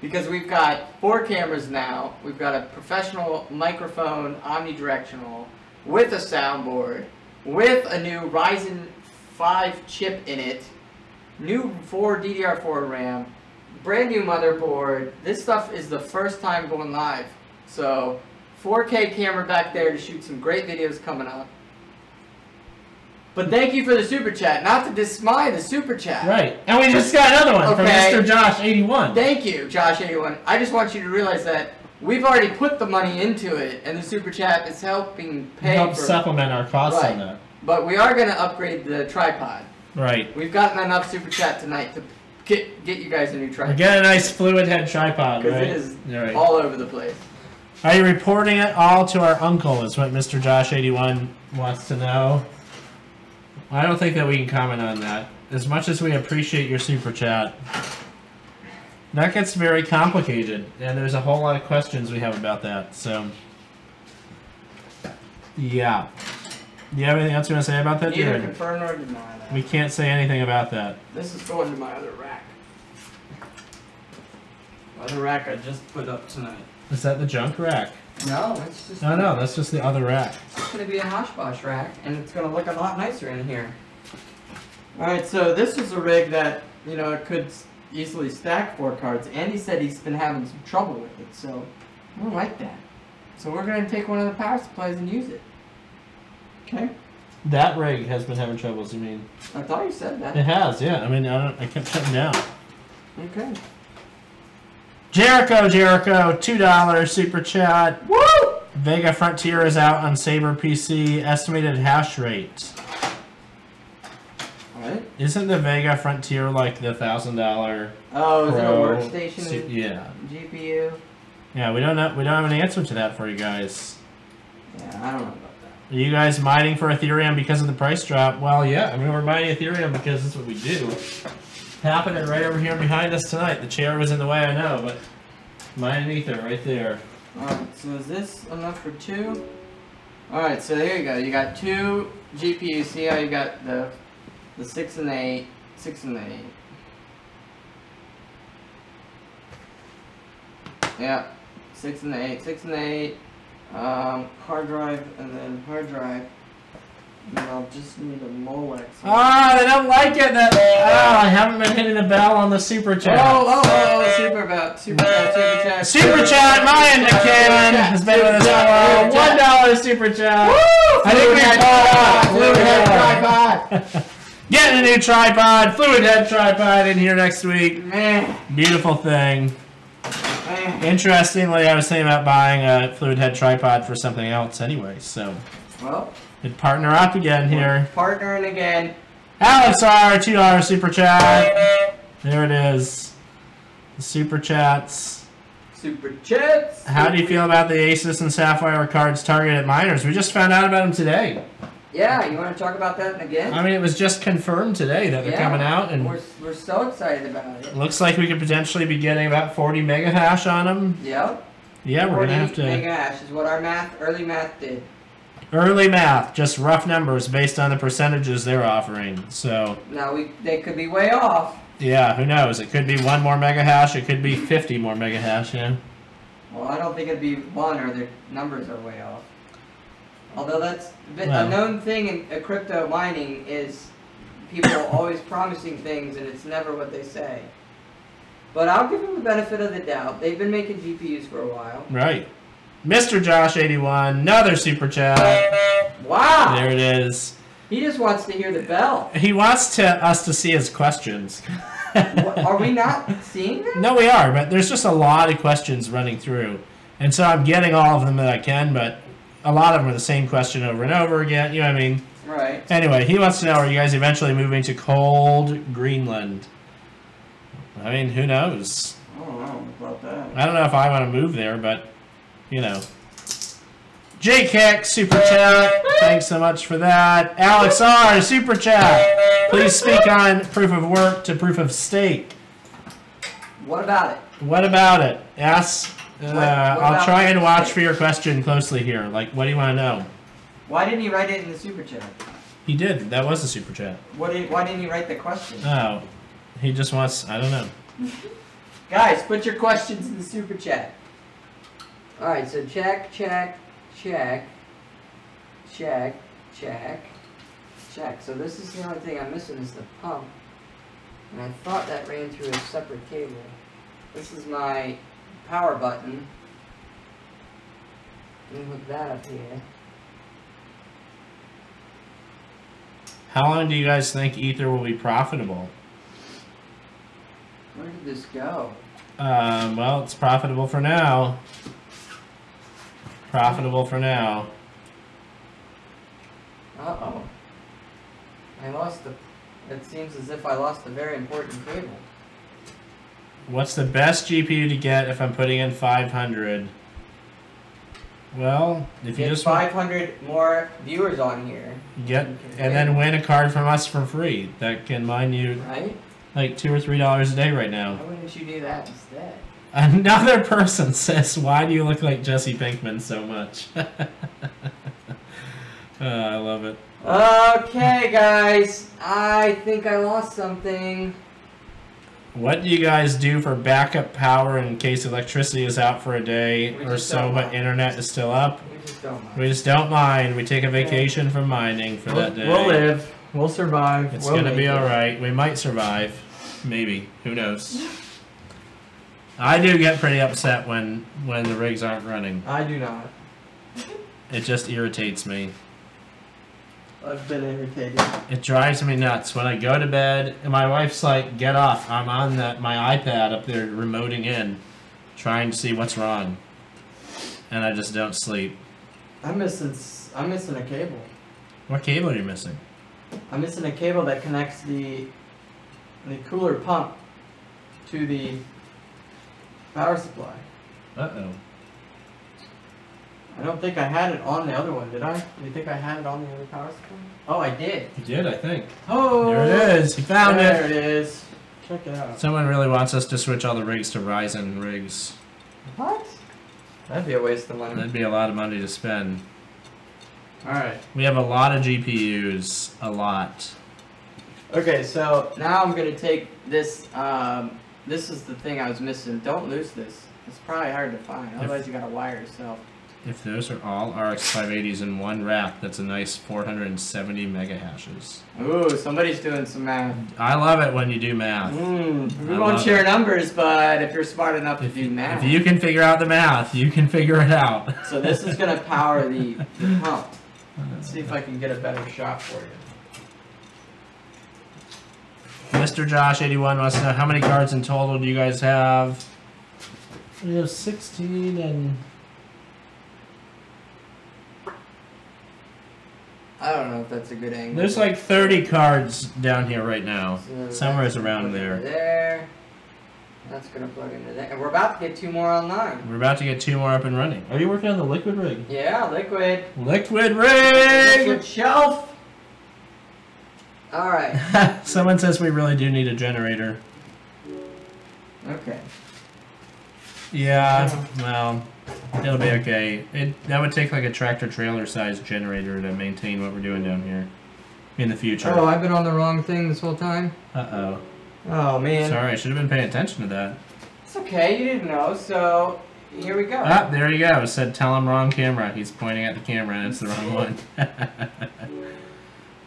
Because we've got 4 cameras now. We've got a professional microphone, omnidirectional, with a soundboard, with a new Ryzen 5 chip in it, new 4 DDR4 RAM, brand new motherboard. This stuff is the first time going live. So 4K camera back there to shoot some great videos coming up. But thank you for the super chat. Not to dismay the super chat. Right. And we just got another one from Mr. Josh81. Thank you, Josh81. I just want you to realize that we've already put the money into it, and the super chat is helping pay Help supplement our costs on that. But we are going to upgrade the tripod. Right. We've gotten enough super chat tonight to get you guys a new tripod. We get a nice fluid head tripod, right? Because it is all over the place. Are you reporting it all to our uncle is what Mr. Josh81 wants to know. I don't think that we can comment on that. As much as we appreciate your super chat, that gets very complicated, and there's a whole lot of questions we have about that, so... Yeah. Do you have anything else you want to say about that, Neither Jared? confirm nor deny that. We can't say anything about that. This is going to my other rack. Other rack I just put up tonight. Is that the junk rack? No, it's just... No, that's just the other rack. It's going to be a Hoshbosh rack, and it's going to look a lot nicer in here. Alright, so this is a rig that, you know, it could easily stack 4 cards. Andy said he's been having some trouble with it, so I don't like that. So we're going to take one of the power supplies and use it. Okay? That rig has been having troubles, you mean? I thought you said that. It has, yeah. I mean, I kept shutting down. Okay. Jericho, $2 super chat. Woo! Vega Frontier is out on Saber PC. Estimated hash rate. What? Isn't the Vega Frontier like the $1,000? Oh, is it a Pro workstation? Yeah. GPU? Yeah, we don't know. We don't have an answer to that for you guys. Yeah, I don't know about that. Are you guys mining for Ethereum because of the price drop? Well, yeah. I mean, we're mining Ethereum because that's what we do. Happening right over here behind us tonight. The chair was in the way, I know, but mining Ether right there. Alright, so is this enough for 2? Alright, so there you go. You got 2 GPUs. See how you got the 6 and the 8, 6 and the 8. Yeah, 6 and the 8, 6 and the 8. Hard drive and then hard drive. And I'll just need a Molex. Ah, they don't like it. I haven't been hitting the bell on the super chat. Super chat. Super chat, my indicator has been with us for a while. $1 super chat. Woo! I think we Fluid head tripod. Getting a new tripod, fluid head tripod in here next week. Man. Beautiful thing. Man. Interestingly, I was thinking about buying a fluid head tripod for something else anyway, so. Well. We'd partner up again here. Partnering again. Alex R, $2 super chat. There it is. The super chats. Super chats. How do you feel about the Asus and Sapphire cards targeted at miners? We just found out about them today. Yeah, you want to talk about that again? I mean, it was just confirmed today that they're coming out, and we're so excited about it. Looks like we could potentially be getting about 40 mega hash on them. Yep. Yeah, we're gonna have to. 40 mega hash is what our early math did. Early math, just rough numbers based on the percentages they're offering. So now they could be way off. Yeah, who knows? It could be 1 more mega hash. It could be 50 more mega hash. Yeah. Well, I don't think it'd be 1, or their numbers are way off. Although that's a known thing in crypto mining is people always promising things and it's never what they say. But I'll give them the benefit of the doubt. They've been making GPUs for a while. Right. Mr. Josh81, another super chat. Wow. There it is. He just wants to hear the bell. He wants us to see his questions. Are we not seeing them? No, we are, but there's just a lot of questions running through. And so I'm getting all of them that I can, but a lot of them are the same question over and over again. You know what I mean? Right. Anyway, he wants to know, are you guys eventually moving to cold Greenland? I mean, who knows? I don't know about that. I don't know if I want to move there, but, you know. J-Keck, super chat. Thanks so much for that. Alex R, super chat. Please speak on proof of work to proof of stake. What about it? What about it? Yes. I'll try and watch for your question closely here. Like, what do you want to know? Why didn't he write it in the super chat? He did. That was a super chat. Why didn't he write the question? Oh. He just wants... I don't know. Guys, put your questions in the super chat. Alright, so check. So this is the only thing I'm missing is the pump. And I thought that ran through a separate cable. This is my power button. Let me hook that up here. How long do you guys think Ether will be profitable? Where did this go? Well, it's profitable for now. Profitable for now. Uh-oh. I lost the... It seems as if I lost a very important cable. What's the best GPU to get if I'm putting in 500? Well, if you Get just 500 more viewers on here. get and then win a card from us for free that can mine you Right? like $2 or $3 a day right now. Why wouldn't you do that instead? Another person says, "Why do you look like Jesse Pinkman so much?" I love it. Okay, guys. I think I lost something. What do you guys do for backup power in case electricity is out for a day or so, but internet is still up? We just don't mind. We just don't mind. We take a vacation from mining for that day. We'll live. We'll survive. It's gonna be alright. We might survive. Maybe. Who knows? I do get pretty upset when the rigs aren't running. I do not. It just irritates me. I've been irritated. It drives me nuts when I go to bed and my wife's like, "Get off." I'm on my iPad up there remoting in, trying to see what's wrong. And I just don't sleep. I'm missing a cable. What cable are you missing? I'm missing a cable that connects the cooler pump to the power supply. Uh-oh. I don't think I had it on the other one, did I? Do you think I had it on the other power supply? Oh, I did. You did, I think. Oh! There it is. He found it. There it is. Check it out. Someone really wants us to switch all the rigs to Ryzen rigs. What? That'd be a waste of money. That'd be a lot of money to spend. Alright. We have a lot of GPUs. A lot. Okay, so now I'm going to take this. This is the thing I was missing. Don't lose this. It's probably hard to find. Otherwise, you got to wire yourself. If those are all RX 580s in one rack, that's a nice 470 mega hashes. Ooh, somebody's doing some math. I love it when you do math. We won't share numbers, but if you're smart enough to do math. If you can figure out the math, you can figure it out. So this is going to power the pump. Let's see if I can get a better shot for you. Mr. Josh 81 wants to know how many cards in total do you guys have? We have 16 and... I don't know if that's a good angle. There's like 30 cards down here right now. So Somewhere's around there. There. That's going to plug into there. And we're about to get 2 more online. We're about to get 2 more up and running. Are you working on the liquid rig? Yeah, liquid. Liquid rig! Liquid shelf. Alright. Someone says we really do need a generator. Okay. Yeah, well, it'll be okay. That would take like a tractor trailer sized generator to maintain what we're doing down here in the future. Oh, I've been on the wrong thing this whole time? Uh-oh. Oh, man. Sorry, I should have been paying attention to that. It's okay, you didn't know, so here we go. Ah, there you go. It said tell him wrong camera. He's pointing at the camera and it's the wrong one.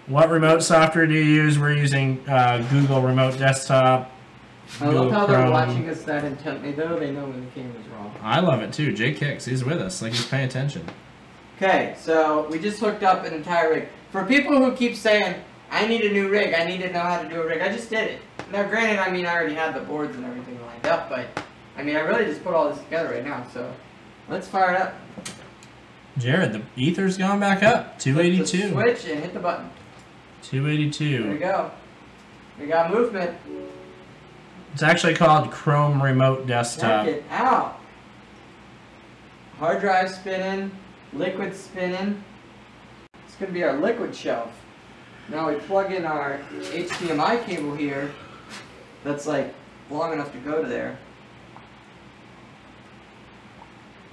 What remote software do you use? We're using Google Remote Desktop. I love how they're watching us that intently, though. They know when the camera's wrong. I love it too. Jay Kicks, he's with us. Like he's paying attention. Okay, so we just hooked up an entire rig. For people who keep saying, I need a new rig, I need to know how to do a rig, I just did it. Now, granted, I mean, I already had the boards and everything lined up, but, I mean, I really just put all this together right now, so let's fire it up. Jared, the ether's gone back up. 282. Switch and hit the button. 282. There we go. We got movement. It's actually called Chrome Remote Desktop. Check it out. Hard drive spinning, liquid spinning. It's going to be our liquid shelf. Now we plug in our HDMI cable here. That's like long enough to go to there.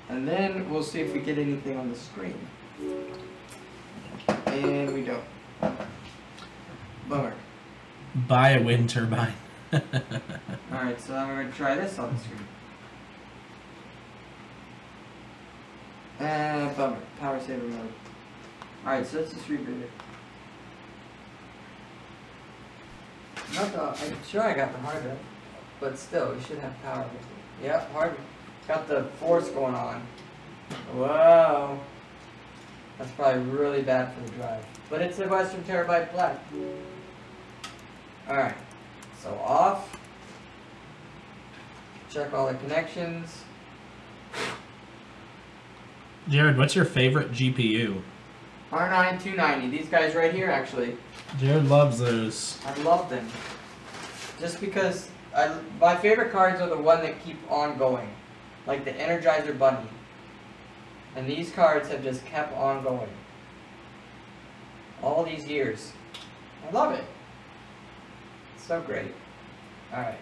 And then we'll see if we get anything on the screen. And we don't. Bummer. Buy a wind turbine. Alright, so I'm going to try this on the screen. And bummer. Power saver mode. Alright, so let's just reboot it. I'm sure I got the hard drive, but still, we should have power with it. Yep, hard. Got the force going on. Whoa. That's probably really bad for the drive. But it's a Western Terabyte Black. Alright. So off. Check all the connections. Jared, what's your favorite GPU? R9 290. These guys right here, actually. Jared loves those. I love them. Just because my favorite cards are the one that keep on going. Like the Energizer Bunny. And these cards have just kept on going. All these years. I love it. It's so great. Alright.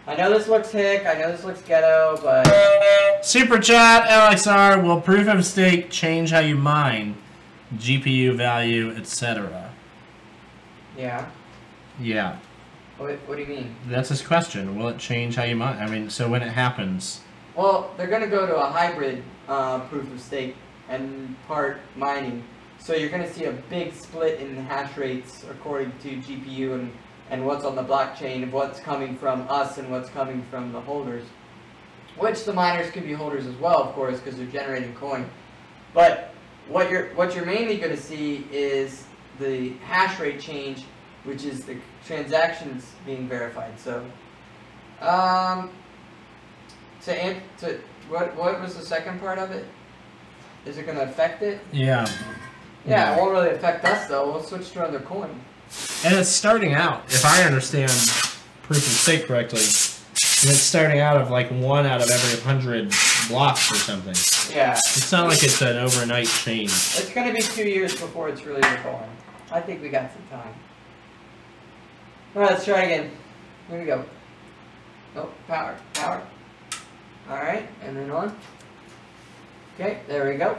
I know this looks hick, I know this looks ghetto, but... Super chat, LXR, will proof of stake change how you mine? GPU value, etc. Yeah. Yeah. What do you mean? That's his question. Will it change how you mine? I mean, so when it happens... Well, they're going to go to a hybrid proof of stake and part mining. So you're going to see a big split in the hash rates according to GPU and what's on the blockchain, of what's coming from us and what's coming from the holders. Which the miners can be holders as well, of course, because they're generating coin. But what you're mainly going to see is the hash rate change, which is the transactions being verified. So, what was the second part of it? Is it going to affect it? Yeah. Yeah, it won't really affect us though. We'll switch to another coin. And it's starting out, if I understand proof of stake correctly, it's starting out of like 1 out of every 100 blocks or something. Yeah. It's not like it's an overnight change. It's going to be 2 years before it's really a coin. I think we got some time. Alright, let's try again. Here we go. Oh, power. Alright, and then on. Okay, there we go.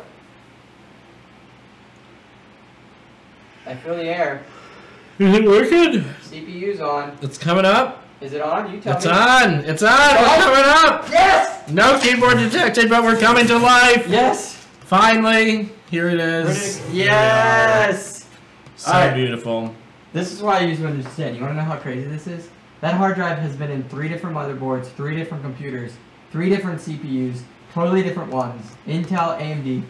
I feel the air. Is it working? CPU's on. It's coming up. Is it on? You tell me. It's on. It's on. We're coming up. Yes! No keyboard detected, but we're coming to life. Yes! Finally, here it is. Yes! So right. Beautiful. This is why I use Windows 10. You want to know how crazy this is? That hard drive has been in 3 different motherboards, 3 different computers, 3 different CPUs, totally different ones. Intel, AMD.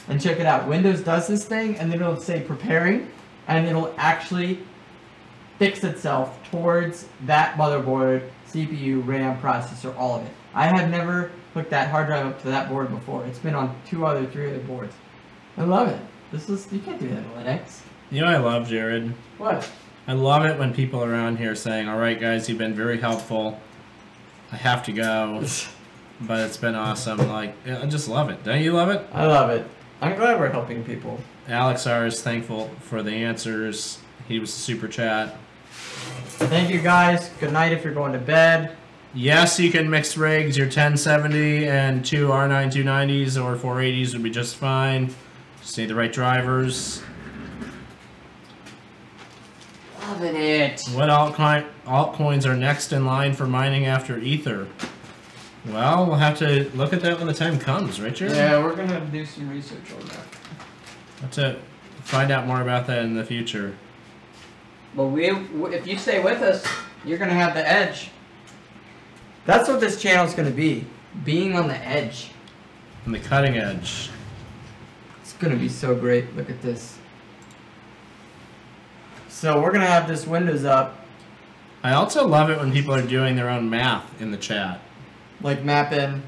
And check it out. Windows does this thing, and then it'll say preparing, and it'll actually fix itself towards that motherboard, CPU, RAM, processor, all of it. I have never hooked that hard drive up to that board before. It's been on 3 other boards. I love it. You can't do that in Linux. You know what I love, Jared? What? I love it when people around here saying, all right, guys, you've been very helpful. I have to go. But it's been awesome. Like, I just love it. Don't you love it? I love it. I'm glad we're helping people. Alex R is thankful for the answers. He was a super chat. Thank you, guys. Good night if you're going to bed. Yes, you can mix rigs. Your 1070 and 2 R9 290s or 480s would be just fine. Just need the right drivers. Loving it. What altcoins are next in line for mining after Ether? Well, we'll have to look at that when the time comes, right, Jared? Yeah, we're going to do some research on that. Have to find out more about that in the future. Well, if you stay with us, you're going to have the edge. That's what this channel is going to be. Being on the edge. On the cutting edge. It's going to be so great. Look at this. So we're going to have this Windows up. I also love it when people are doing their own math in the chat. Like mapping.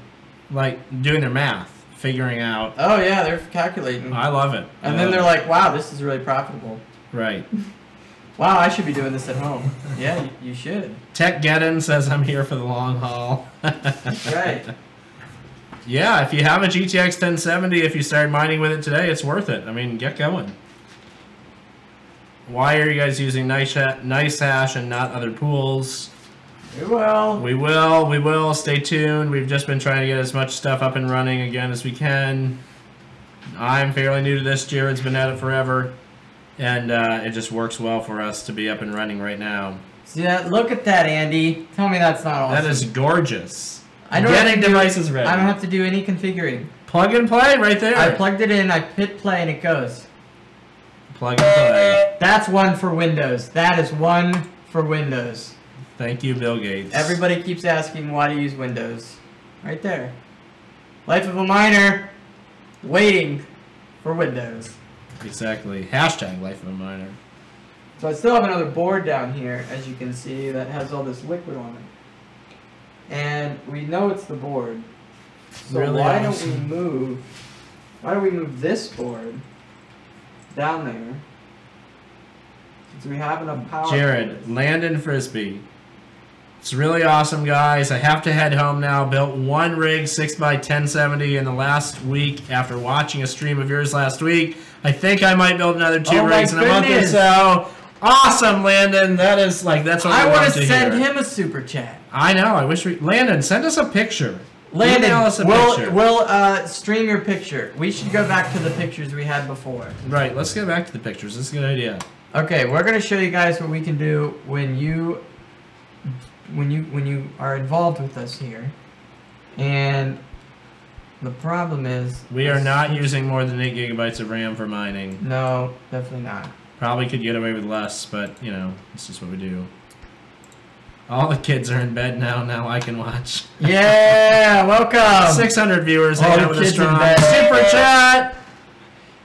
Like doing their math. Figuring out. Oh, yeah, they're calculating. I love it. And then they're like, wow, this is really profitable. Right. Wow, I should be doing this at home. Yeah, you should. TechGeddon says I'm here for the long haul. That's right. Yeah, if you have a GTX 1070, if you start mining with it today, it's worth it. I mean, get going. Why are you guys using NiceHash and not other pools? We will. We will. We will. Stay tuned. We've just been trying to get as much stuff up and running again as we can. I'm fairly new to this. Jared's been at it forever. And it just works well for us to be up and running right now. See that? Look at that, Andy. Tell me that's not awesome. That is gorgeous. I don't Getting devices ready. I don't have to do any configuring. Plug and play right there. I plugged it in, I hit play, and it goes. Plug and play. That's one for Windows. That is one for Windows. Thank you, Bill Gates. Everybody keeps asking why to use Windows. Right there. Life of a miner waiting for Windows. Exactly. Hashtag life of a miner. So I still have another board down here, as you can see, that has all this liquid on it. And we know it's the board. So Really why awesome. don't we move this board down there? Since we have enough power. Jared, Landon Frisbee. It's really awesome, guys. I have to head home now. Built one rig 6x1070 in the last week after watching a stream of yours last week. I think I might build another 2 rigs in a month or so. Awesome, Landon. That's what I want to send him a super chat. I know. I wish Landon, send us a picture. Landon, Email us a picture. we'll stream your picture. We should go back to the pictures we had before. Right. Let's get back to the pictures. This is a good idea. Okay, we're gonna show you guys what we can do when you are involved with us here. And the problem is We are not using more than 8 gigabytes of RAM for mining. No, definitely not. Probably could get away with less, but you know, it's just what we do. All the kids are in bed now. Now I can watch. Yeah, welcome. 600 viewers All hanging the out with us kids in strong. bed. Super chat.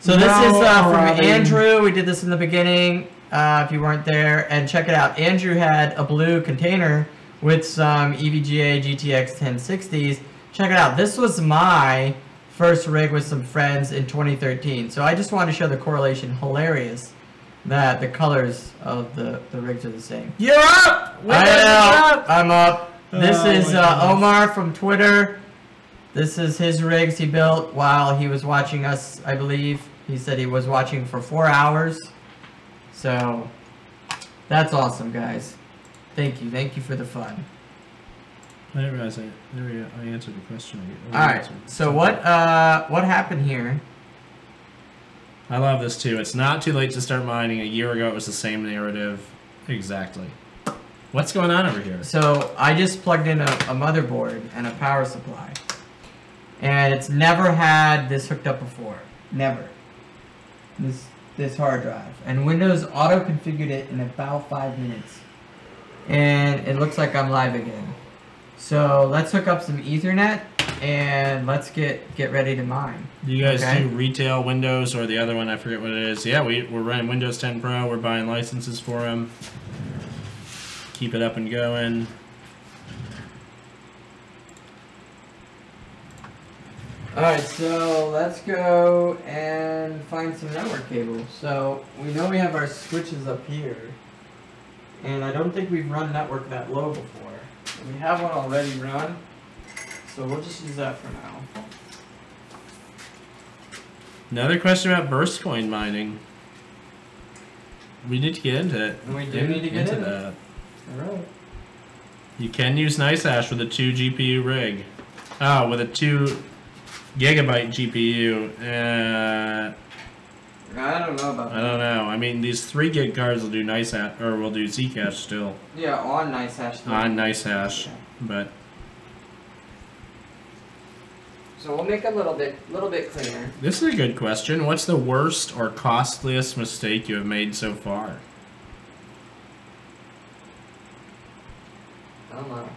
So this is from Robin. Andrew. We did this in the beginning. If you weren't there, and check it out. Andrew had a blue container with some EVGA GTX 1060s. Check it out. This was my first rig with some friends in 2013. So I just wanted to show the correlation. Hilarious that the colors of the rigs are the same. You're up. I'm up. This Oh, is my goodness. Omar from Twitter. This is his rigs he built while he was watching us, I believe. He said he was watching for 4 hours. So, that's awesome, guys. Thank you. Thank you for the fun. I didn't realize I answered the question. Alright, so what happened here? I love this too. It's not too late to start mining. A year ago it was the same narrative. Exactly. What's going on over here? So, I just plugged in a motherboard and a power supply. And it's never had this hooked up before. Never. This hard drive. And Windows auto-configured it in about 5 minutes. And it looks like I'm live again. So let's hook up some Ethernet and let's get ready to mine. Do you guys Okay. do retail Windows or the other one? I forget what it is. Yeah, we're running Windows 10 Pro. We're buying licenses for them. Keep it up and going. Alright, so let's go and find some network cables. So we know we have our switches up here. And I don't think we've run network that low before. We have one already run. So we'll just use that for now. Another question about burst coin mining. We need to get into it. We do need to get into that. Alright. You can use NiceHash with a 2 GPU rig. Oh, with a 2 gigabyte GPU. I don't know about that. I don't know. I mean, these 3 gig cards will do NiceHash, or will do Zcash still. Yeah, on NiceHash. On NiceHash, but So we'll make a little bit cleaner. this is a good question. What's the worst or costliest mistake you have made so far? I don't know.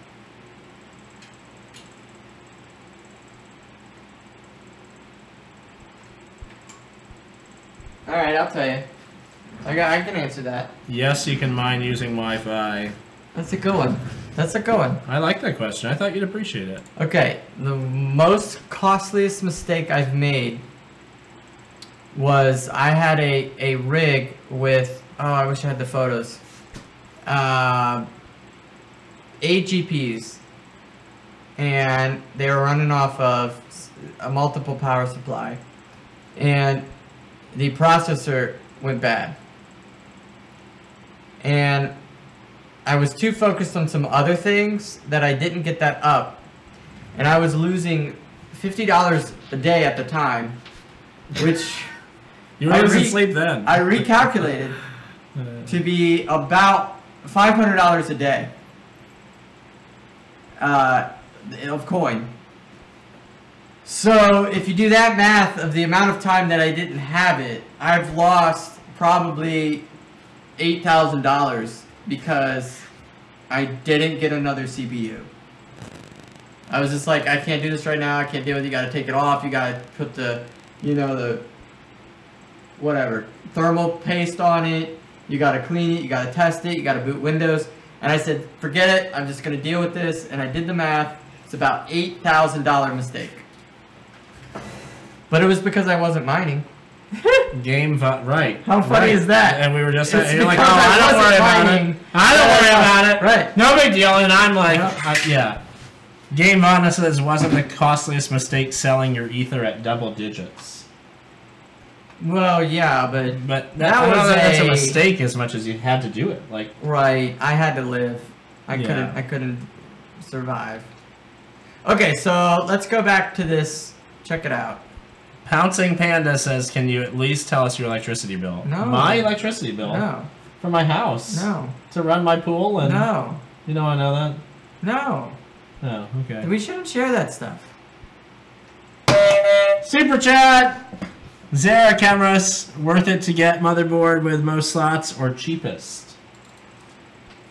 Alright, I'll tell you. I can answer that. Yes, you can mine using Wi-Fi. That's a good one. That's a good one. I like that question. I thought you'd appreciate it. Okay, the most costliest mistake I've made was I had a rig with, oh, I wish I had the photos. 8 GPs. And they were running off of a multiple power supply. And the processor went bad. And I was too focused on some other things that I didn't get that up. And I was losing $50 a day at the time, which You were losing sleep then. I recalculated to be about $500 a day of coin. So if you do that math of the amount of time that I didn't have it, I've lost probably $8,000 because I didn't get another CPU. I was just like, I can't do this right now. I can't deal with it. You got to take it off. You got to put the, you know, the whatever thermal paste on it. You got to clean it. You got to test it. You got to boot Windows. And I said, forget it. I'm just going to deal with this. And I did the math. It's about $8,000 mistake. But it was because I wasn't mining. Right. How funny is that? And we were just It's you're like, oh, because I don't wasn't worry about mining. it. I don't worry about it. Right. No big deal. And I'm like, Yeah. yeah. Game Vana says, wasn't the costliest mistake selling your ether at double digits? Well, yeah, but that was that's a mistake as much as you had to do it. Like, right. I had to live. I couldn't survive. Okay, so let's go back to this. Check it out. Pouncing Panda says, can you at least tell us your electricity bill? No. My electricity bill? No. For my house? No. To run my pool? And No. You don't want to know that? No. Oh, okay. We shouldn't share that stuff. Super chat! Zara cameras, worth it to get motherboard with most slots or cheapest?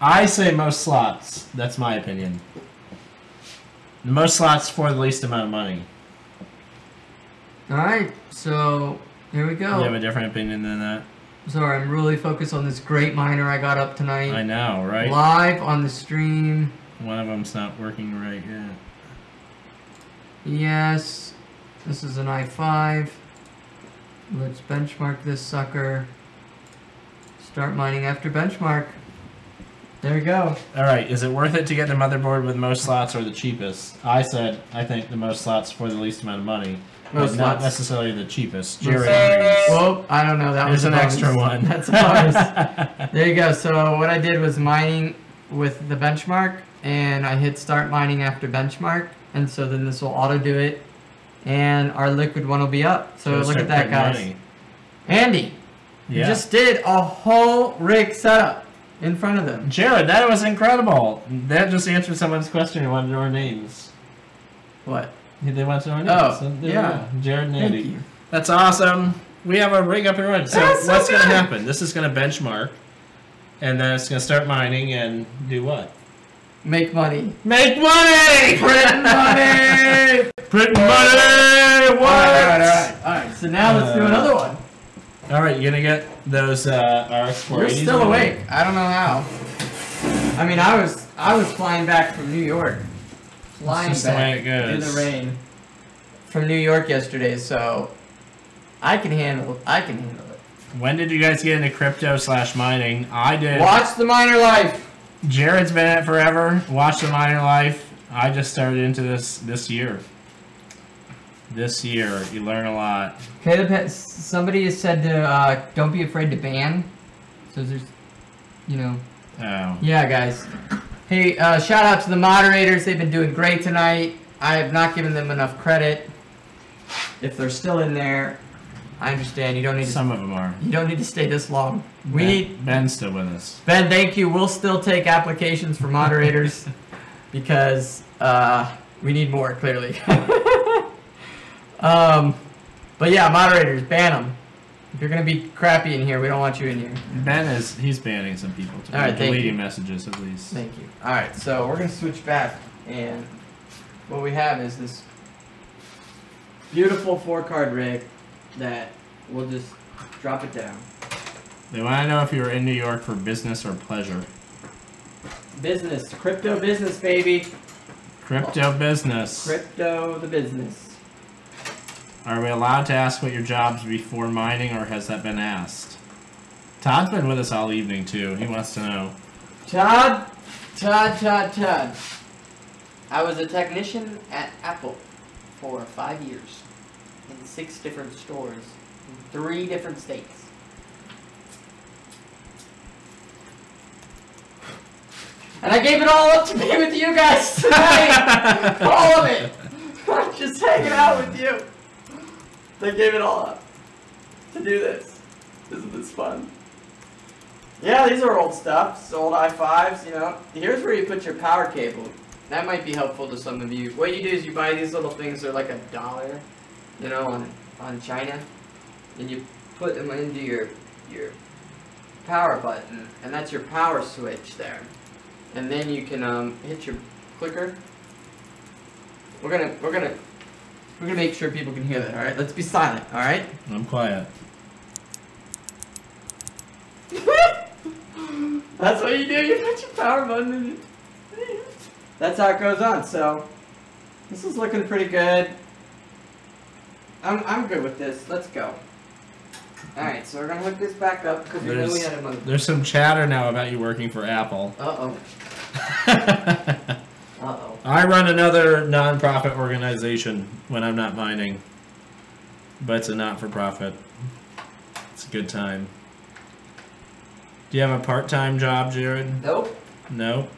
I say most slots. That's my opinion. Most slots for the least amount of money. Alright, so here we go. You have a different opinion than that? Sorry, I'm really focused on this great miner I got up tonight. I know, right? Live on the stream. One of them's not working right yet. Yes. This is an i5. Let's benchmark this sucker. Start mining after benchmark. There we go. Alright, is it worth it to get the motherboard with most slots or the cheapest? I said, I think the most slots for the least amount of money. But not necessarily the cheapest. Jared agrees. Well, I don't know. That was an extra one. That's a bonus. There you go. So what I did was mining with the benchmark, and I hit start mining after benchmark, and so then this will auto do it, and our liquid one will be up. So look at that, guys. Money. Andy, you just did a whole rig setup in front of them. Jared, that was incredible. That just answered someone's question and wanted to know our names. What? They want to know our names. Oh, so yeah. Jared and Andy. Thank you. That's awesome. We have a rig up and running. So what's going to happen? This is going to benchmark, and then it's going to start mining and do what? Make money. Make money! Print money! Print money! What? All right. So now let's do another one. All right, you're going to get those RX 480s. You're still awake. I don't know how. I mean, I was flying back from New York. Flying back in the rain from New York yesterday, so I can handle it. When did you guys get into crypto / mining? I did. Watch the miner life. Jared's been in it forever. Watch the miner life. I just started into this year. This year, you learn a lot. Okay, somebody has said to don't be afraid to ban. So there's, you know. Oh. Yeah, guys. Hey, shout out to the moderators. They've been doing great tonight. I have not given them enough credit. If they're still in there, I understand. You don't need to. Some of them are. You don't need to stay this long. Ben's still with us. Ben, thank you. We'll still take applications for moderators because we need more, clearly. But yeah, moderators, ban them. If you're gonna be crappy in here, we don't want you in here. He's banning some people too. All right, deleting messages at least. Thank you. All right, so we're gonna switch back, and what we have is this beautiful 4-card rig that we'll just drop it down. They want to know if you're in New York for business or pleasure. Business, crypto business, baby. Crypto business. Crypto the business. Are we allowed to ask what your job's before mining, or has that been asked? Todd's been with us all evening, too. He wants to know. Todd. I was a technician at Apple for 5 years in 6 different stores in 3 different states. And I gave it all up to be with you guys tonight. All of it. I'm just hanging out with you. They gave it all up to do this. Isn't this fun? Yeah, these are old stuff. It's old i5s, you know. Here's where you put your power cable. That might be helpful to some of you. What you do is you buy these little things. They're like $1, you know, on China. And you put them into your power button. And that's your power switch there. And then you can hit your clicker. We're gonna make sure people can hear that. All right, let's be silent. All right. I'm quiet. That's what you do. You put your power button in it. That's how it goes on. So this is looking pretty good. I'm good with this. Let's go. All right, so we're gonna look this back up because we know we had a month. There's some chatter now about you working for Apple. Uh-oh. Uh-oh. I run another non-profit organization when I'm not mining, but it's a not-for-profit. It's a good time. Do you have a part-time job, Jared? Nope. No.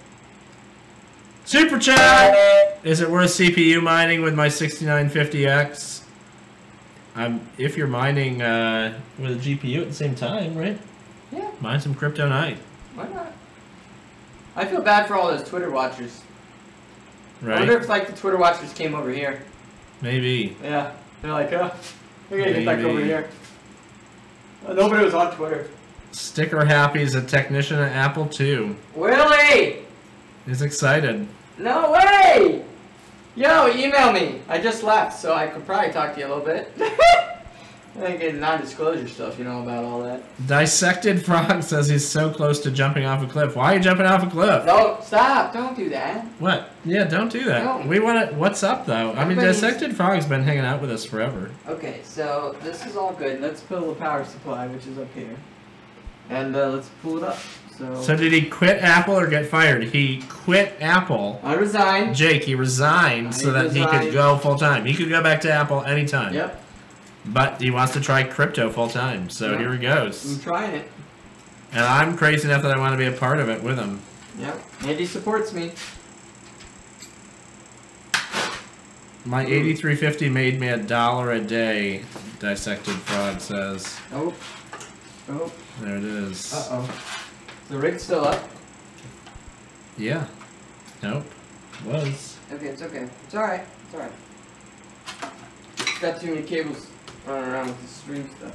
Super chat! Is it worth CPU mining with my 6950X? If you're mining with a GPU at the same time, right? Yeah. Mine some crypto night. Why not? I feel bad for all those Twitter watchers. Right. I wonder if like the Twitter watchers came over here. Maybe. Yeah. They're like, oh, we're gonna get back over here. Nobody was on Twitter. Sticker Happy is a technician at Apple too. Willie! He's excited. No way! Yo, email me. I just left, so I could probably talk to you a little bit. I think it's non-disclosure stuff, you know, about all that. Dissected Frog says he's so close to jumping off a cliff. Why are you jumping off a cliff? No, stop. Don't do that. What? Yeah, don't do that. No. We want to... What's up, though? I mean, Dissected Frog's been hanging out with us forever. Okay, so this is all good. Let's pull the power supply, which is up here. And let's pull it up. So did he quit Apple or get fired? He quit Apple. I resigned. Jake, he resigned so that he could go full-time. He could go back to Apple anytime. Yep. But he wants to try crypto full-time, so here he goes. I'm trying it. And I'm crazy enough that I want to be a part of it with him. Yep. Andy supports me. My 8350 made me $1 a day, Dissected Frog says. Oh. Oh. There it is. Uh-oh. Is the rig still up? Yeah. Nope. Was. Okay, it's okay. It's alright. It's alright. Got too many cables running around with the stream stuff.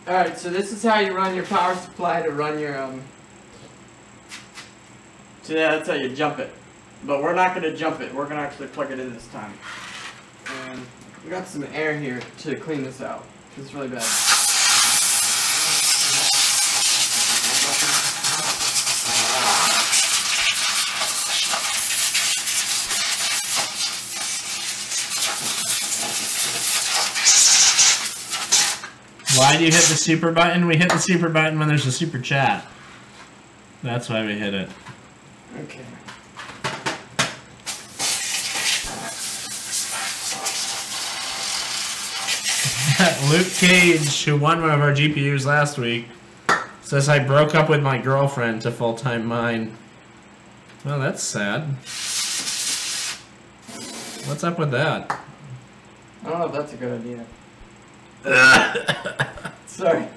Alright, so this is how you run your power supply to run your, So yeah, that's how you jump it. But we're not going to jump it. We're going to actually plug it in this time. And we got some air here to clean this out. Because it's really bad. Why do you hit the super button? We hit the super button when there's a super chat. That's why we hit it. Okay. Luke Cage, who won one of our GPUs last week, says I broke up with my girlfriend to full-time mine. Well, that's sad. What's up with that? I don't know if that's a good idea. Sorry.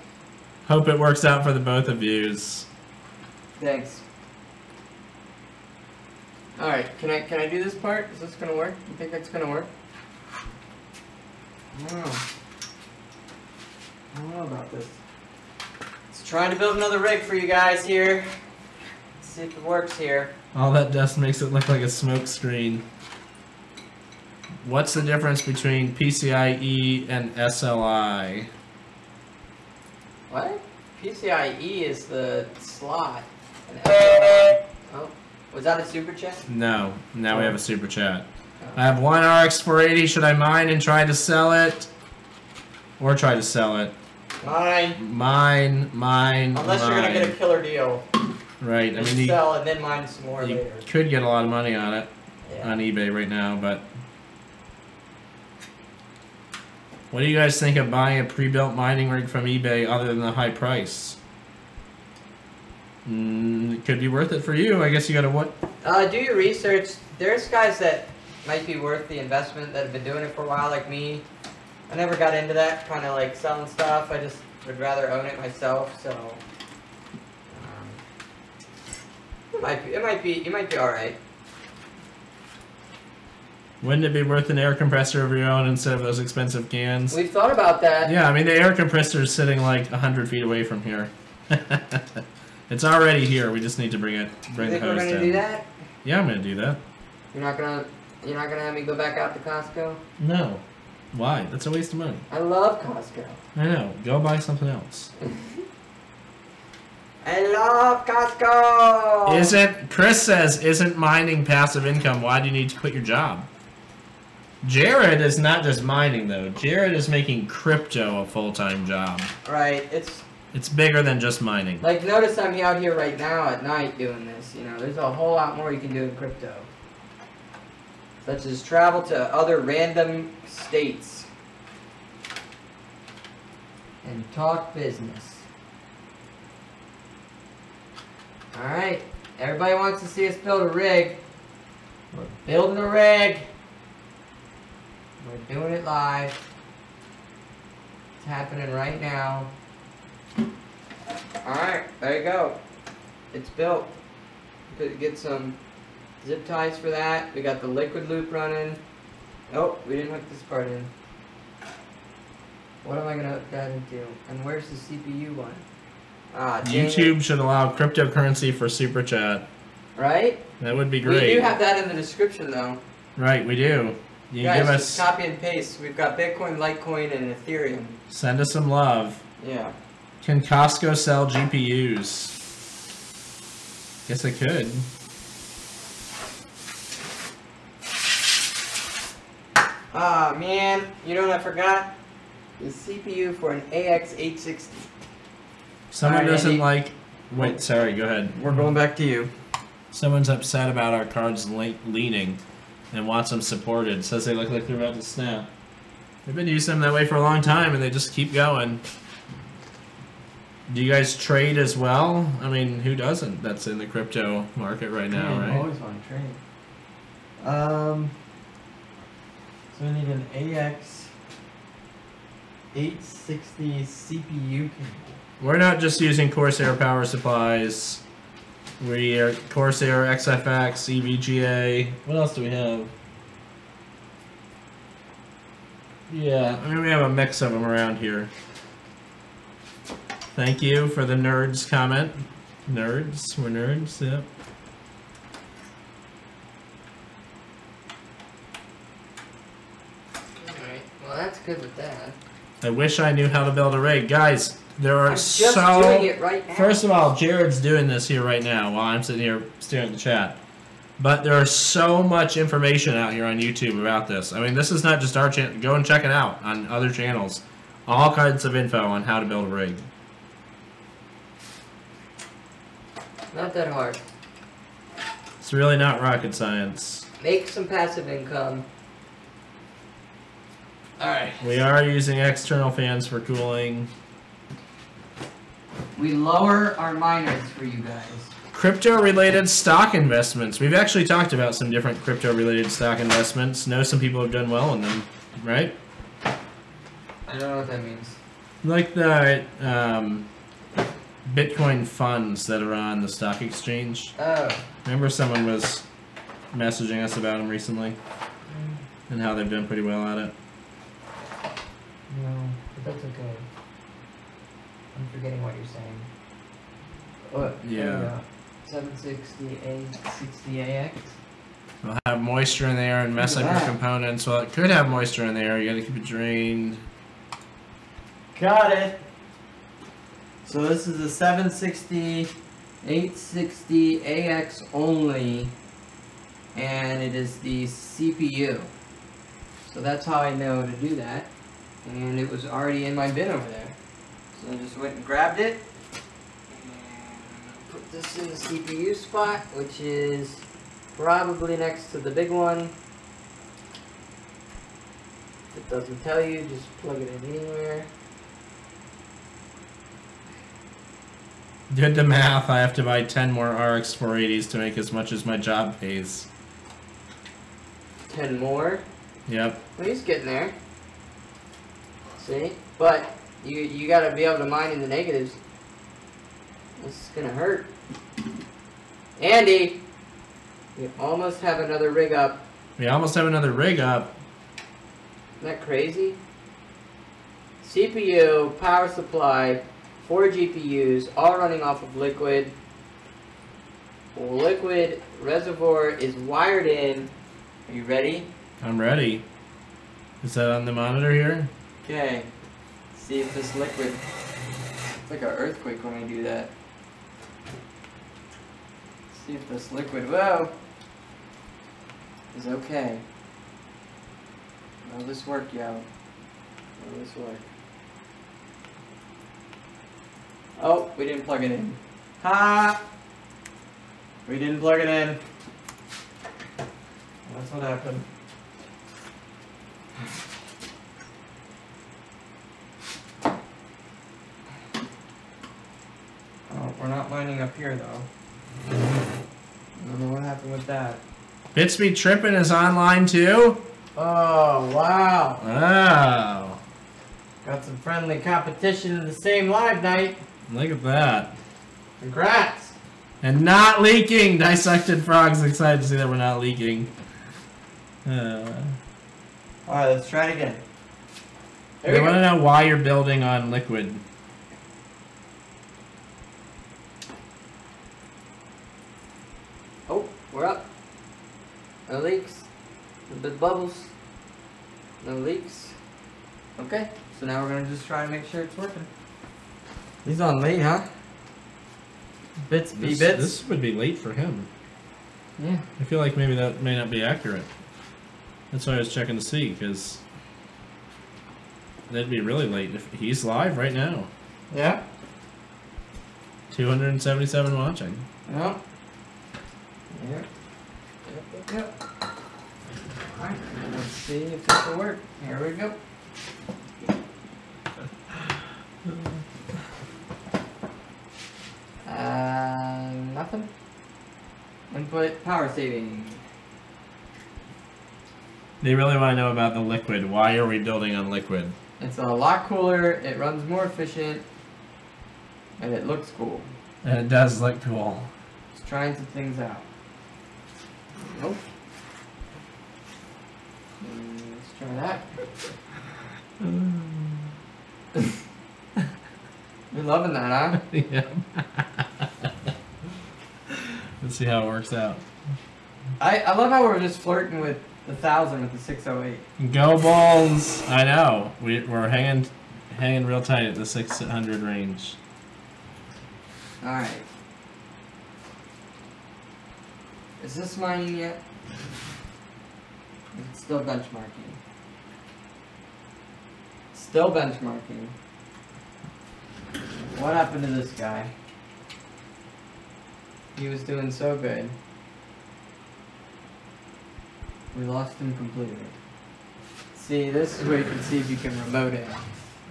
Hope it works out for the both of yous. Thanks. Alright, can I do this part? Is this gonna work? You think that's gonna work? I don't know. I don't know about this. Just trying to build another rig for you guys here. Let's see if it works here. All that dust makes it look like a smoke screen. What's the difference between PCIe and SLI? What? PCIe is the slot. And SLI. Oh, was that a super chat? No. Now we have a super chat. I have one RX 480. Should I mine and try to sell it? Or try to sell it? Mine. Unless you're gonna get a killer deal. Right. I mean, you sell and then mine some more later. Could get a lot of money on it Yeah. on eBay right now, but what do you guys think of buying a pre-built mining rig from eBay other than the high price? It could be worth it for you. I guess you gotta what? Do your research. There's guys that might be worth the investment that have been doing it for a while, like me. I never got into that kind of like selling stuff. I just would rather own it myself. So it might be all right. Wouldn't it be worth an air compressor of your own instead of those expensive cans? We've thought about that. Yeah, I mean the air compressor is sitting like 100 feet away from here. It's already here. We just need to bring the hose down. We're gonna do that? Yeah, I'm gonna do that. You're not gonna have me go back out to Costco? No. Why? That's a waste of money. I love Costco. I know. Go buy something else. I love Costco! Chris says, isn't mining passive income? Why do you need to quit your job? Jared is not just mining, though. Jared is making crypto a full-time job. Right, It's bigger than just mining. like, notice I'm out here right now at night doing this, you know. There's a whole lot more you can do in crypto. Such as travel to other random states. And talk business. Alright, everybody wants to see us build a rig. We're building a rig. We're doing it live. It's happening right now. Alright, there you go. It's built. Get some zip ties for that. We got the liquid loop running. Oh, we didn't hook this part in. What am I gonna hook that into? And where's the CPU one? Ah, YouTube should allow cryptocurrency for super chat. Right? That would be great. We do have that in the description, though. Right, we do. You guys, give us just copy and paste. We've got Bitcoin, Litecoin, and Ethereum. Send us some love. Yeah. Can Costco sell GPUs? Guess they could. Ah, man. You know what I forgot? The CPU for an AX860. Someone Alright, doesn't Andy. like... Wait, sorry, go ahead. We're going back to you. Someone's upset about our cards leaning and wants them supported. Says they look like they're about to snap. They've been using them that way for a long time and they just keep going. Do you guys trade as well? I mean, who doesn't? That's in the crypto market right now, I right? always want to trade. So we need an AX860 CPU cable. We're not just using Corsair power supplies. We are Corsair XFX, EVGA. What else do we have? Yeah, I mean, we have a mix of them around here. Thank you for the nerds comment. Nerds, we're nerds, yep. Alright, well that's good with that. I wish I knew how to build a rig. Guys, there are I'm just doing it right now. First of all, Jared's doing this here right now while I'm sitting here staring at the chat. But there is so much information out here on YouTube about this. I mean, this is not just our channel. Go and check it out on other channels. All kinds of info on how to build a rig. Not that hard. It's really not rocket science. Make some passive income. Alright. We are using external fans for cooling. We lower our miners for you guys. Crypto-related stock investments. We've actually talked about some different crypto-related stock investments. Know some people have done well in them, right? I don't know what that means. Like the Bitcoin funds that are on the stock exchange. Oh. Remember someone was messaging us about them recently? And how they've done pretty well at it. No, but that's okay. I'm forgetting what you're saying. What? Yeah. 760A60AX? It'll have moisture in there and mess up your components. Well, it could have moisture in there. You gotta keep it drained. Got it. So this is a 760, 860AX only, and it is the CPU. So that's how I know to do that. And it was already in my bin over there. So I just went and grabbed it. And put this in the CPU spot, which is probably next to the big one. If it doesn't tell you, just plug it in anywhere. Did the math. I have to buy 10 more RX 480s to make as much as my job pays. 10 more? Yep. Well, he's getting there. See? But you gotta be able to mine in the negatives. This is gonna hurt. Andy! We almost have another rig up. We almost have another rig up. Isn't that crazy? CPU, power supply, 4 GPUs, all running off of liquid. Liquid reservoir is wired in Are you ready? I'm ready. Is that on the monitor here? Okay. See if this liquid. It's like an earthquake when we do that. See if this liquid, whoa, is okay. Will this work, yo? Will this work? Oh, we didn't plug it in. Ha! We didn't plug it in. That's what happened. Oh, we're not lining up here though. I don't know what happened with that. Bitsby Trippin' is online too? Oh, wow. Wow. Got some friendly competition in the same live night. Look at that. Congrats. And not leaking! Dissected Frog's excited to see that we're not leaking. Alright, let's try it again. I want to know why you're building on liquid. Oh, we're up. No leaks. No big bubbles. No leaks. Okay, so now we're gonna just try to make sure it's working. He's on late, huh? Bits. This would be late for him. Yeah. I feel like maybe that may not be accurate. That's why I was checking to see, because that'd be really late if he's live right now. Yeah. 277 watching. Yep. Yep. Alright, let's see if this will work. Here we go. Nothing. Input power saving. They really want to know about the liquid. Why are we building on liquid? It's a lot cooler, it runs more efficient, and it looks cool. And it does look cool. Just trying some things out. Nope. Let's try that. You're loving that, huh? Yeah. Let's see how it works out. I love how we're just flirting with the 1000 with the 608. Go Bulls! I know. We're hanging real tight at the 600 range. Alright. Is this mining yet? It's still benchmarking. Still benchmarking. What happened to this guy? He was doing so good. We lost him completely. See, this is where you can see if you can remote it.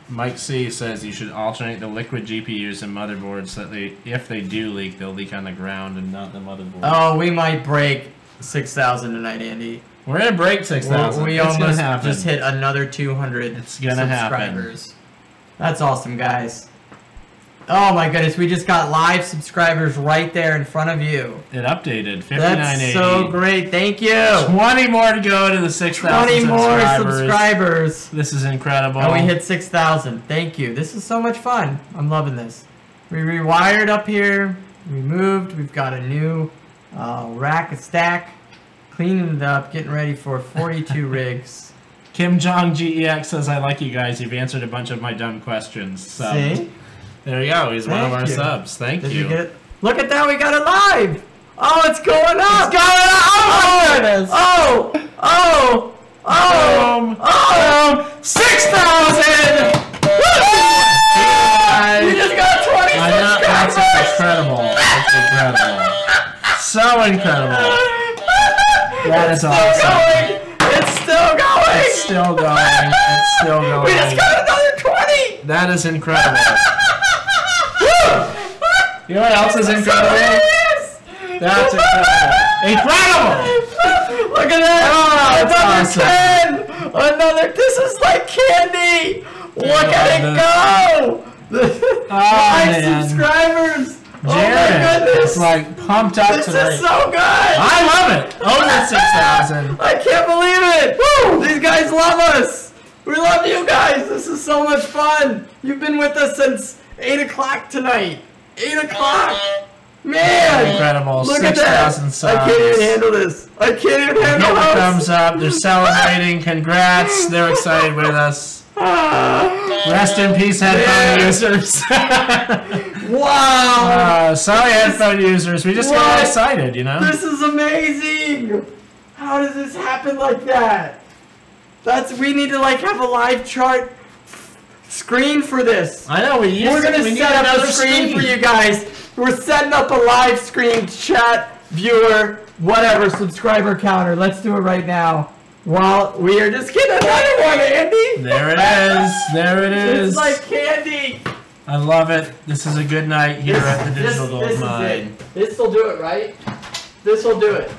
Mike C says you should alternate the liquid GPUs and motherboards so that if they do leak, they'll leak on the ground and not the motherboard. Oh, we might break 6,000 tonight, Andy. We're gonna break 6,000. We almost just hit another 200 it's gonna subscribers. Happen. That's awesome, guys. Oh my goodness, we just got live subscribers right there in front of you. It updated. 5980. That's so great. Thank you. 20 more to go to the 6,000 20 more subscribers. This is incredible. And we hit 6,000. Thank you. This is so much fun. I'm loving this. We rewired up here. We moved. We've got a new rack, a stack. Cleaning it up. Getting ready for 42 rigs. Kim Jong GEX says, I like you guys. You've answered a bunch of my dumb questions. So. See? There you go. He's one of our subs. Thank you. Did you get it? Look at that. We got it live. Oh, it's going up. It's going up. Oh, my goodness. Oh. 6,000. You just got 20 subscribers. That's incredible. That's incredible. So incredible. That is awesome. It's still going. It's still going. It's still going. We just got another 20. That is incredible. You know what else is incredible? That's incredible. Incredible! Look at that! Oh, another awesome. 10! Another, this is like candy! Look at it go! Five subscribers! Jared, oh my goodness! It's like pumped up this tonight. Is so good! I love it! Over 6,000. I can't believe it! Woo! These guys love us! We love you guys! This is so much fun! You've been with us since 8 o'clock tonight. 8 o'clock. Man! Incredible. Look at that! 6,000 subs. I can't even handle this. I can't even handle Give this. a thumbs up. They're celebrating. Congrats. They're excited with us. Rest in peace, headphone users. Wow! Sorry, headphone users. We just got excited, you know? This is amazing! How does this happen like that? We need to like have a live chart screen for this. I know, We're gonna set up a screen for you guys. We're setting up a live screen, chat, viewer, whatever, subscriber counter. Let's do it right now. While we are just getting another one, Andy. There it is. There it is. It's like candy. I love it. This is a good night here at the Digital Gold Mine. This will do it, right? This will do it.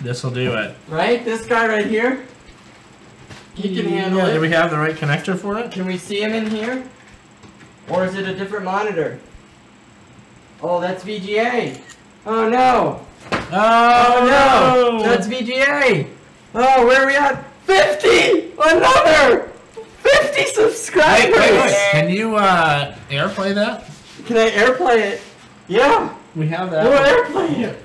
This will do it. Right? This guy right here? He can handle it. Do we have the right connector for it? Can we see him in here? Or is it a different monitor? Oh, that's VGA. Oh no. Oh, no. That's VGA. Oh, where are we at? 50! Another! 50 subscribers! Wait. Can you airplay that? Can I airplay it? Yeah. We have that. We'll airplay it.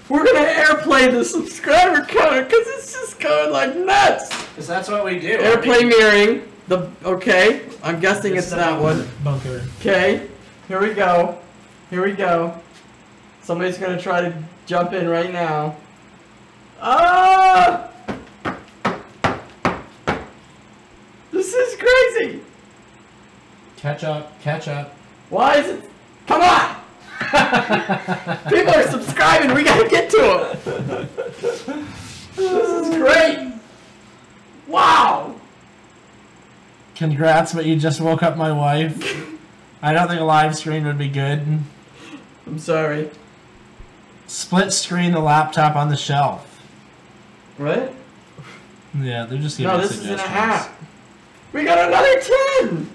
We're gonna airplay the subscriber counter because it's just going like nuts. Because that's what we do. Airplay mirroring. Okay. I'm guessing it's that one. Bunker. Okay. Here we go. Here we go. Somebody's gonna try to jump in right now. Ah! This is crazy. Catch up. Catch up. Why is it? Come on! People are subscribing. We gotta get to them. This is great. Wow. Congrats, but you just woke up my wife. I don't think a live screen would be good. I'm sorry. Split screen the laptop on the shelf. What? Yeah, they're just giving No, us this is an suggestions. app. We got another 10.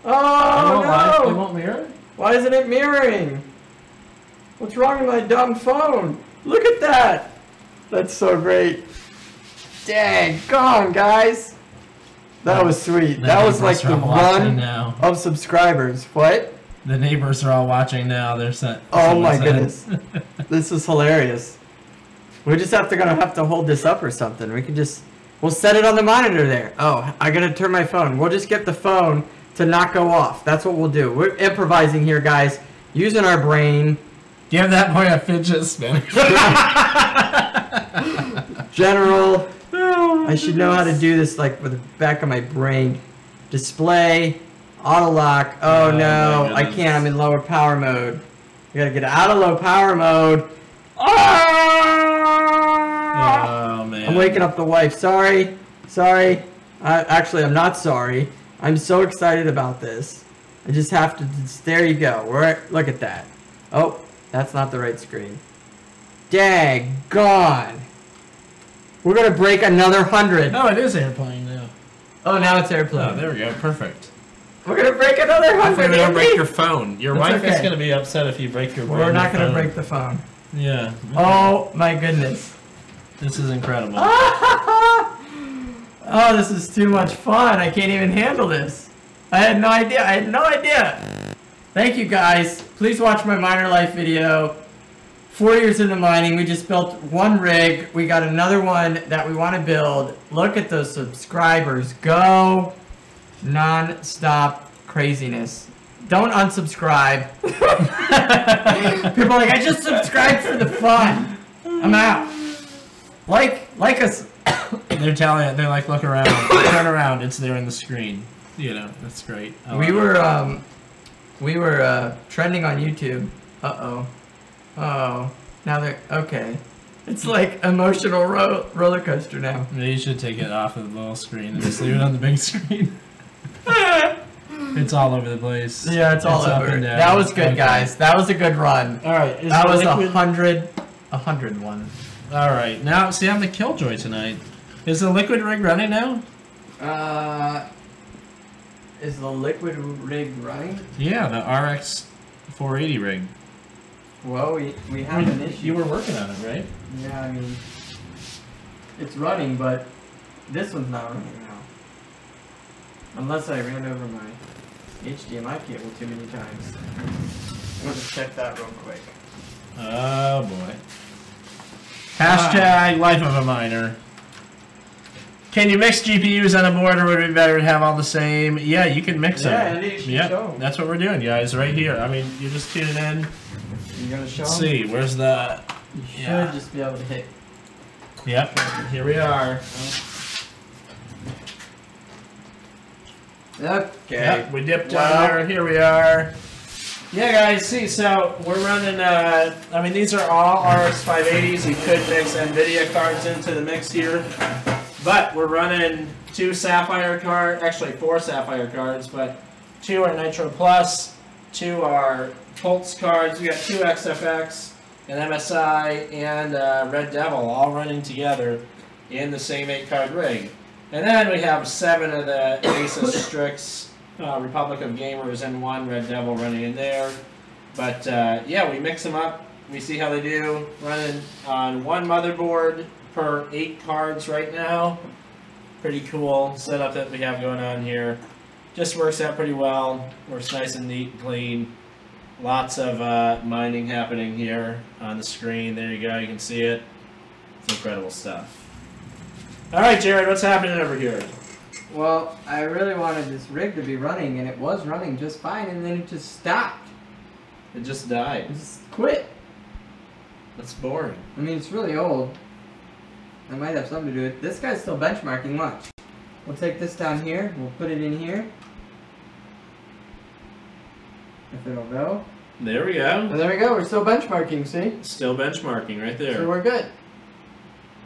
Oh no! It won't mirror? Why isn't it mirroring? What's wrong with my dumb phone? Look at that! That's so great. Dang, gone, guys. That was sweet. That was like the run of subscribers. What? The neighbors are all watching now. They're set. Oh my goodness. This is hilarious. We're just gonna have to hold this up or something. We'll set it on the monitor there. Oh, I gotta turn my phone. We'll just get the phone to not go off. That's what we'll do. We're improvising here, guys. Using our brain. Give that boy a fidget spinner. General. I should know how to do this like with the back of my brain. Display. Auto lock. Oh no, I can't. I'm in lower power mode. I gotta get out of low power mode. Oh man. I'm waking up the wife. Sorry. Actually, I'm not sorry. I'm so excited about this. I just have to. There you go. Look at that. Oh, that's not the right screen. Daggone. We're gonna break another 100. Oh, it is airplane now. Oh, now it's airplane. Oh, there we go. Perfect. We're gonna break another 100. Hopefully we don't break your phone. Your It's wife is okay. gonna be upset if you break your. We're not gonna break the phone. Yeah. Oh my goodness. This is incredible. Oh, this is too much fun. I can't even handle this. I had no idea. Thank you guys. Please watch my miner life video. 4 years into mining, we just built one rig. We got another one that we want to build. Look at those subscribers. Go non-stop craziness. Don't unsubscribe. People are like, I just subscribed for the fun. I'm out. Like us. They're telling it. They're like, look around. Turn around. It's there in the screen. You know, that's great. We were trending on YouTube. Uh-oh. Oh, now they're okay. It's like emotional roller coaster now. You should take it off of the little screen and just leave it on the big screen. It's all over the place. Yeah, it's all over. That was good, guys. That was a good run. All right, that was 100 one. All right, now see, I'm the Killjoy tonight. Is the liquid rig running now? Is the liquid rig running? Yeah, the RX 480 rig. Well, we have an issue. You were working on it, right? Yeah, I mean, it's running, but this one's not running now. Unless I ran over my HDMI cable too many times. I'm going to check that real quick. Oh boy. Hashtag life of a miner. Can you mix GPUs on a board, or would it be better to have all the same? Yeah, you can mix them. Yeah, that's what we're doing, guys, right here. I mean, you're just tuning in. You're gonna show Let's them? see, where's the... You should just be able to hit. Yep, here we are. Okay. Yep, we dipped down there, here we are. Yeah, guys, see, so we're running, I mean, these are all RX 580s. You could mix NVIDIA cards into the mix here. But we're running 2 Sapphire cards, actually 4 Sapphire cards, but 2 are Nitro Plus, 2 are Pulse cards. We got 2 XFX, an MSI, and Red Devil all running together in the same 8-card rig. And then we have 7 of the Asus Strix Republic of Gamers and 1 Red Devil running in there. But yeah, we mix them up. We see how they do. Running on 1 motherboard per 8 cards right now. Pretty cool setup that we have going on here. Just works out pretty well. Works nice and neat and clean. Lots of mining happening here on the screen. There you go. You can see it. It's incredible stuff. All right, Jared, what's happening over here? Well, I really wanted this rig to be running, and it was running just fine, and then it just stopped. It just died. It just quit. That's boring. I mean, it's really old. I might have something to do with it. This guy's still benchmarking. Watch. We'll take this down here. We'll put it in here. If it'll go. There we go. And there we go. We're still benchmarking, see? Still benchmarking right there. So we're good.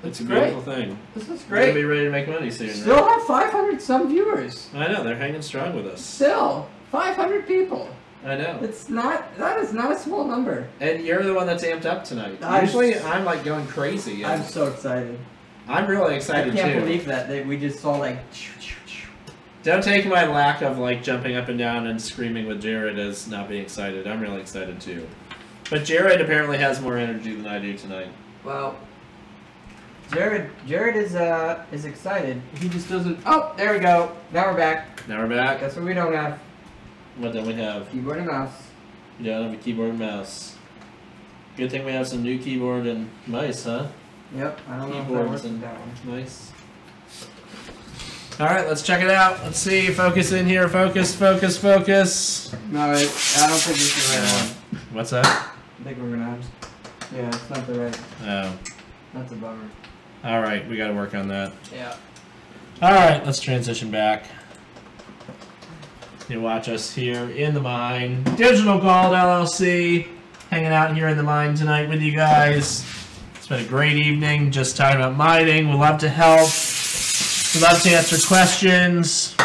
It's a beautiful thing. This is We're great. going to be ready to make money soon. Still have 500 some viewers. I know. They're hanging strong with us. Still. 500 people. I know. It's not, that is not a small number. And you're the one that's amped up tonight. Usually I'm like going crazy. I'm so excited. I'm really excited too. I can't believe that we just saw like... Don't take my lack of like jumping up and down and screaming with Jared as not being excited. I'm really excited too. But Jared apparently has more energy than I do tonight. Well, Jared is excited. He just doesn't... Oh, there we go. Now we're back. Now we're back. That's what we don't have. What don't we have? Keyboard and mouse. We don't have a keyboard and mouse. Good thing we have some new keyboard and mice, huh? Yep, I don't know if that Keyboards works and with that one. mice. Alright, let's check it out. Let's see. Focus in here. Focus, focus, focus. No, wait. I don't think this is the right one. What's that? I think we're gonna have... Yeah, it's not the right... Oh. That's a bummer. Alright, we gotta work on that. Yeah. Alright, let's transition back. You watch us here in the mine. Digital Gold LLC. Hanging out here in the mine tonight with you guys. It's been a great evening just talking about mining. We love to help. We love to answer questions.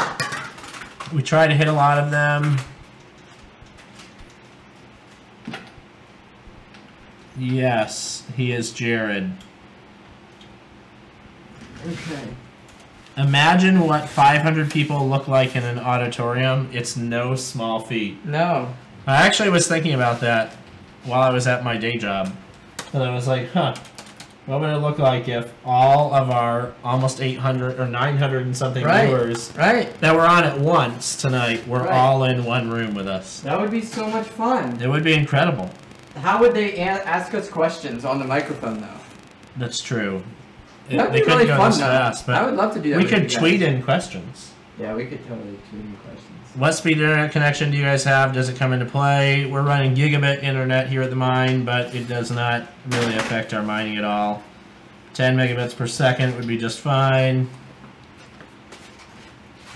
We try to hit a lot of them. Yes, he is Jared. Okay. Imagine what 500 people look like in an auditorium. It's no small feat. No. I actually was thinking about that while I was at my day job. And I was like, huh, what would it look like if all of our almost 800 or 900 and something viewers that were on at once tonight were all in one room with us? That would be so much fun. It would be incredible. How would they ask us questions on the microphone, though? That's true. That'd They be really couldn't go fun, this fast, but I would love to do that. we with could you tweet guys. in questions. Yeah, we could totally tweet in questions. What speed internet connection do you guys have? Does it come into play? We're running gigabit internet here at the mine, but it does not really affect our mining at all. 10 megabits per second would be just fine.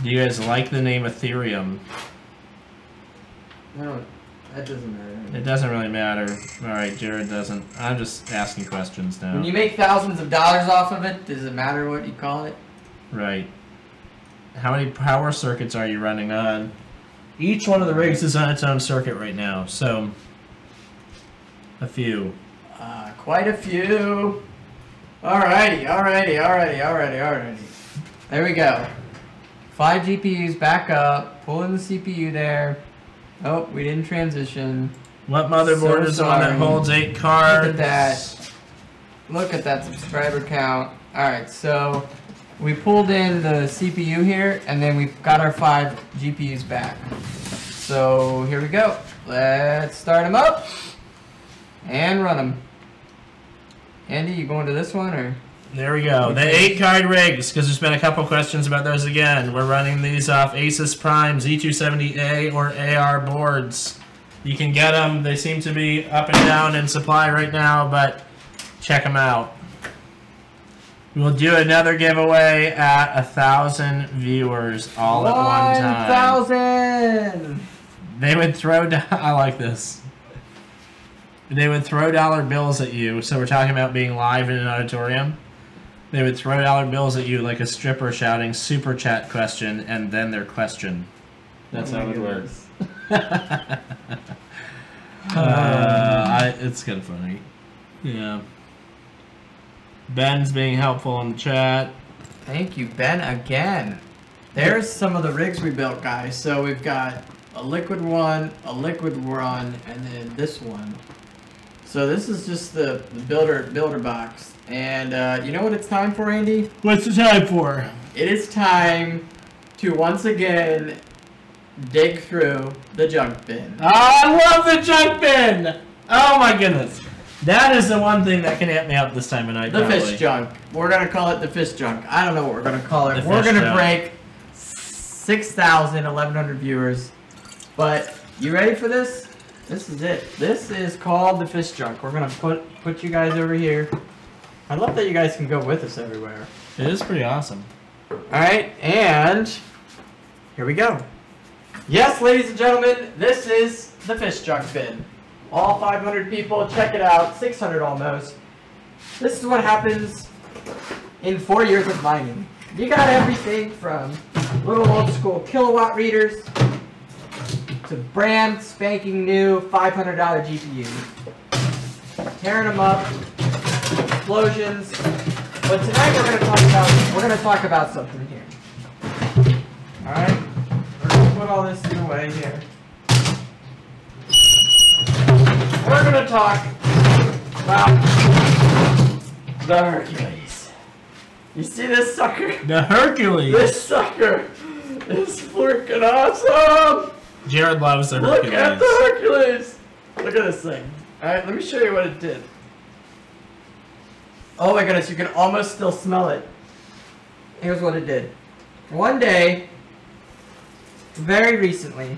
Do you guys like the name Ethereum? No, that doesn't matter. It doesn't really matter. Alright, Jared doesn't. I'm just asking questions now. When you make thousands of dollars off of it, does it matter what you call it? Right. How many power circuits are you running on? Each one of the rigs is on its own circuit right now, so a few. Quite a few. Alrighty. There we go. 5 GPUs back up. Pulling the CPU there. Oh, we didn't transition. What motherboard is the one that holds 8 cards? Look at that. Look at that subscriber count. Alright, so we pulled in the CPU here, and then we've got our 5 GPUs back. So here we go. Let's start them up. And run them. Andy, you going to this one or? There we go. The 8-card rigs, because there's been a couple questions about those again. We're running these off Asus Prime Z270A or AR boards. You can get them. They seem to be up and down in supply right now, but check them out. We'll do another giveaway at 1,000 viewers all at one time. 1,000! They would throw down. I like this. They would throw dollar bills at you. So we're talking about being live in an auditorium. They would throw dollar bills at you like a stripper shouting super chat question and then their question. That's how it works. It's kind of funny. Yeah. Ben's being helpful in the chat. Thank you, Ben, again. There's some of the rigs we built, guys. So we've got a liquid one, a liquid run, and then this one. So this is just the builder box. And you know what it's time for, Andy? What's the time for? It is time to once again dig through the junk bin. Oh, I love the junk bin! Oh my goodness. That is the one thing that can amp me up this time of night. The fish junk. We're going to call it the fish junk. I don't know what we're going to call it. We're going to break 6,000, 1,100 viewers. But you ready for this? This is it. This is called the fish junk. We're going to put you guys over here. I love that you guys can go with us everywhere. It is pretty awesome. Alright, and here we go. Yes, ladies and gentlemen, this is the fish junk bin. All 500 people, check it out, 600 almost. This is what happens in 4 years of mining. You got everything from little old school kilowatt readers to brand spanking new $500 GPUs. Tearing them up, explosions. But tonight we're going to talk about something here. All right, we're going to put all this away here. We're going to talk about the Hercules. You see this sucker? The Hercules. This sucker is freaking awesome. Jared loves the Hercules. Look at the Hercules. Look at this thing. All right, let me show you what it did. Oh my goodness, you can almost still smell it. Here's what it did. One day, very recently,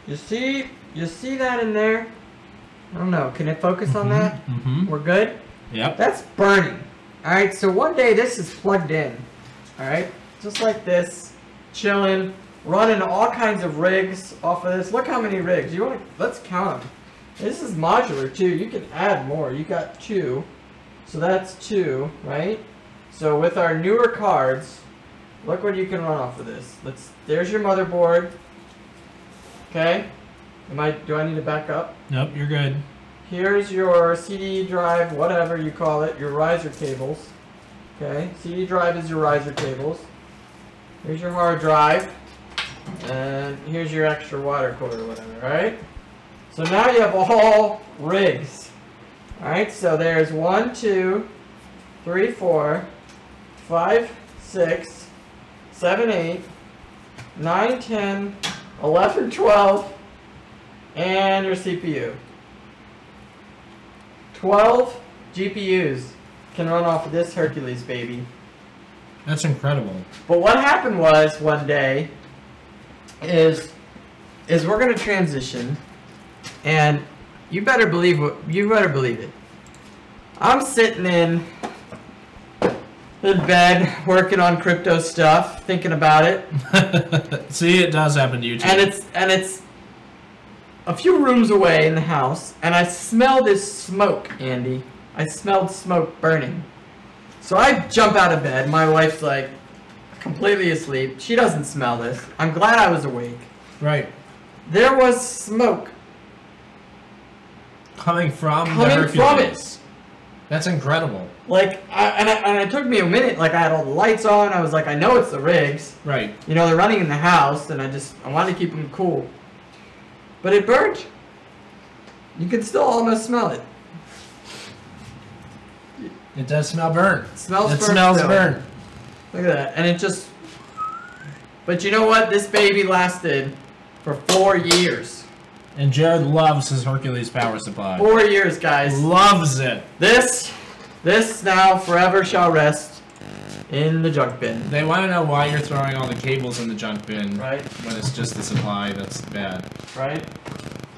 you see that in there? I don't know, can it focus on that? Mm-hmm. We're good? Yep. That's burning. Alright, so one day this is plugged in. Alright, just like this, chilling, running all kinds of rigs off of this. Look how many rigs. Let's count them. This is modular too, you can add more. You got 2. So that's 2, right? So with our newer cards, look what you can run off of this. There's your motherboard. Okay? Do I need to back up? Nope, you're good. Here's your CD drive, whatever you call it, your riser cables. Okay? CD drive is your riser cables. Here's your hard drive. And here's your extra water cooler or whatever, right? So now you have all rigs. Alright, so there's 1, 2, 3, 4, 5, 6, 7, 8, 9, 10, 11, 12, and your CPU. 12 GPUs can run off of this Hercules baby. That's incredible. But what happened was one day is we're going to transition, and you better believe it. I'm sitting in bed working on crypto stuff, thinking about it. See, it does happen to you too. And it's a few rooms away in the house, and I smell this smoke, Andy. I smelled smoke burning. So I jump out of bed. My wife's like completely asleep. She doesn't smell this. I'm glad I was awake. Right. There was smoke coming from the Hercules. That's incredible. Like, and it took me a minute. Like, I had all the lights on. I was like, I know it's the rigs. Right. You know, they're running in the house, and I wanted to keep them cool. But it burnt. You can still almost smell it. It does smell burnt. It smells burnt. It smells burnt. Look at that. And it just... But you know what? This baby lasted for 4 years. And Jared loves his Hercules power supply. 4 years, guys. Loves it. This now forever shall rest in the junk bin. They want to know why you're throwing all the cables in the junk bin. Right. When it's just the supply that's bad. Right.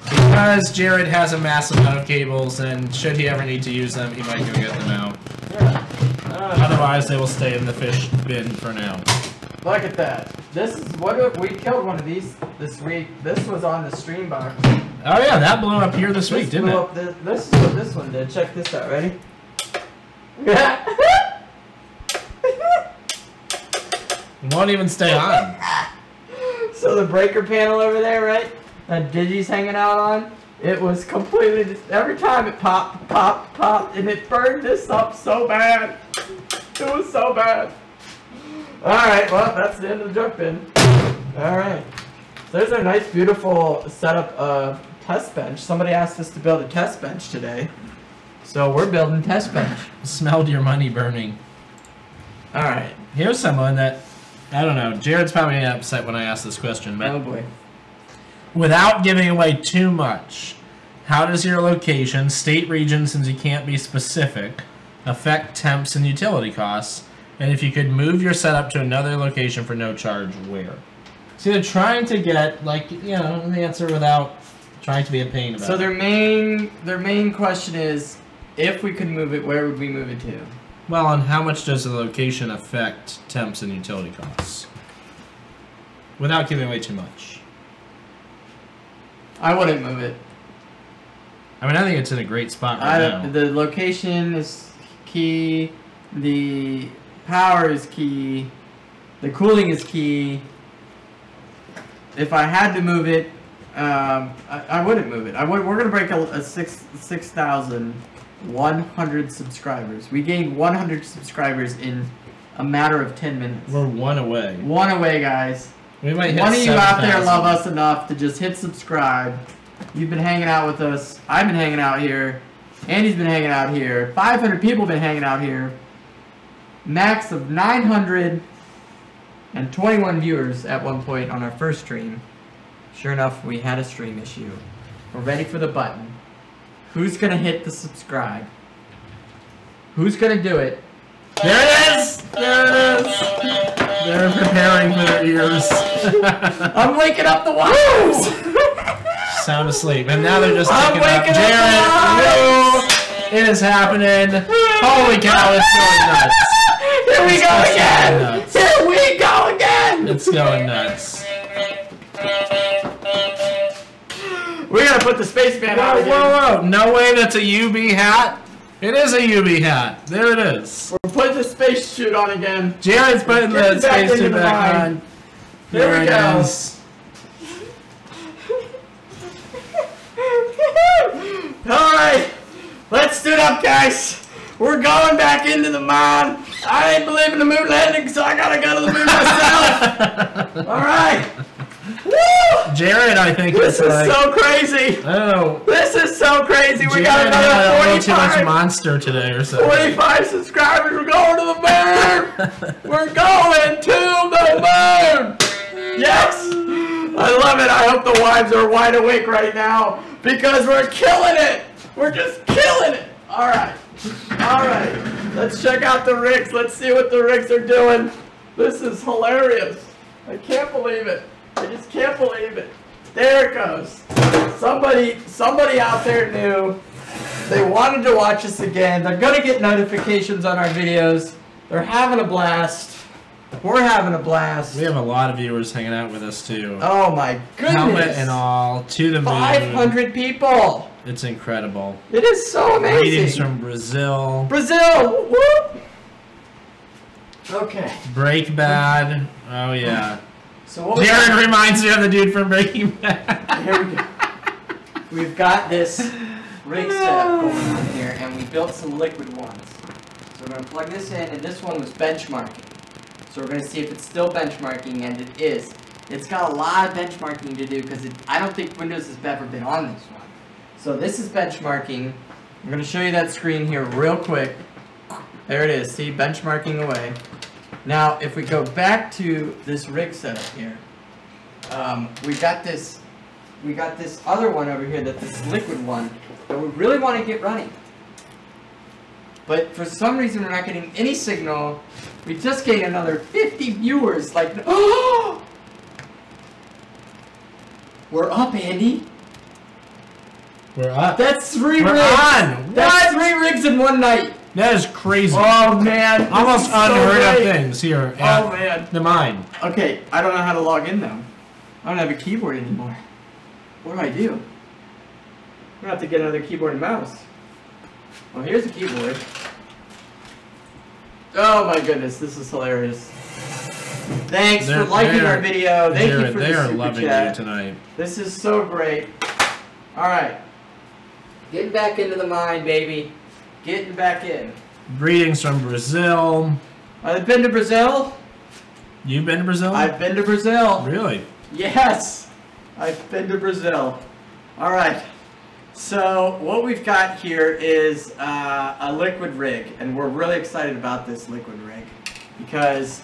Because Jared has a massive amount of cables, and should he ever need to use them, he might go get them out. Yeah. Otherwise, they will stay in the fish bin for now. Look at that. This is what we killed one of these this week. This was on the stream box. Oh yeah, that blew up here this week, didn't it? This is what this one did. Check this out. Ready? It won't even stay on. So the breaker panel over there, right? That Digi's hanging out on. It was completely just every time it popped, popped, popped, and it burned this up so bad. It was so bad. Alright, well, that's the end of the junk bin. Alright. So there's a nice, beautiful setup test bench. Somebody asked us to build a test bench today. So we're building test bench. Smelled your money burning. Alright. Here's someone that, I don't know, Jared's probably upset when I ask this question, but Oh boy. without giving away too much, how does your location, state, region, since you can't be specific, affect temps and utility costs? And if you could move your setup to another location for no charge, where? So they're trying to get, like, you know, an answer without trying to be a pain about it. So their main question is, if we could move it, where would we move it to? Well, and how much does the location affect temps and utility costs? Without giving away too much. I wouldn't move it. I mean, I think it's in a great spot right now. The location is key. The power is key. The cooling is key. If I had to move it, I wouldn't move it. We're going to break a 6,100 subscribers. We gained 100 subscribers in a matter of 10 minutes. We're one away. One away, guys. We might hit One of you out there 7,000. love us enough to just hit subscribe. You've been hanging out with us. I've been hanging out here. Andy's been hanging out here. 500 people have been hanging out here. Max of 921 viewers at one point on our first stream. Sure enough, we had a stream issue. We're ready for the button. Who's gonna hit the subscribe? Who's gonna do it? There it is! There it is! They're preparing for their ears. I'm waking up the wives! Sound asleep. And now they're just I'm taking up. waking up Jared, no! It is happening. Holy cow, it's going nuts. Here we go again! Nuts. Here we go again! It's going nuts. We gotta put the spaceman out Whoa, again. whoa, whoa. No way that's a UB hat. It is a UB hat. There it is. We're putting the space suit on again. Jared's putting the Getting back into spacesuit the back mine. on. There we it go. is. Alright, let's suit up, guys. We're going back into the mine. I ain't believe in the moon landing, so I gotta go to the moon myself. Alright. Woo! Jared, I think This is is like, so crazy. I don't know. This is so crazy. We Jared got had a another little too much 45. monster today or something. 45 subscribers. We're going to the moon. We're going to the moon. Yes. I love it. I hope the wives are wide awake right now because we're killing it. We're just killing it. All right. All right. Let's check out the rigs. Let's see what the rigs are doing. This is hilarious. I can't believe it. I just can't believe it. There it goes. Somebody out there knew. They wanted to watch us again. They're gonna get notifications on our videos. They're having a blast. We're having a blast. We have a lot of viewers hanging out with us too. Oh my goodness. Helmet and all, to the moon. 500 people. It's incredible. It is so amazing. Greetings from Brazil. Brazil. Whoop. Okay. Break Bad. Oh yeah. So what Jared reminds me of the dude from Breaking Bad. Here we go. We've got this rig setup going on here, and we built some liquid ones. So we're going to plug this in, and this one was benchmarking. So we're going to see if it's still benchmarking, and it is. It's got a lot of benchmarking to do because I don't think Windows has ever been on this one. So this is benchmarking. I'm going to show you that screen here real quick. There it is. See, benchmarking away. Now, if we go back to this rig setup here, we got this we got this other one over here, that's this liquid one, that we really want to get running. But for some reason, we're not getting any signal. We just gained another 50 viewers. Like, oh! We're up, Andy. We're up. That's 3 We're rigs. on. That's What? 3 rigs in one night. That is crazy. Oh, man. Almost unheard of things here at Oh, man. the mine. Okay, I don't know how to log in, though. I don't have a keyboard anymore. What do I do? I'm going to have to get another keyboard and mouse. Well, here's a keyboard. Oh my goodness, this is hilarious. Thanks for liking our video. Thank you for the super chat. They are loving you tonight. This is so great. Alright. Getting back into the mine, baby. Getting back in. Greetings from Brazil. I've been to Brazil. You've been to Brazil? I've been to Brazil. Really? Yes. I've been to Brazil. Alright. So what we've got here is a liquid rig, and we're really excited about this liquid rig because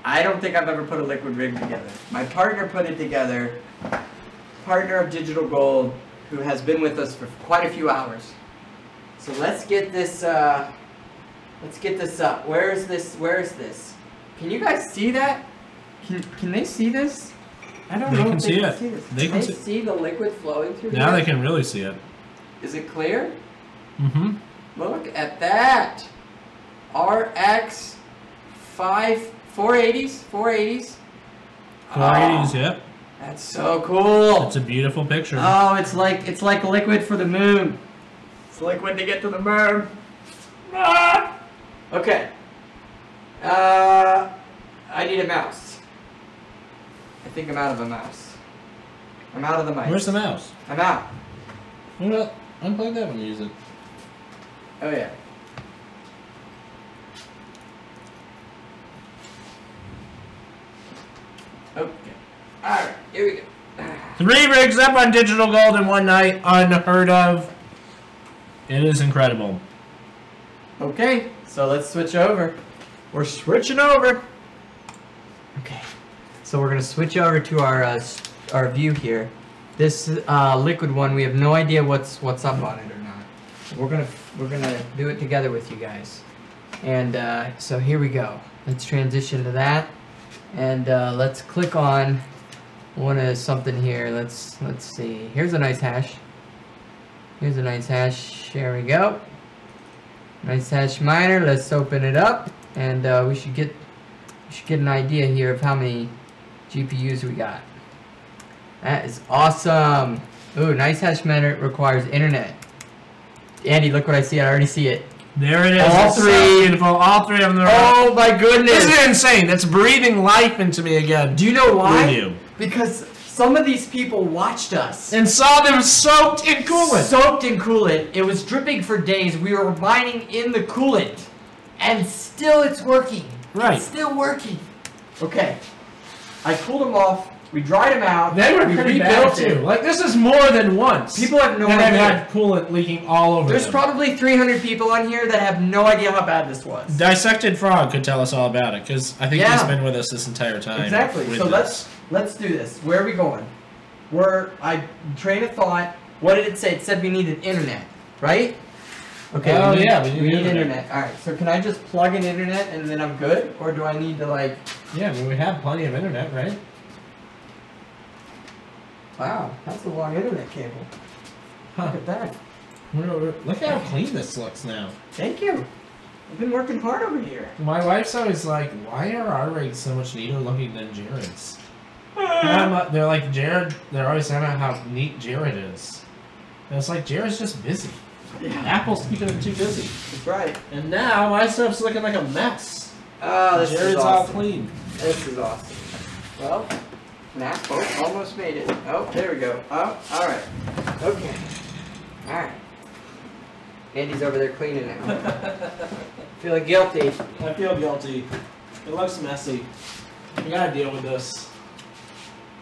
I don't think I've ever put a liquid rig together. My partner put it together, partner of Digital Gold, who has been with us for quite a few hours. So let's get this up. Where is this? Where is this? Can you guys see that? Can they see this? I don't know if they can see this. They can see the liquid flowing through now here? They can really see it. Is it clear? Mm-hmm. Look at that. RX 480s. 480s, yep. That's so cool. It's a beautiful picture. Oh, it's like liquid for the moon. It's liquid to get to the moon. Ah! Okay. I need a mouse. I think I'm out of a mouse. I'm out of the mic. Where's the mouse? I'm out. Well, unplug that when you use it. Oh yeah. Okay. Alright, here we go. 3 rigs up on Digital Gold in one night. Unheard of. It is incredible. Okay, so let's switch over. We're switching over. Okay. So we're gonna switch over to our view here. This liquid one, we have no idea what's up on it or not. We're gonna do it together with you guys. And so here we go. Let's transition to that, and let's click on something here. Let's see. Here's a NiceHash. Here's a NiceHash. There we go. NiceHash miner. Let's open it up, and we should get an idea here of how many GPUs we got. That is awesome. Ooh, NiceHash miner requires internet. Andy, look what I see. I already see it. There it is. All it's three. So beautiful. All 3 of them. Oh my goodness. This is insane. That's breathing life into me again. Do you know why? You. Because some of these people watched us. And saw them soaked in coolant. Soaked in coolant. It was dripping for days. We were mining in the coolant. And still it's working. Right. It's still working. Okay. I cooled them off. We dried them out. They were pretty bad too. Like, this is more than once. People have no idea. And I've had coolant leaking all over There's them. probably 300 people on here that have no idea how bad this was. Dissected Frog could tell us all about it, because I think Yeah. he's been with us this entire time. Exactly. So let's do this. Where are we going? Train of thought. What did it say? It said we needed internet, right? Okay. Oh, we need internet. All right. So can I just plug in internet and then I'm good, or do I need to like? Yeah, I mean, we have plenty of internet, right? Wow, that's a long internet cable. Huh. Look at that. Look how clean this looks now. Thank you. I've been working hard over here. My wife's always like, why are our rigs so much neater looking than Jared's? They're like, Jared, they're always saying about how neat Jared is. And it's like, Jared's just busy. Yeah. Apple's keeping him too busy. That's right. And now my stuff's looking like a mess. Oh, this Jared's is awesome. all clean. This is awesome. Well, almost made it. Oh, there we go. Oh, alright. Okay. Alright. Andy's over there cleaning it. Feeling guilty. I feel guilty. It looks messy. We gotta deal with this.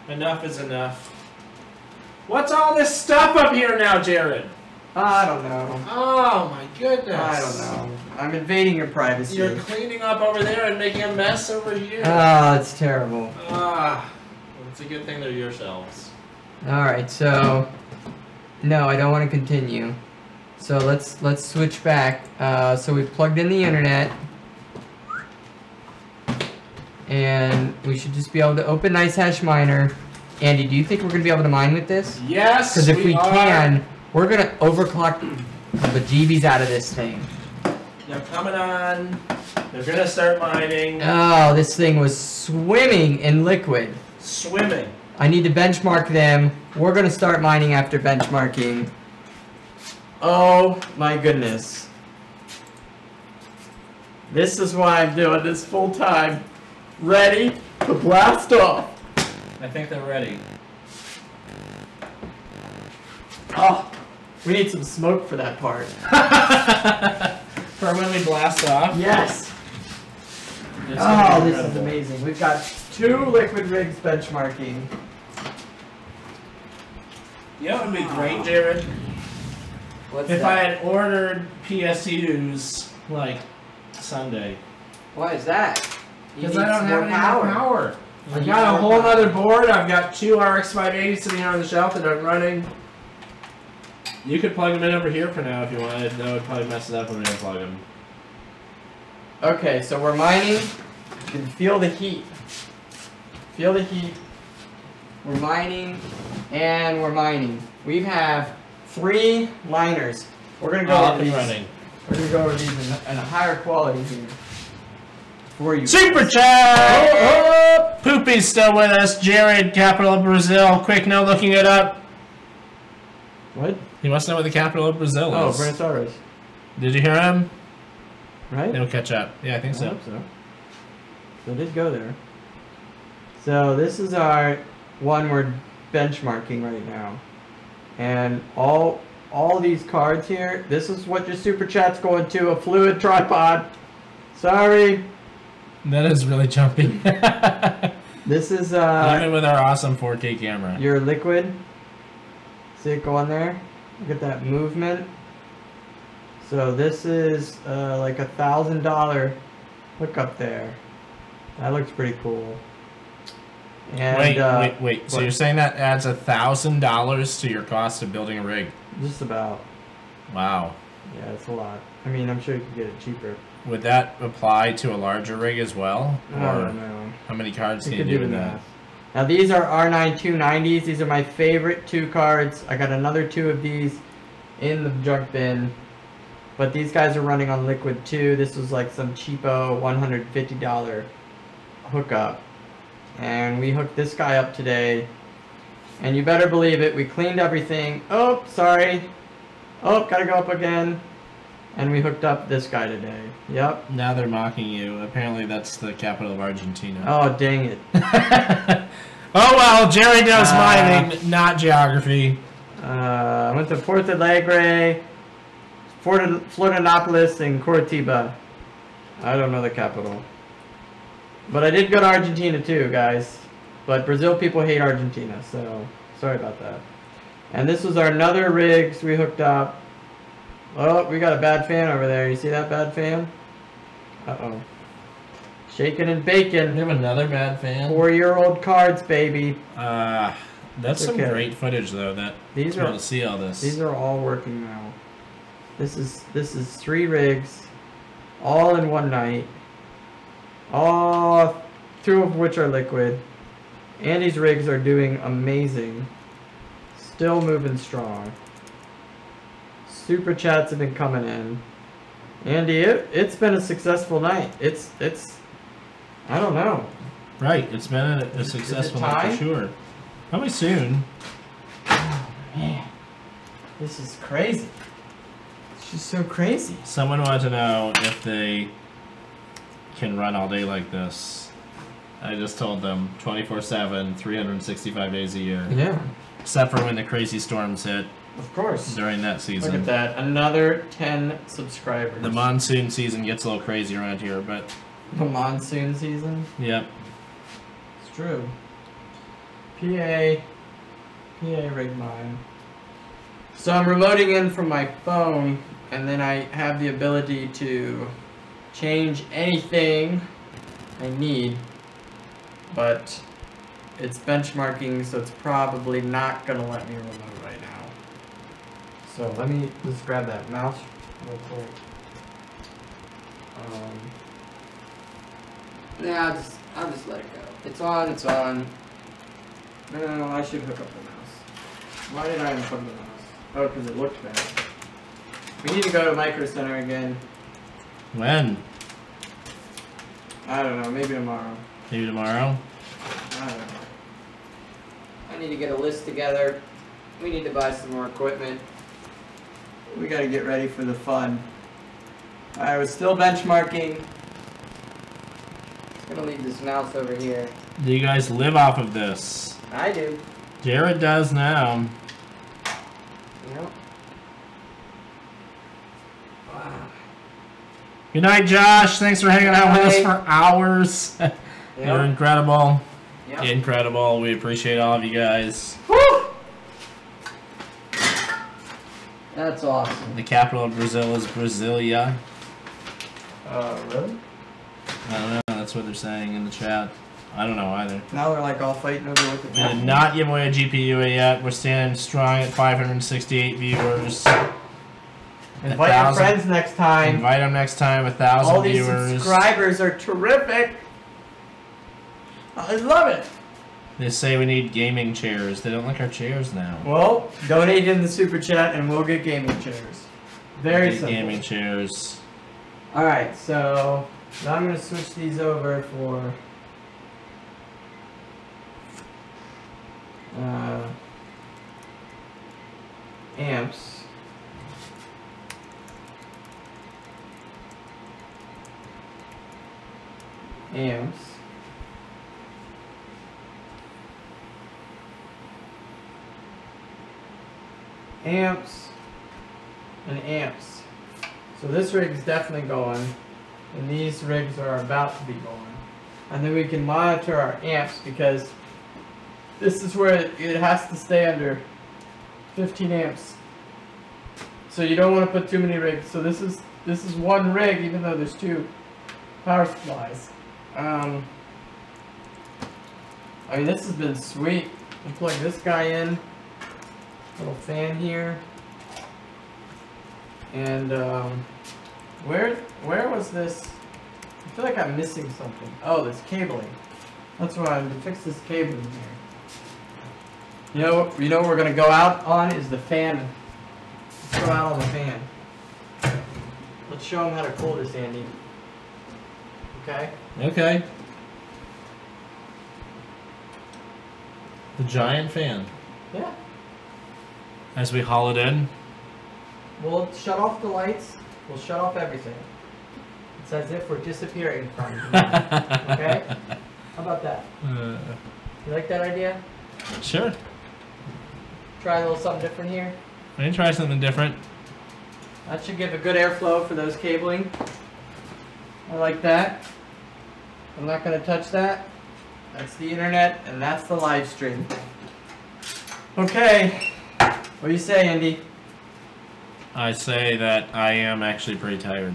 Enough is enough. What's all this stuff up here now, Jared? I don't know. Oh my goodness. I don't know. I'm invading your privacy. You're cleaning up over there and making a mess over here. Oh, it's terrible. Ah. Well, it's a good thing they're your shelves. Alright, so no, I don't want to continue. So let's switch back. So we plugged in the internet. And we should just be able to open NiceHash miner. Andy, do you think we're going to be able to mine with this? Yes, because if we can, we're going to overclock the bejeebies out of this thing. They're coming on. They're going to start mining. Oh, this thing was swimming in liquid. Swimming. I need to benchmark them. We're going to start mining after benchmarking. Oh my goodness. This is why I'm doing this full time. Ready to blast off. I think they're ready. Oh, we need some smoke for that part. For when we blast off? Yes. Oh, this is amazing. We've got 2 liquid rigs benchmarking. You know what would be great, Jared? What's if that? I had ordered PS2s like Sunday. Why is that? Because I don't have any power. I've got a whole other board. I've got 2 RX 580s sitting here on the shelf that I'm running. You could plug them in over here for now if you wanted. That would probably mess it up when we unplug them. Okay, so we're mining. You can feel the heat. Feel the heat. We're mining, and we're mining. We have 3 miners. We're gonna go over these. We're gonna go over these in a higher quality here. For you. Super chat! Oh, Poopy's still with us. Jared, capital of Brazil. Quick, no looking it up. What? He wants to know what the capital of Brazil is. Oh, Buenos Aires. Did you hear him? Right? It'll catch up. Yeah, I think so. I hope so. So it did go there. So this is our one we're benchmarking right now. And all these cards here, this is what your super chat's going to, a fluid tripod. Sorry. That is really jumpy. This is even with our awesome 4K camera. your liquid. See it go on there? Look at that movement. So this is like $1,000 hookup there. That looks pretty cool. And, wait. So you're saying that adds $1,000 to your cost of building a rig? Just about. Wow. Yeah, it's a lot. I mean, I'm sure you could get it cheaper. Would that apply to a larger rig as well? I don't know. How many cards can you do with that? Now these are R9 290s. These are my favorite 2 cards. I got another 2 of these in the junk bin. But these guys are running on liquid too. This was like some cheapo $150 hookup. And we hooked this guy up today. And you better believe it, we cleaned everything. Oh, sorry. Oh, gotta go up again. And we hooked up this guy today. Yep. Now they're mocking you. Apparently that's the capital of Argentina. Oh, dang it. Oh well, Jerry knows mining, not geography. I went to Porto Alegre, Florianopolis, and Curitiba. I don't know the capital. But I did go to Argentina too, guys. But Brazil people hate Argentina, so sorry about that. And this was our another rigs we hooked up. Oh, we got a bad fan over there. You see that bad fan? Uh-oh. Shaking and baking. We have another bad fan. 4-year-old cards, baby. That's some great footage though. That these are to see all this. These are all working now. This is 3 rigs, all in one night. All 2 of which are liquid. Andy's rigs are doing amazing. Still moving strong. Super chats have been coming in. Andy, it's been a successful night. It's I don't know. Right, it's been a successful night for sure. Probably soon. Oh, man. This is crazy. It's just so crazy. Someone wanted to know if they can run all day like this. I just told them 24/7, 365 days a year. Yeah. Except for when the crazy storms hit. Of course. During that season. Look at that. Another 10 subscribers. The monsoon season gets a little crazy around here, but... The monsoon season? Yep. It's true. PA rig mine. So I'm remoting in from my phone, and then I have the ability to change anything I need. But it's benchmarking, so it's probably not gonna let me reload right now. So let me just grab that mouse real quick. Yeah, I'll just let it go. It's on, it's on. No, I should hook up the mouse. Why did I unplug the mouse? Oh, because it looked bad. We need to go to Micro Center again. When? I don't know, maybe tomorrow. Maybe tomorrow? I don't know. I need to get a list together. We need to buy some more equipment. We gotta get ready for the fun. I was still benchmarking. Just gonna leave this mouse over here. Do you guys live off of this? I do. Jared does now. Yep. Wow. Good night, Josh. Thanks for hanging out with us for hours. You're incredible. Yep. Incredible. We appreciate all of you guys. Woo! That's awesome. The capital of Brazil is Brasilia. Really? I don't know. That's what they're saying in the chat. I don't know either. Now they're like all fighting over what the We did not give away a GPU yet. We're standing strong at 568 viewers. Invite your friends next time. Invite them next time. 1,000 viewers. All these subscribers are terrific. I love it. They say we need gaming chairs. They don't like our chairs now. Well, donate in the super chat and we'll get gaming chairs. Very simple. Gaming chairs. All right, so now I'm going to switch these over for amps. Amps. Amps and amps. So this rig is definitely going, and these rigs are about to be going. And then we can monitor our amps because this is where it has to stay under 15 amps. So you don't want to put too many rigs. So this is one rig, even though there's two power supplies. I mean, this has been sweet. I plug this guy in. Little fan here, and where was this? I feel like I'm missing something. Oh, this cabling. That's why I'm to fix this cabling here. You know what we're gonna go out on is the fan. Let's go out on the fan. Let's show them how to cool this, Andy. Okay. Okay. The giant fan. Yeah. As we haul it in. We'll shut off the lights. We'll shut off everything. It's as if we're disappearing from you. Okay? How about that? You like that idea? Sure. Try a little something different here. We can try something different. That should give a good airflow for those cabling. I like that. I'm not going to touch that. That's the internet, and that's the live stream. Okay. What do you say, Andy? I say that I am actually pretty tired.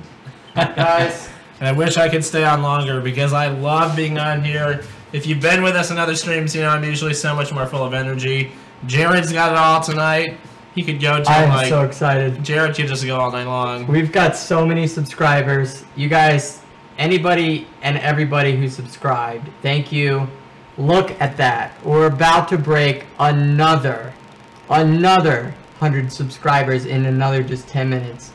Guys. And I wish I could stay on longer because I love being on here. If you've been with us in other streams, you know I'm usually so much more full of energy. Jared's got it all tonight. He could go to I'm so excited. Jared could just go all night long. We've got so many subscribers. You guys, anybody and everybody who subscribed, thank you. Look at that. We're about to break another 100 subscribers in another just 10 minutes.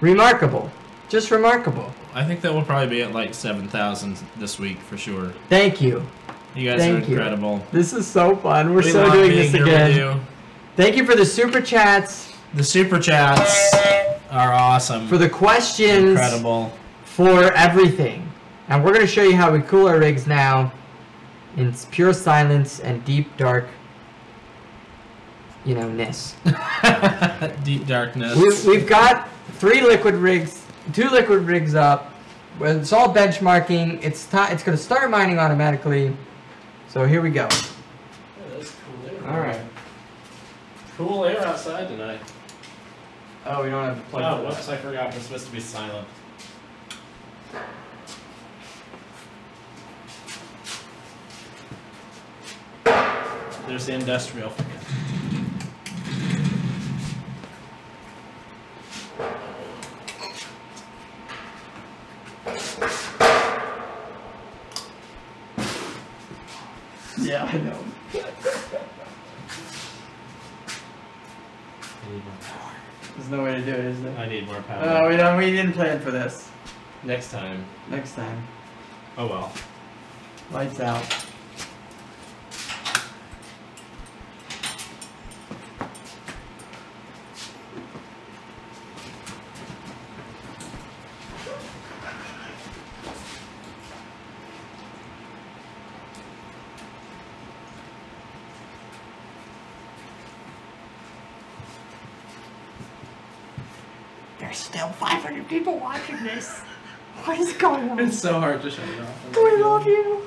Remarkable. Just remarkable. I think that we'll probably be at like 7,000 this week for sure. Thank you. You guys are incredible. This is so fun. We're so doing this again. Thank you for the super chats. The super chats are awesome. For the questions. Incredible. For everything. And we're going to show you how we cool our rigs now in pure silence and deep dark, ness. Deep darkness. We've got 2 liquid rigs up. It's all benchmarking. It's going to start mining automatically. So here we go. Yeah, that's cool air. All right. Cool air outside tonight. Oh, we don't have to plug it. Oh, whoops, I forgot. We're supposed to be silent. There's the industrial for you. Yeah, I know. There's no way to do it, is there? I need more power. We didn't plan for this. Next time. Next time. Oh well. Lights out. There's still 500 people watching this. What is going on? It's so hard to shut it off. We love you.